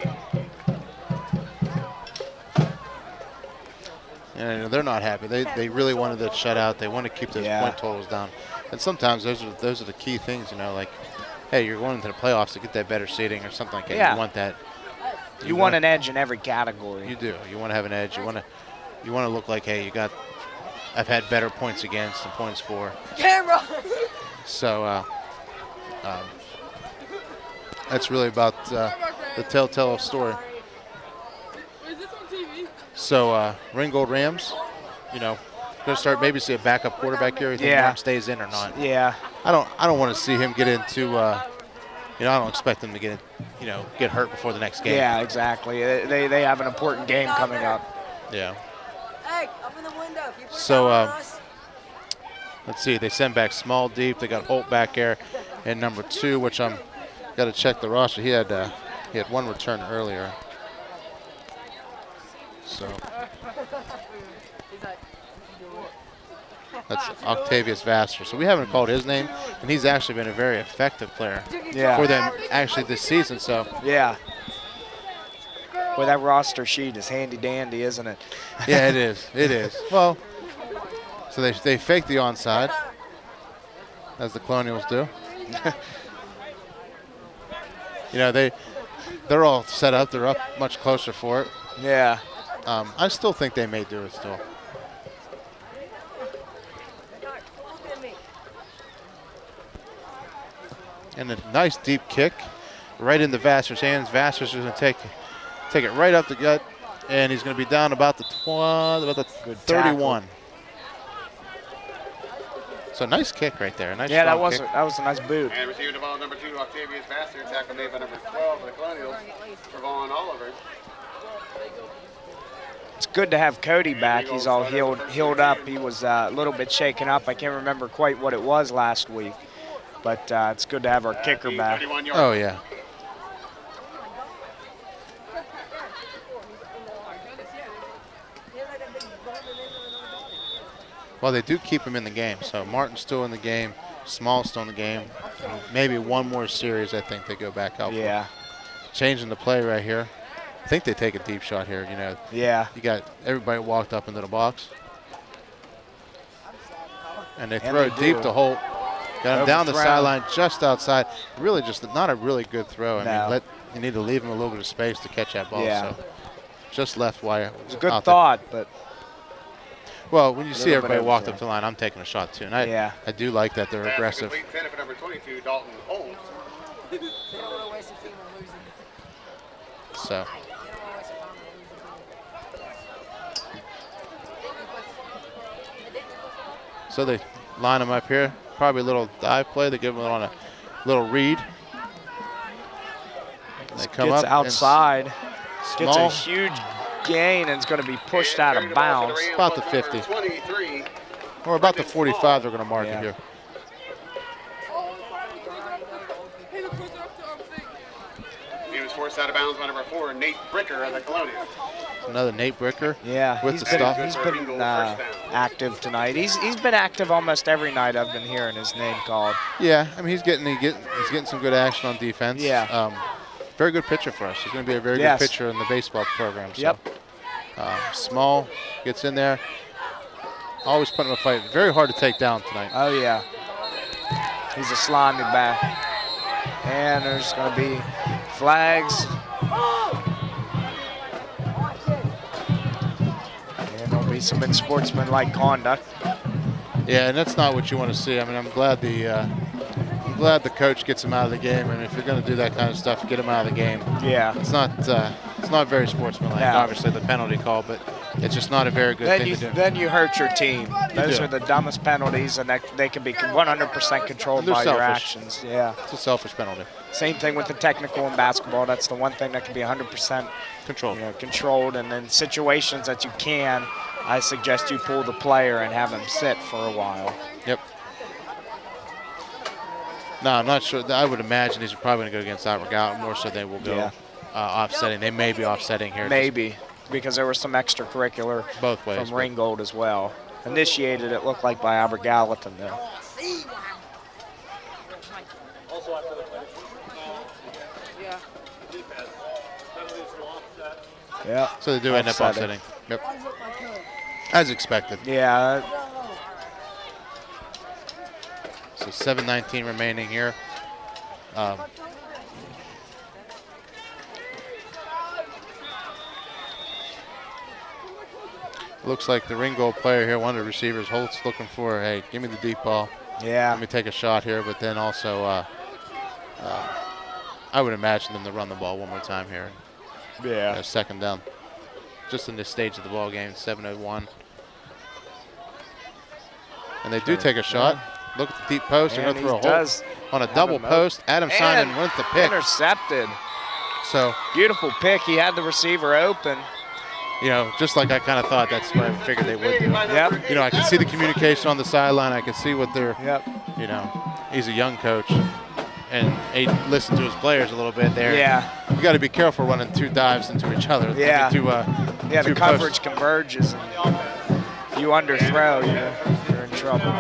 And they're not happy. They really wanted that shutout. They want to keep those point totals down. And sometimes those are the key things, like, hey, you're going into the playoffs to get that better seeding or something like that. Yeah. You want that. You want an edge in every category. You do. You want to have an edge. You want to look like, hey, I've had better points against and points for. Camera. So that's really about the telltale story. So Ringgold Rams, going to start maybe see a backup quarterback here. You think Martin stays in or not? Yeah. I don't want to see him get into. I don't expect him to get hurt before the next game. Yeah, exactly. They have an important game coming up. Yeah. Hey, up in the window. So let's see. They send back small deep. They got Holt back there, and number 2, which I'm got to check the roster. He had one return earlier. So that's Octavius Vassar. So we haven't called his name, and he's actually been a very effective player for them actually this season. So yeah. Boy, that roster sheet is handy dandy, isn't it? Yeah, it is. It is. Well, so they fake the onside, as the Colonials do. They're all set up. They're up much closer for it. Yeah. I still think they may do it still. And a nice deep kick right into Vassar's hands. Vassar's going to take it right up the gut, and he's going to be down about the 31. So nice kick right there. Nice that was a nice boot. And receiving the ball, number 2, Octavius Vassar, tackle made by number 12 of the Colonials, Trevon Oliver. It's good to have Cody back. He's all healed up. He was a little bit shaken up. I can't remember quite what it was last week, but it's good to have our kicker back. Oh, yeah. Well, they do keep him in the game. So Martin's still in the game. Small's still in the game. And maybe one more series, I think they go back out. Yeah. Changing the play right here. I think they take a deep shot here. Yeah. You got everybody walked up into the box. And they throw it deep to Holt. Got him down the sideline, just outside. Really just not a really good throw. I mean, you need to leave him a little bit of space to catch that ball. Yeah. So just left wire. It's a good thought, but. Well, when you see Little bit everybody walk up everything. to the line, I'm taking a shot too. And I do like that they're aggressive. Complete 10 for number 22, Dalton Holmes. So. So they line them up here. Probably a little dive play. They give them on a little read. They come Gets up outside. Gets a small. huge gain and is going to be pushed out of bounds. About the 50. 23. Or about the 45 they're going to mark it here. He was forced out of bounds by number 4, Nate Bricker of the Colonials. Another Nate Bricker. Yeah, with the stop. he's been active tonight. He's been active almost every night I've been hearing his name called. Yeah, I mean he's getting some good action on defense. Yeah. Very good pitcher for us. He's going to be a very good pitcher in the baseball program. So. Yep. Small gets in there. Always putting him in a fight. Very hard to take down tonight. Oh yeah. He's a slimy back. And there's going to be flags. And there'll be some unsportsmanlike conduct. Yeah, and that's not what you want to see. I mean, I'm glad the coach gets him out of the game. And if you're going to do that kind of stuff, get him out of the game. Yeah. It's not very sportsmanlike. No. Obviously, the penalty call, but it's just not a very good thing to do. Then you hurt your team. Those are the dumbest penalties, and they can be 100% controlled They're by your selfish. actions. Yeah. It's a selfish penalty. Same thing with the technical in basketball. That's the one thing that can be 100% controlled. And in situations that you can, I suggest you pull the player and have him sit for a while. Yep. No, I'm not sure. I would imagine these are probably going to go against Gallatin more so they will go offsetting. They may be offsetting here. Maybe, because there was some extracurricular both ways from Ringgold as well. Initiated, it looked like, by Gallatin, though. Yeah. So they do end up offsetting. Yep. As expected. Yeah. So 7:19 remaining here. Looks like the Ringgold player here, one of the receivers, Holt's looking for, hey, give me the deep ball. Yeah. Let me take a shot here, but then also I would imagine them to run the ball one more time here. Yeah. Second down. Just in this stage of the ball game, 7:01. And they do take a shot. Look at the deep post. They're going to throw a hole on a double post. Adam Simon went the pick. Intercepted. So beautiful pick. He had the receiver open. You know, just like I kind of thought, that's what I figured they would do. Yep. You know, I can see the communication on the sideline. I can see what they're. Yep. You know, he's a young coach, and he listened to his players a little bit there. Yeah. You got to be careful running two dives into each other. Yeah. Yeah, the coverage converges. And if you underthrow, you're in trouble.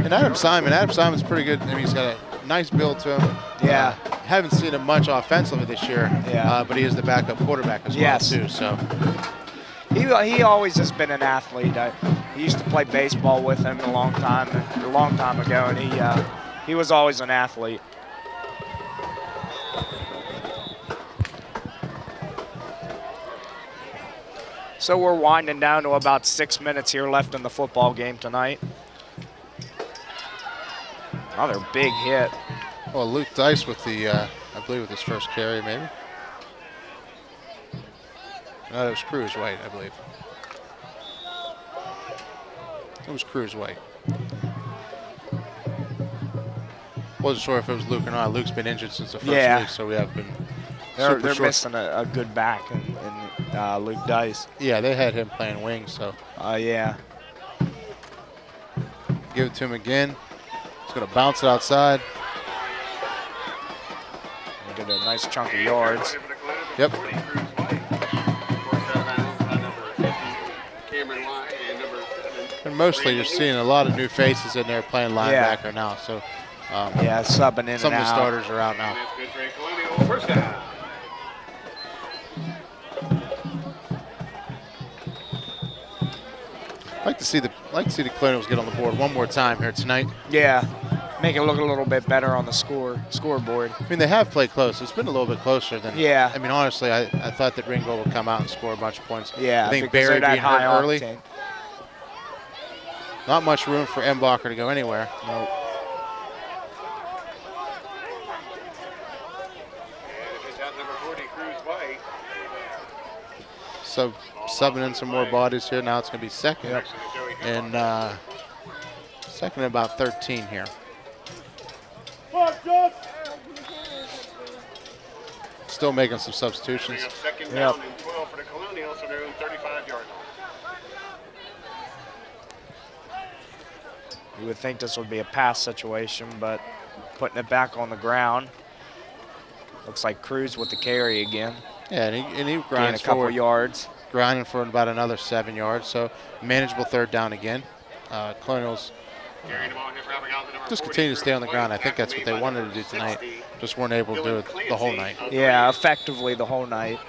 And Adam Simon's pretty good. I mean, he's got a nice build to him. Yeah. Haven't seen him much offensively this year. Yeah. But he is the backup quarterback as well too. So. He always has been an athlete. He used to play baseball with him a long time ago, and he was always an athlete. So we're winding down to about 6 minutes here left in the football game tonight. Another big hit. Well, Luke Dice with the, I believe with his first carry, maybe. No, it was Cruz White, I believe. It was Cruz White. Wasn't sure if it was Luke or not. Luke's been injured since the first week, so we have been. They're missing a good back in Luke Dice. Yeah, they had him playing wing, so. Yeah. Give it to him again. He's going to bounce it outside. Get a nice chunk of yards. Yep. And mostly you're seeing a lot of new faces in there playing linebacker now. So subbing in some and of the out. starters are out now. First down. I'd like to see the Colonials get on the board one more time here tonight. Yeah. Make it look a little bit better on the scoreboard. I mean, they have played close. It's been a little bit closer than. Yeah. I mean, honestly, I thought that Ringgold would come out and score a bunch of points. Yeah. I think because Barry they're that being hurt high early. octane. Not much room for Embacher to go anywhere. Nope. Subbing in some more bodies here. Now it's going to be second. Yep. And second and about 13 here. Still making some substitutions. Second down and 12 for the Colonials, so they're in 35-yard line. You would think this would be a pass situation, but putting it back on the ground. Looks like Cruz with the carry again. Yeah, and he Gain grinds a couple forward, yards. grinding for about another 7 yards. So manageable third down again. Colonials just continue to stay on the ground. I think that's what they wanted to do tonight. Just weren't able to do it the whole night. Yeah, effectively the whole night.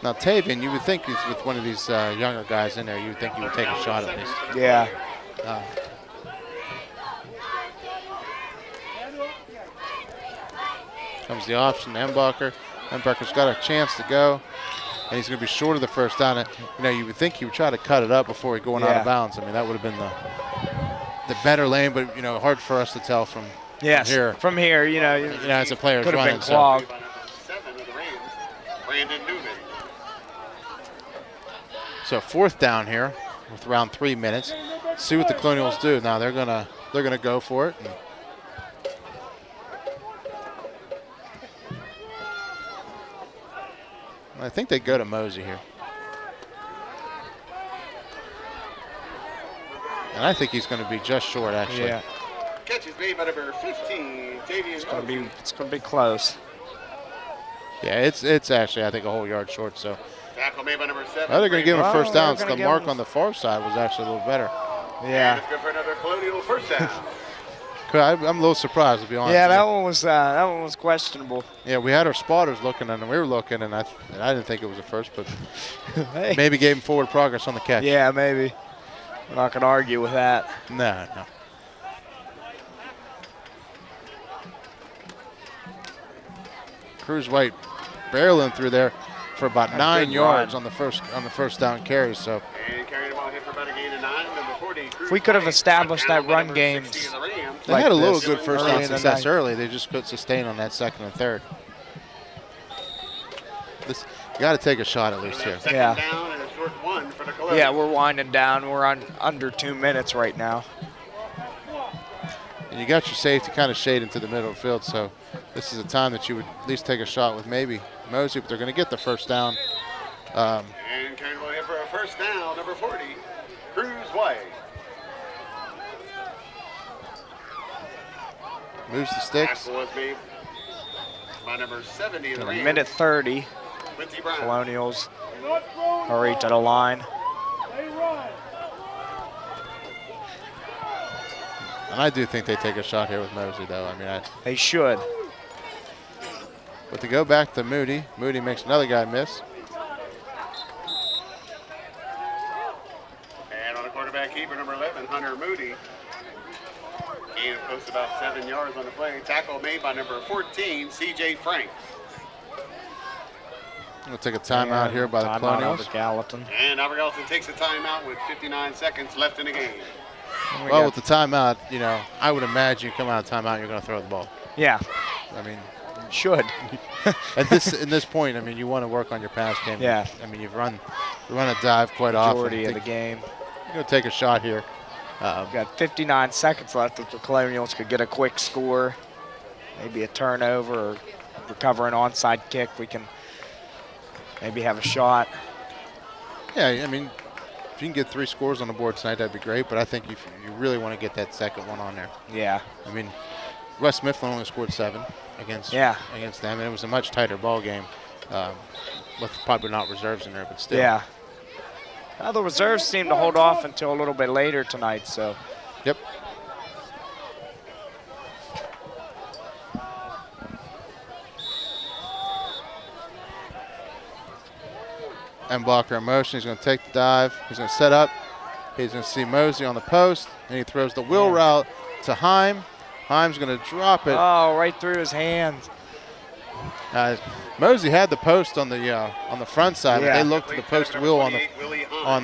Now, Tavian, you would think he's with one of these younger guys in there, you would think he would take a shot at least. Yeah. Comes the option, Embacher. Embacher's got a chance to go, and he's going to be short of the first down. You know, you would think he would try to cut it up before he going out of bounds. I mean, that would have been the better lane, but, you know, hard for us to tell from here. From here, you know, as a player could have running. been clogged. So fourth down here with around 3 minutes. See what the Colonials do. Now they're gonna go for it. I think they go to Mosey here. And I think he's going to be just short, actually. Yeah. Catch is made by number 15, It's gonna be close. Yeah, it's actually, I think, a whole yard short. So tackle made by number 7. they're going to give him a first down. So the mark on the far side was actually a little better. Yeah. It's good for another Colonial first down. I'm a little surprised, to be honest. Yeah, that one was questionable. Yeah, we had our spotters looking, and we were looking, and I didn't think it was a first, but Hey. maybe gave him forward progress on the catch. Yeah, maybe. I'm not gonna argue with that. No. Cruz White barreling through there for about 9 yards on the first down carry. So And carrying the ball hit for about a gain of 9. Number 40. If we could have established that run game. they had a little good first down success early. They just couldn't sustain on that second and third. You got to take a shot at least here. Yeah. Down and a short 1 for the Colonials. Yeah, we're winding down. We're on under 2 minutes right now. And you got your safety kind of shade into the middle of the field, so this is a time that you would at least take a shot with maybe Mosey, but they're going to get the first down. And carrying the ball hit for a first down. Number 40, Cruz White. Moves the sticks. Tackle was made by number 70 in the In a Rams. minute 30, Quincy Brown. Colonials hurry to the line. And I do think they take a shot here with Mosey, though. I mean, they should. But to go back to Moody, Moody makes another guy miss. And on the quarterback keeper, number 11, Hunter Moody. Gain of close to about 7 yards on the play. Tackle made by number 14, C.J. Franks. We'll take a timeout here by the Colonials. Gallatin. And Albert Gallatin takes a timeout with 59 seconds left in the game. Well, with the timeout, you know, I would imagine you come out of timeout, you're going to throw the ball. Yeah. I mean, should. at this point, I mean, you want to work on your pass game. Yeah. I mean, you run a dive quite often. Majority of the game. You're going to take a shot here. We've got 59 seconds left. If the Colonials could get a quick score, maybe a turnover or recover an onside kick, we can maybe have a shot. Yeah, I mean, if you can get 3 scores on the board tonight, that'd be great. But I think you really want to get that second one on there. Yeah. I mean, West Mifflin only scored 7 against them, and it was a much tighter ball game with probably not reserves in there, but still. Yeah. Well, the reserves seem to hold off until a little bit later tonight, so. Yep. Embacher in motion. He's going to take the dive. He's going to set up. He's going to see Mosey on the post, and he throws the wheel route to Heim. Heim's going to drop it. Oh, right through his hands. Mosey had the post on the front side, but Yeah. they looked at the post wheel on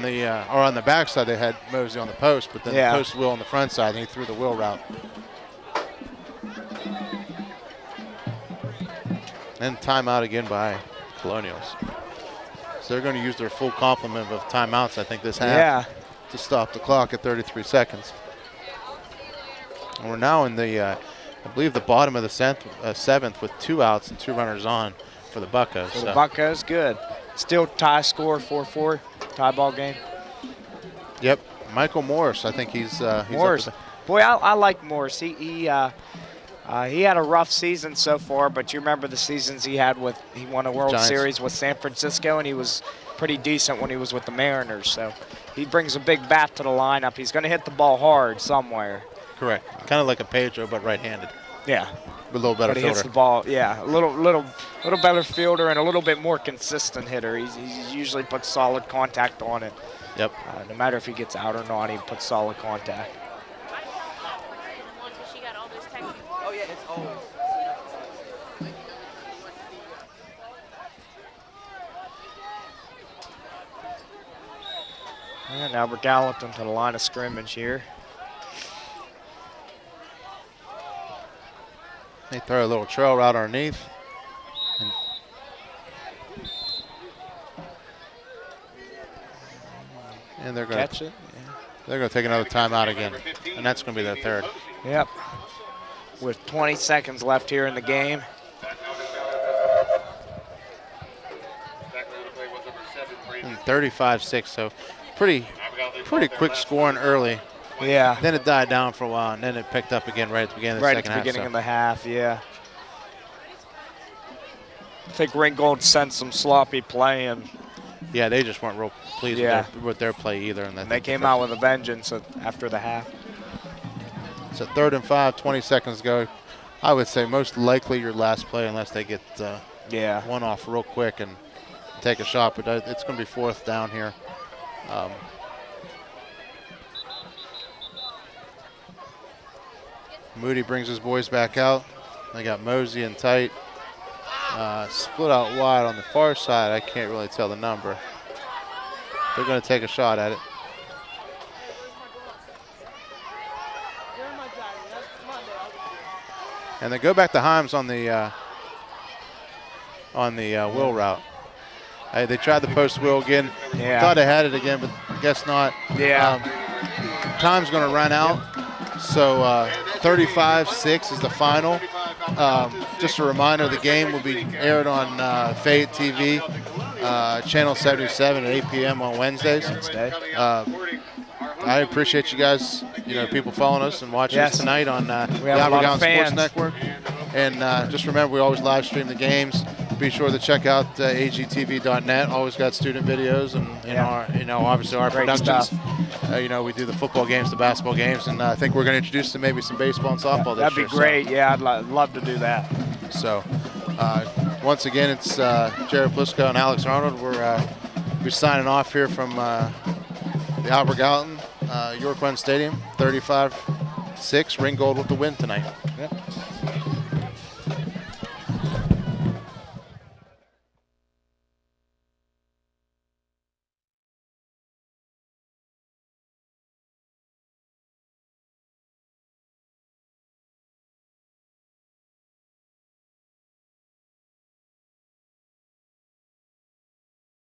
the back side. They had Mosey on the post, but then Yeah. the post wheel on the front side, and he threw the wheel route. And timeout again by Colonials. So they're going to use their full complement of timeouts, I think, this half to stop the clock at 33 seconds. And we're now in the, I believe, the bottom of the seventh with 2 outs and 2 runners on for the Buccos. For the Buccos, good. Still tie score, 4-4, tie ball game. Yep, Michael Morris, I think he's Morris. Boy, I like Morris. He had a rough season so far, but you remember the seasons he had he won a World Giants. Series with San Francisco, and he was pretty decent when he was with the Mariners. So he brings a big bat to the lineup. He's going to hit the ball hard somewhere. Correct. Kind of like a Pedro, but right-handed. Yeah. With a little better But he fielder. hits the ball, yeah, a little better fielder and a little bit more consistent hitter. He usually puts solid contact on it. Yep. No matter if he gets out or not, he puts solid contact. Oh, yeah, it's old. And now we're Gallatin to the line of scrimmage here. They throw a little trail route underneath. And they're going Catch to it. They're going to take another timeout again, and that's going to be their third. Yep. With 20 seconds left here in the game. And 35-6, so pretty quick scoring early. Yeah. Then it died down for a while, and then it picked up again right at the beginning of the Right second at the beginning half. of the half, yeah. I think Ringgold sent some sloppy play, and yeah, they just weren't real pleased with their play either. And they came out with a vengeance after the half. So 3rd and 5, 20 seconds to go. I would say most likely your last play unless they get one off real quick and take a shot, but it's going to be 4th down here. Moody brings his boys back out. They got Mosey and tight. Split out wide on the far side. I can't really tell the number. They're going to take a shot at it. And they go back to Himes on the wheel route. They tried the post wheel again. Yeah. Thought they had it again, but guess not. Yeah. Time's going to run out. So 35-6 is the final. Just a reminder, the game will be aired on Fayette TV, channel 77 at 8 p.m. on Wednesdays. I appreciate you guys, people following us and watching us tonight on the Albertown Sports Network. And just remember, we always live stream the games. Be sure to check out agtv.net. Always got student videos and obviously our Great productions. stuff. We do the football games, the basketball games, and I think we're going to introduce to maybe some baseball and softball this year. That'd be great. Yeah, I'd love to do that. So, once again, it's Jared Plisco and Alex Arnold. We're signing off here from the Albert Gallatin York Run Stadium. 35-6, Ringgold with the win tonight. Yep.